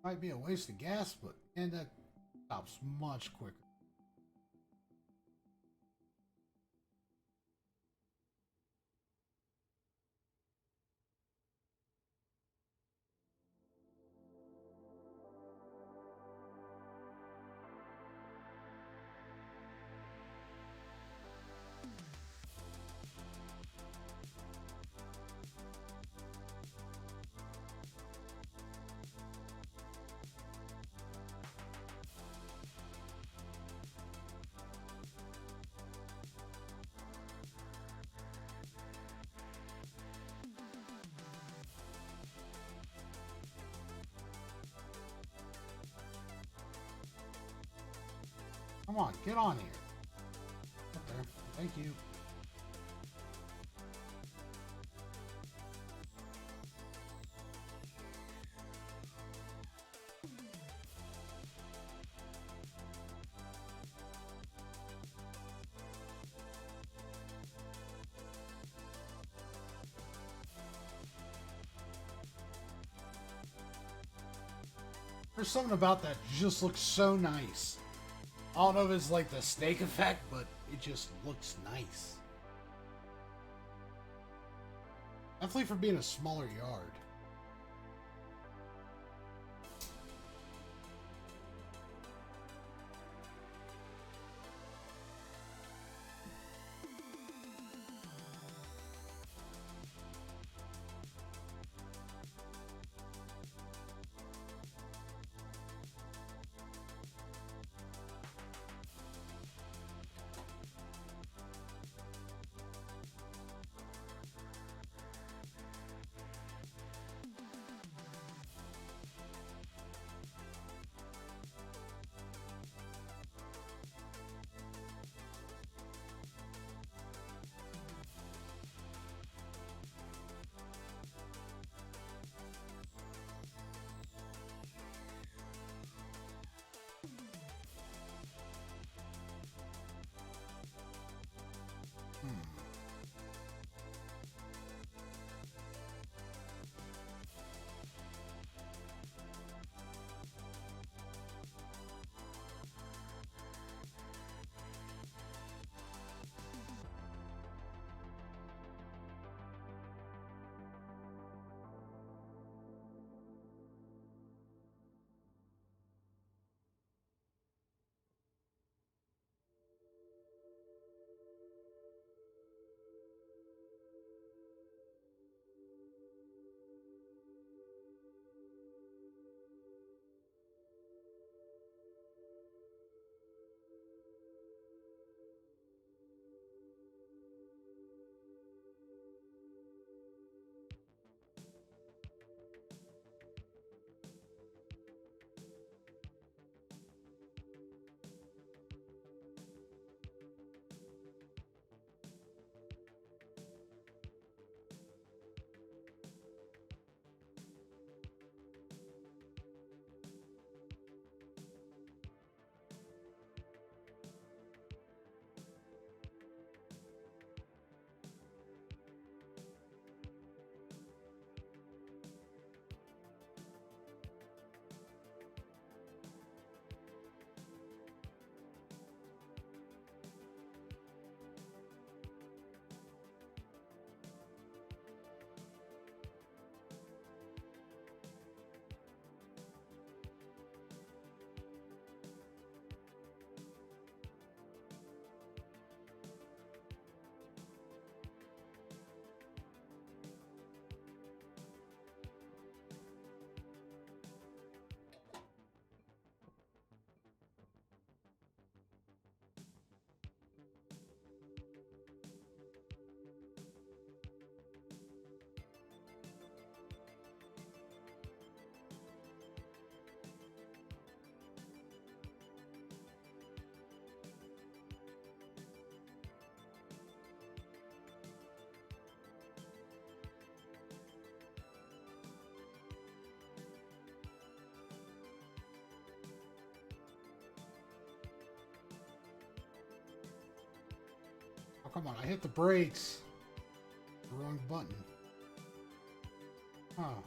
Might be a waste of gas, but and that stops much quicker. Come on, get on here. Up there. Thank you. There's something about that just looks so nice. I don't know if it's like the snake effect, but it just looks nice. Definitely for being a smaller yard. Oh, come on, I hit the brakes. The wrong button. Oh.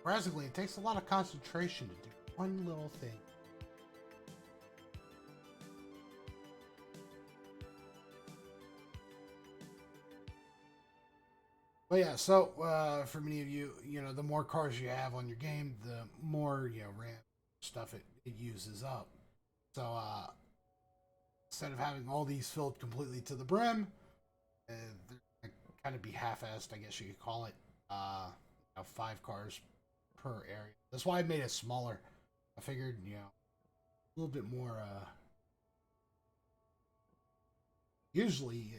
Surprisingly, it takes a lot of concentration to do one little thing. But yeah, so for many of you, the more cars you have on your game, the more RAM stuff it uses up. So instead of having all these filled completely to the brim, they're kind of be half-assed, I guess you could call it. 5 cars per area. That's why I made it smaller. I figured, a little bit more. Usually,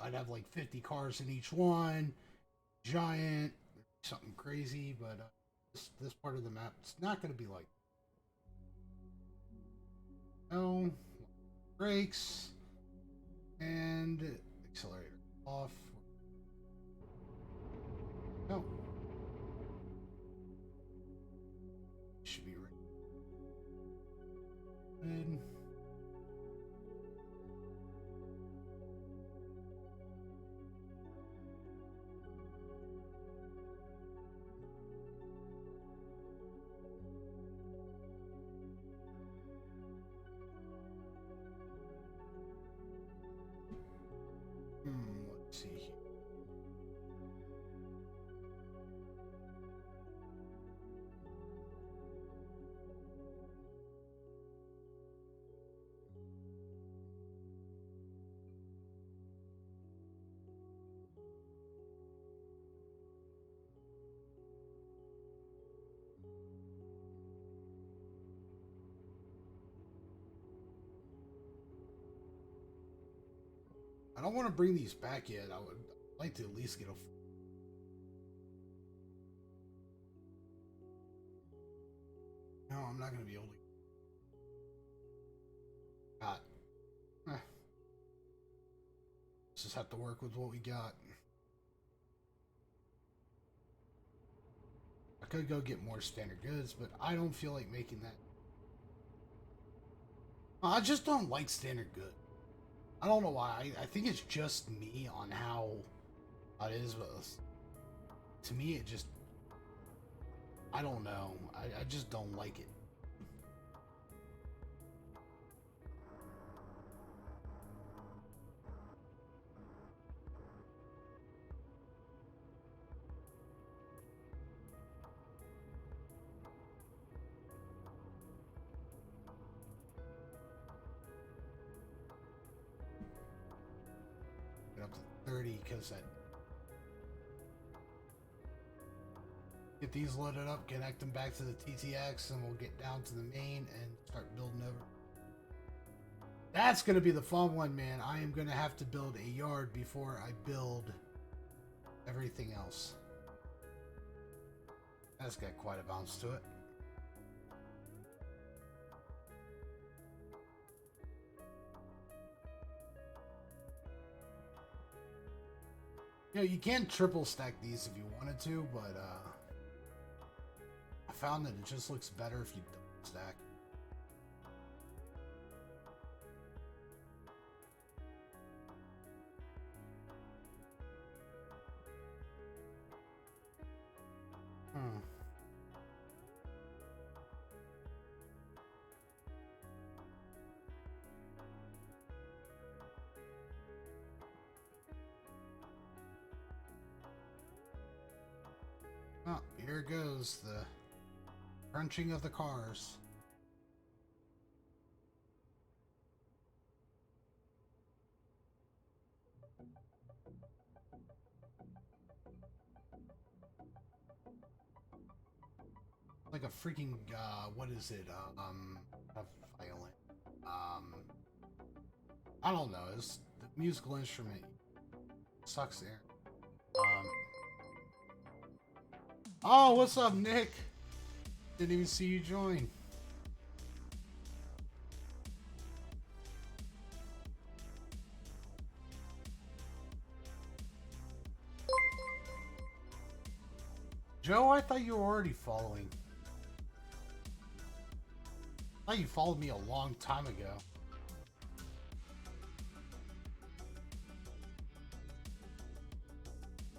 I'd have like 50 cars in each one, giant, something crazy. But this part of the map, it's not going to be like. No, brakes and accelerator off. No, should be right. Good. Let's see here. I don't want to bring these back yet. I would like to at least get a. No, I'm not going to be able to. God. Just have to work with what we got. I could go get more standard goods, but I don't feel like making that. I just don't like standard goods. I don't know why. I think it's just me on how it is, but to me, it just. I don't know. I just don't like it. Get up to 30 because get these loaded up, connect them back to the TTX, and we'll get down to the main and start building over. That's going to be the fun one, man. I am going to have to build a yard before I build everything else. That's got quite a bounce to it. You can triple stack these if you wanted to, but I found that it just looks better if you double stack. Oh, here goes the crunching of the cars. Like a freaking what is it? A violin. I don't know. It's the musical instrument. Sucks there. Oh, what's up, Nick? Didn't even see you join. Joe, I thought you were already following. I thought you followed me a long time ago.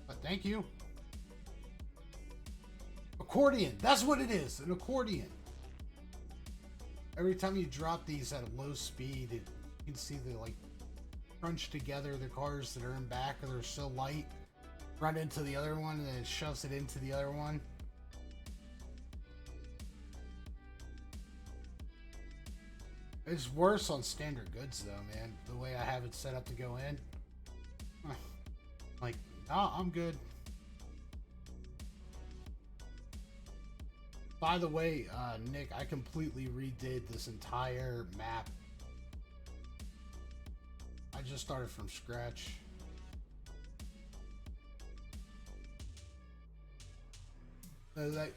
But thank you. accordion. That's what it is, an accordion. Every time you drop these at a low speed, you can see they like crunch together the cars that are in back because they're so light. Run into the other one and then it shoves it into the other one. It's worse on standard goods though, man. The way I have it set up to go in. Like, nah, I'm good. By the way, Nick, I completely redid this entire map. I just started from scratch. That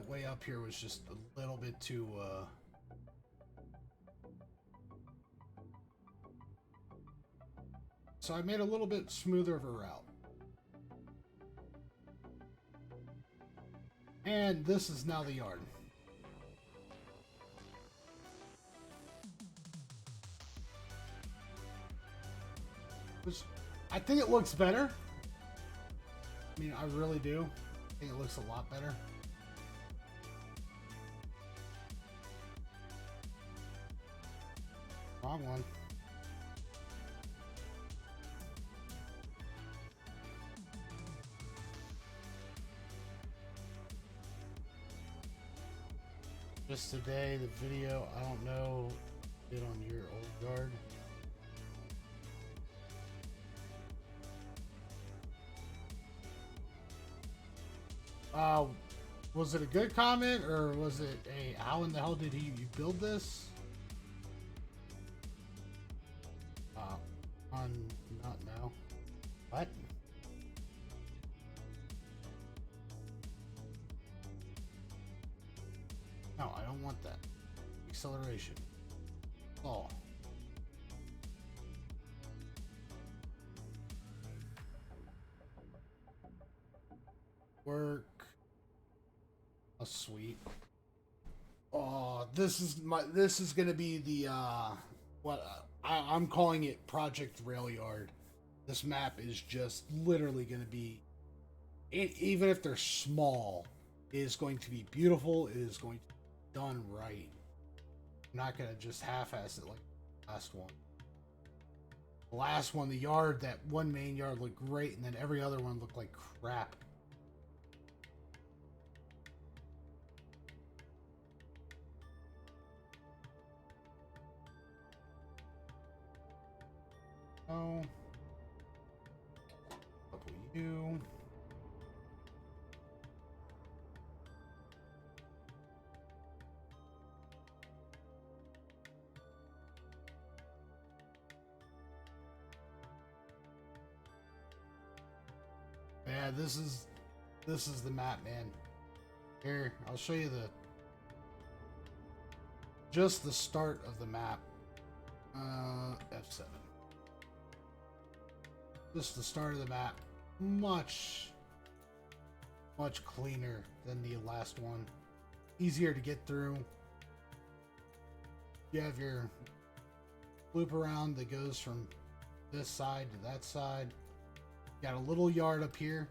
way up here was just a little bit too so I made a little bit smoother of a route. And this is now the yard. Which I think it looks better. I mean, I really do. I think it looks a lot better. Wrong one. Just today, the video, I don't know, did on your old yard. Was it a good comment or was it a how in the hell did you build this? Not now. What? No, I don't want that. Acceleration. Oh. Work. Oh, sweet. Oh, this is gonna be the I'm calling it Project Railyard. This map is just literally gonna be, even if they're small, it is going to be beautiful. It is going to be done right. I'm not gonna just half-ass it like the last one. The last one, the yard, that one main yard looked great, and then every other one looked like crap. Oh. W. Yeah, this is the map, man. Here, I'll show you just the start of the map. F7. Just the start of the map. Much cleaner than the last one. Easier to get through. You have your loop around that goes from this side to that side. Got a little yard up here,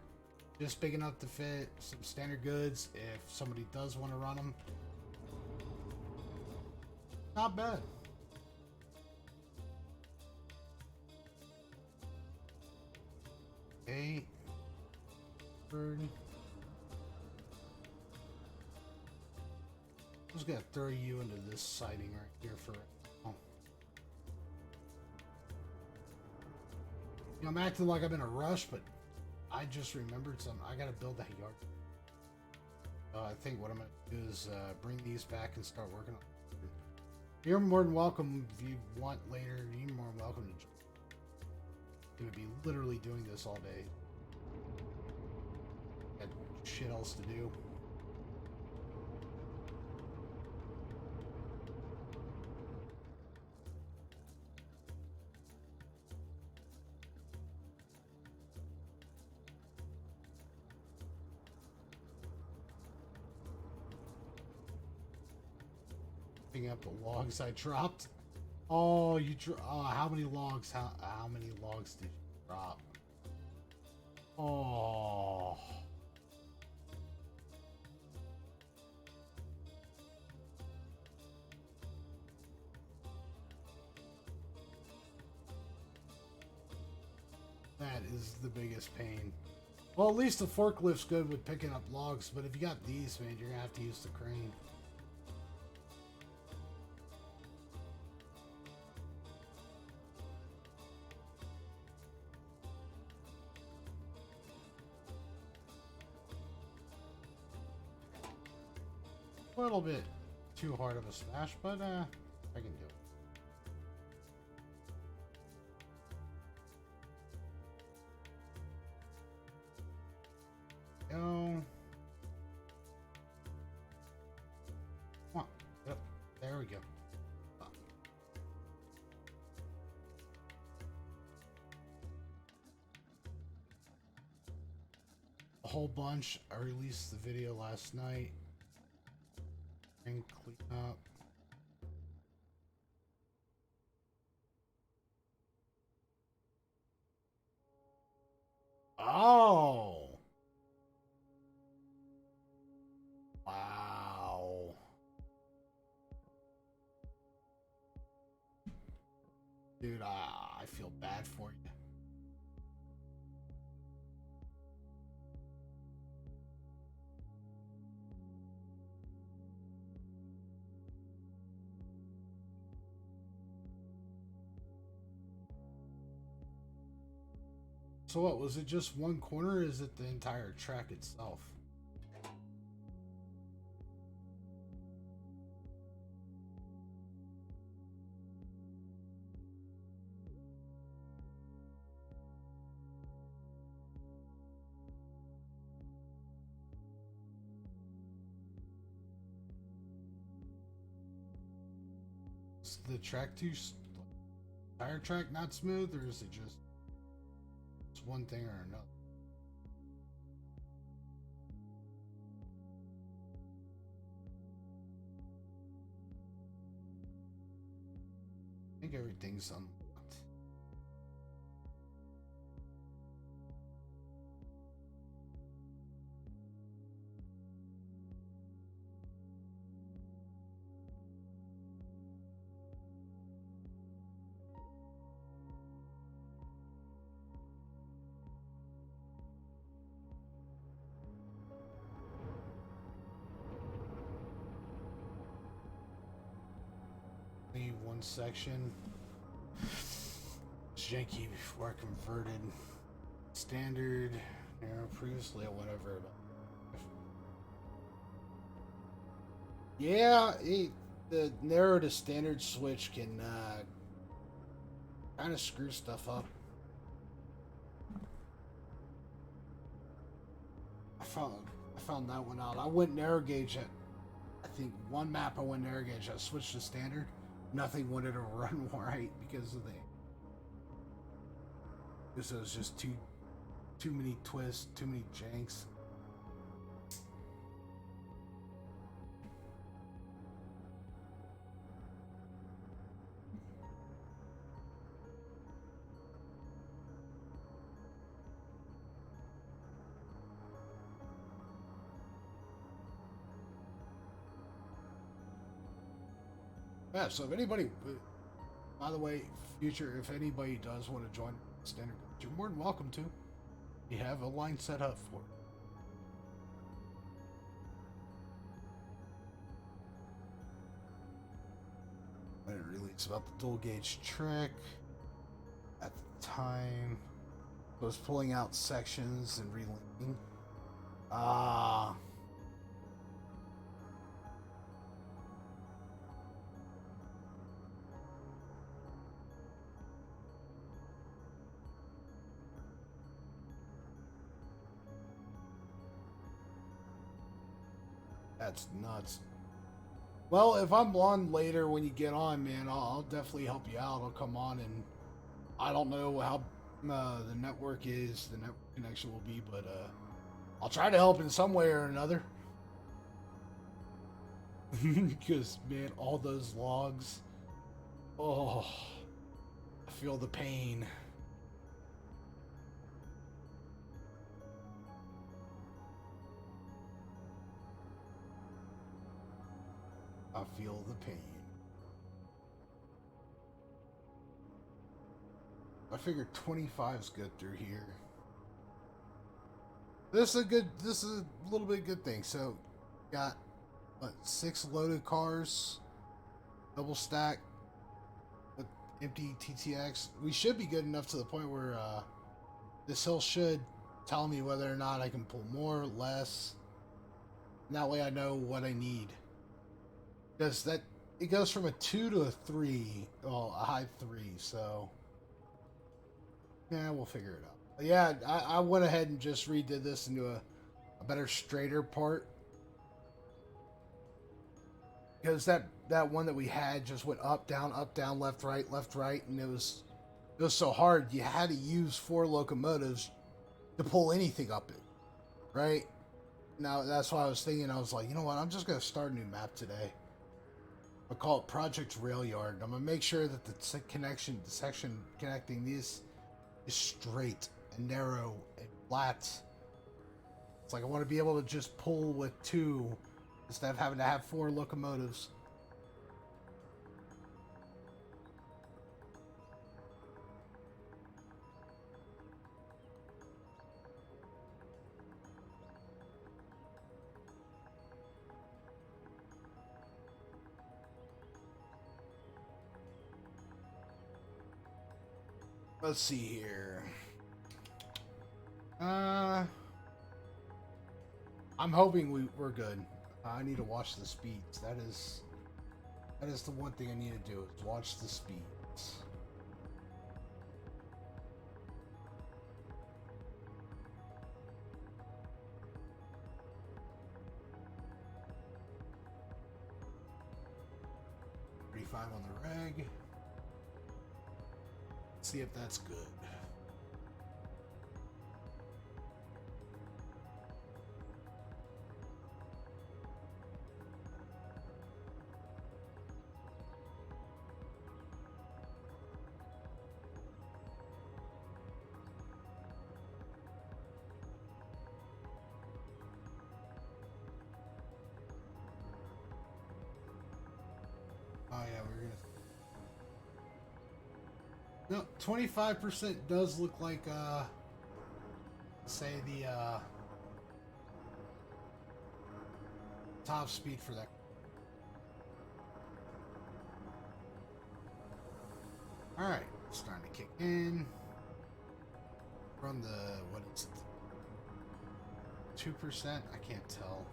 just big enough to fit some standard goods if somebody does want to run them. Not bad. Okay. Bird. I'm just gonna throw you into this siding right here for now. You know, I'm acting like I'm in a rush, but I just remembered something. I gotta build that yard. I think what I'm gonna do is bring these back and start working on it. You're more than welcome if you want later. You're more than welcome to. Gonna be literally doing this all day. Got shit else to do. Picking up the logs I dropped. Oh, you how many logs? How many logs did you drop? Oh. That is the biggest pain. Well, at least the forklift's good with picking up logs, but if you got these, man, you're gonna have to use the crane. A little bit too hard of a smash, but I can do it. Go. Come on. Yep. There we go. A whole bunch. I released the video last night. And clean up. Oh. Wow. Dude, I feel bad for you. So what, was it just one corner or is it the entire track itself? Is the track entire track not smooth, or is it just one thing or another? I think everything's unlocked. One section. It's janky before I converted standard, previously or whatever. Yeah, the narrow to standard switch can kind of screw stuff up. I found that one out. I went narrow gauge at, I think one map I went narrow gauge. I switched to standard. Nothing wanted to run right because of because it was just too many twists, too many janks. Yeah, so if anybody, by the way, future, if anybody does want to join standard, you're more than welcome to. You have a line set up for it. I didn't release about the dual gauge trick at the time. I was pulling out sections and relinking. That's nuts. Well, if I'm on later when you get on, man, I'll definitely help you out. I'll come on, and I don't know how the network is, the network connection will be, but I'll try to help in some way or another. Because, man, all those logs, oh, I feel the pain. I feel the pain. I figured 25 is good through here. This is a good. This is a little bit good thing. So, got what, 6 loaded cars, double stack with empty TTX. We should be good enough to the point where this hill should tell me whether or not I can pull more, less. And that way I know what I need. Because that it goes from a 2 to a 3, well, a high 3. So, yeah, we'll figure it out. But yeah, I went ahead and just redid this into a better, straighter part. Because that one that we had just went up, down, left, right, and it was so hard. You had to use 4 locomotives to pull anything up it, right? Now that's why I was thinking. I was like, you know what? I'm just gonna start a new map today. I'll call it Project Railyard. I'm gonna make sure that the section connecting these is straight and narrow and flat. It's like I want to be able to just pull with 2 instead of having to have 4 locomotives. Let's see here. I'm hoping we're good. I need to watch the speeds. That is the one thing I need to do, is watch the speeds. $35 on the reg. Let's see if that's good. Oh yeah, we're gonna. No, 25% does look like, say the top speed for that. All right, starting to kick in. Run the what is it? 2%? I can't tell.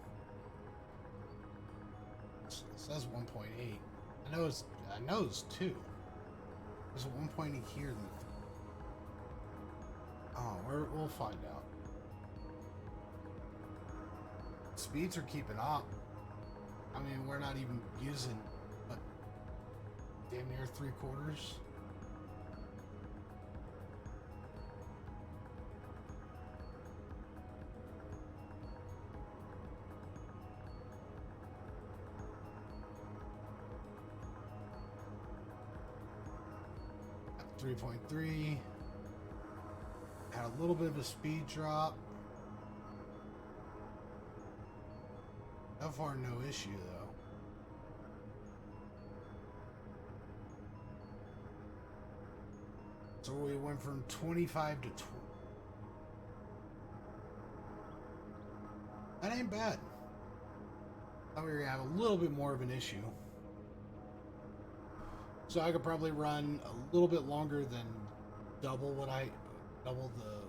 It says 1.8. I know it's 2. There's a 1.8 here. Oh, we'll find out. Speeds are keeping up. I mean, we're not even using, what, damn near 3/4. At 3.3. Had a little bit of a speed drop. So far, no issue though. So we went from 25 to 20. That ain't bad. Thought we were gonna have a little bit more of an issue. So I could probably run a little bit longer than double the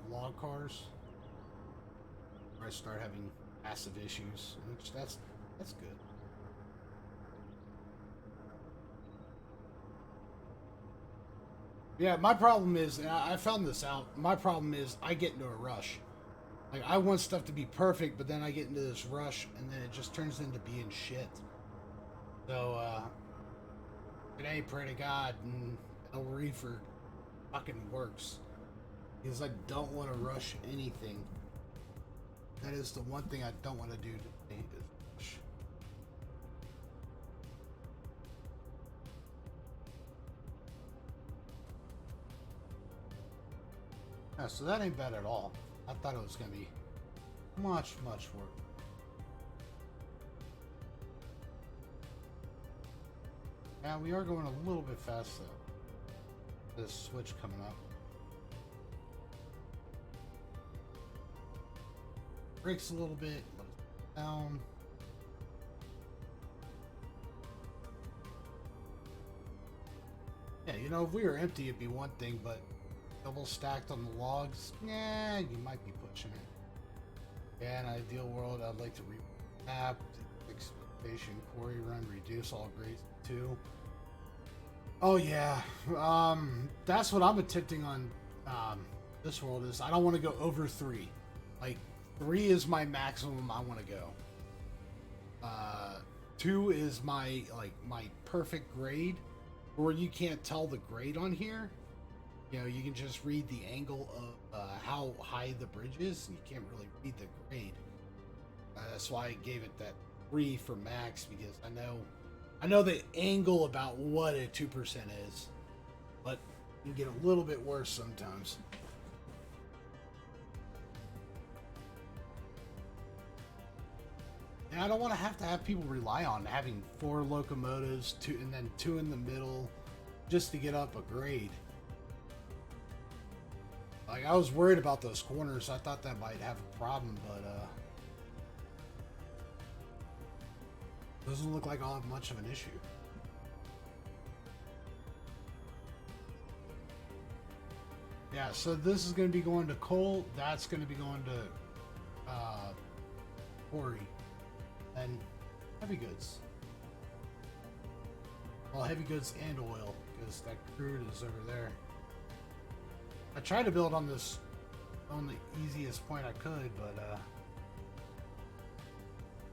log cars. Or I start having massive issues, which that's good. Yeah, my problem is, and I found this out, my problem is I get into a rush. Like, I want stuff to be perfect, but then I get into this rush, and then it just turns into being shit. So, it ain't pray to God, and El Reefer fucking works. Because I don't want to rush anything. That is the one thing I don't want to do today, is rush. Yeah, so that ain't bad at all. I thought it was going to be much work. Yeah, we are going a little bit fast though. This switch coming up. brakes a little bit, let us down. Yeah, you know, if we were empty, it'd be one thing, but double stacked on the logs, yeah, you might be pushing it. Yeah, in an ideal world, I'd like to remap, expectation, quarry run, reduce all grades too. Oh yeah, that's what I'm attempting on this world is I don't want to go over 3. Like 3 is my maximum I want to go. 2 is my my perfect grade, where you can't tell the grade on here. You know, you can just read the angle of how high the bridge is, and you can't really read the grade. That's why I gave it that 3 for max, because I know the angle about what a 2% is, but you can get a little bit worse sometimes. And I don't want to have people rely on having 4 locomotives, 2 and then 2 in the middle, just to get up a grade. Like, I was worried about those corners. I thought that might have a problem, but doesn't look like I'll have much of an issue. Yeah, so this is going to be going to coal. That's going to be going to quarry and heavy goods. Well, heavy goods and oil, because that crude is over there. I tried to build on this on the easiest point I could, but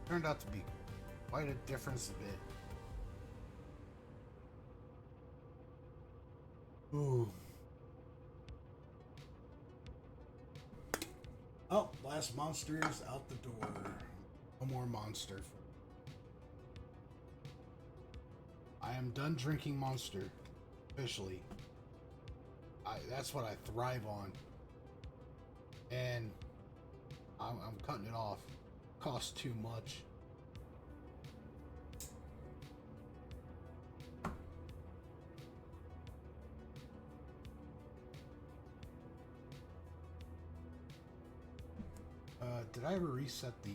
turned out to be quite a difference a bit. Ooh. Oh, last monster is out the door. No more monster. I am done drinking Monster. Officially. That's what I thrive on. And I'm cutting it off. It costs too much. Did I ever reset the...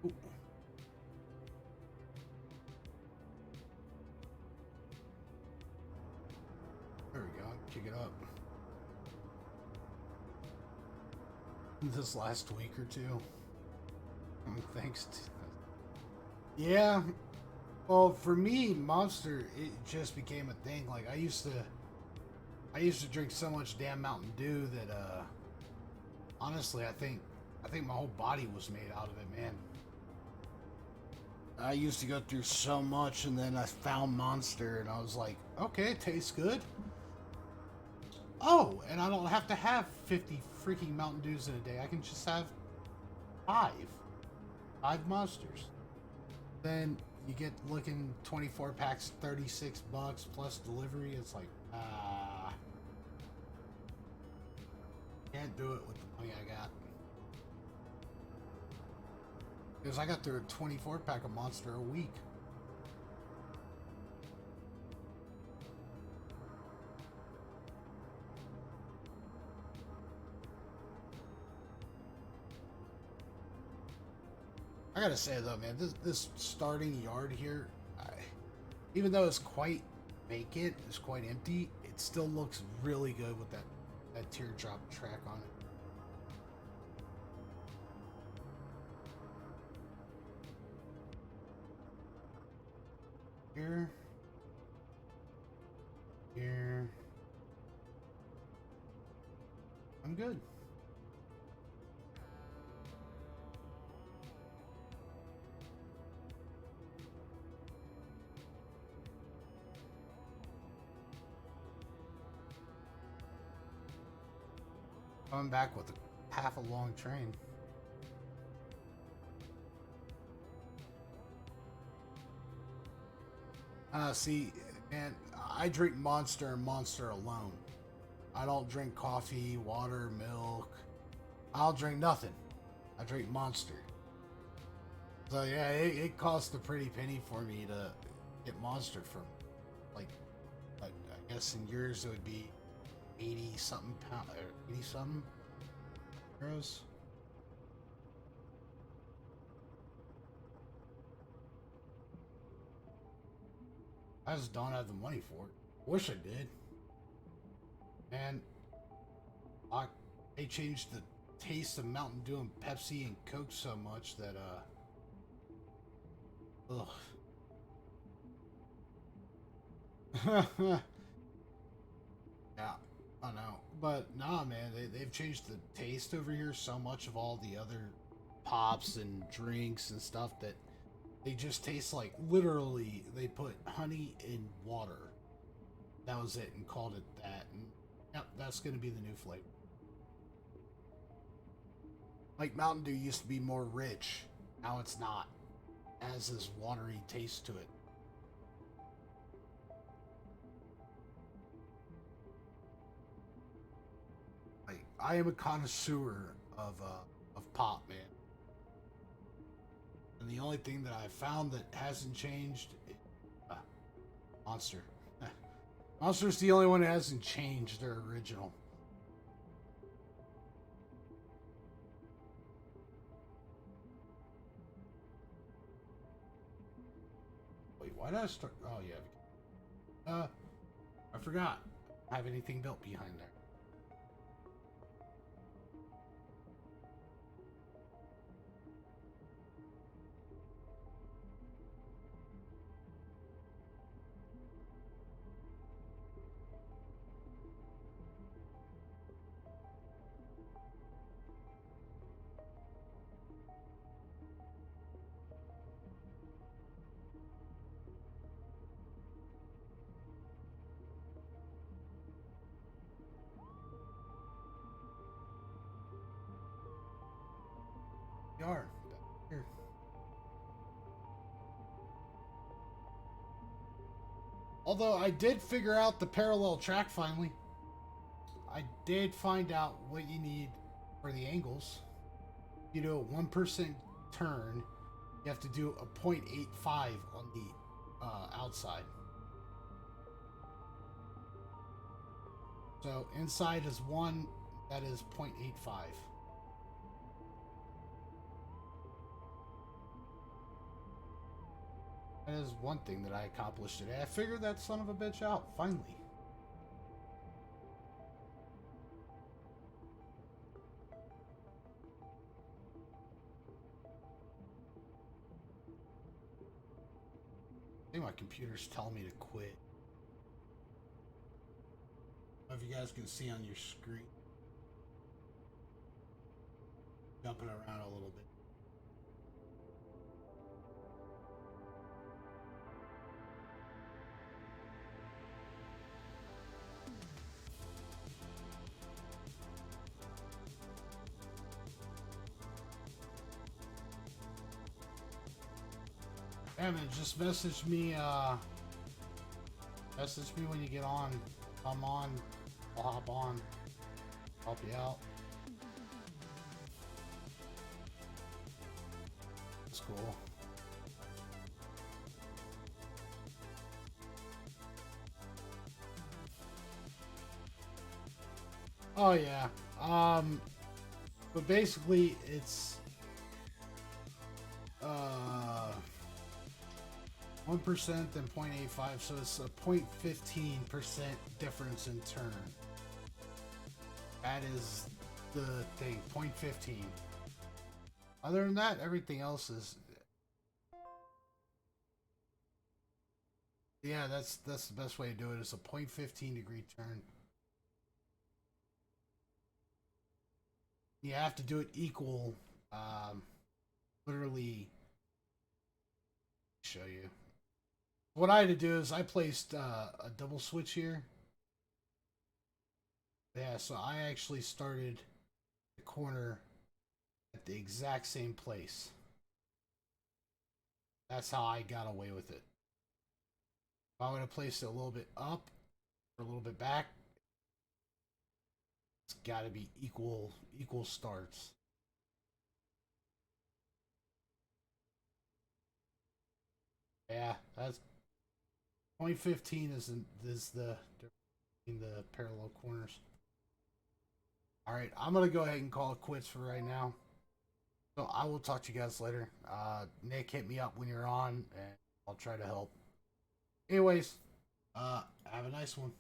Ooh. There we go. Kick it up. This last week or two. Thanks to... Yeah. Well, for me, Monster, it just became a thing. Like, I used to drink so much damn Mountain Dew that, honestly, I think my whole body was made out of it, man. I used to go through so much, and then I found Monster, and I was like, okay, it tastes good. Oh, and I don't have to have 50 freaking Mountain Dews in a day. I can just have 5 Monsters. Then you get looking 24 packs, $36 plus delivery. It's like, can't do it with the money I got. Because I got through a 24 pack of Monster a week. I gotta say though, man, this starting yard here, even though it's quite vacant, it's quite empty, it still looks really good with that teardrop track on it. Here. I'm good. Coming back with half a long train. See, man, I drink Monster and Monster alone. I don't drink coffee, water, milk. I'll drink nothing. I drink Monster. So yeah, it cost a pretty penny for me to get Monster from, like, I guess in yours it would be 80 something pound, or 80 something euros. I just don't have the money for it. Wish I did. And they changed the taste of Mountain Dew and Pepsi and Coke so much that ugh. Yeah, I know. But nah, man, they've changed the taste over here so much of all the other pops and drinks and stuff that they just taste like, literally, they put honey in water. That was it, and called it that. And yep, that's going to be the new flavor. Like Mountain Dew used to be more rich. Now it's not. It has this watery taste to it. Like, I am a connoisseur of pop, man. And the only thing that I've found that hasn't changed is Monster. Monster's the only one that hasn't changed their original. Wait, why did I start? Oh, yeah. I forgot. I have anything built behind there. Yard. Here. Although I did figure out the parallel track finally. I did find out what you need for the angles. You do a 1% turn, you have to do a 0.85 on the outside. So inside is 1, that is 0.85. That is one thing that I accomplished today. I figured that son of a bitch out, finally. I think my computer's telling me to quit. I don't know if you guys can see on your screen. Jumping around a little bit. Yeah, man, just message me when you get on. If I'm on, I'll hop on. Help you out. That's cool. Oh yeah. But basically it's 1% then 0.85, so it's a 0.15% difference in turn. That is the thing, 0.15. Other than that, everything else is, yeah, that's the best way to do it. It's a 0.15 degree turn. You have to do it equal, literally show you. What I had to do is I placed a double switch here. Yeah, so I actually started the corner at the exact same place. That's how I got away with it. If I would have placed it a little bit up or a little bit back, it's got to be equal starts. Yeah, that's 0.15 is the in the parallel corners. Alright, I'm going to go ahead and call it quits for right now. So I will talk to you guys later. Nick, hit me up when you're on, and I'll try to help. Anyways, have a nice one.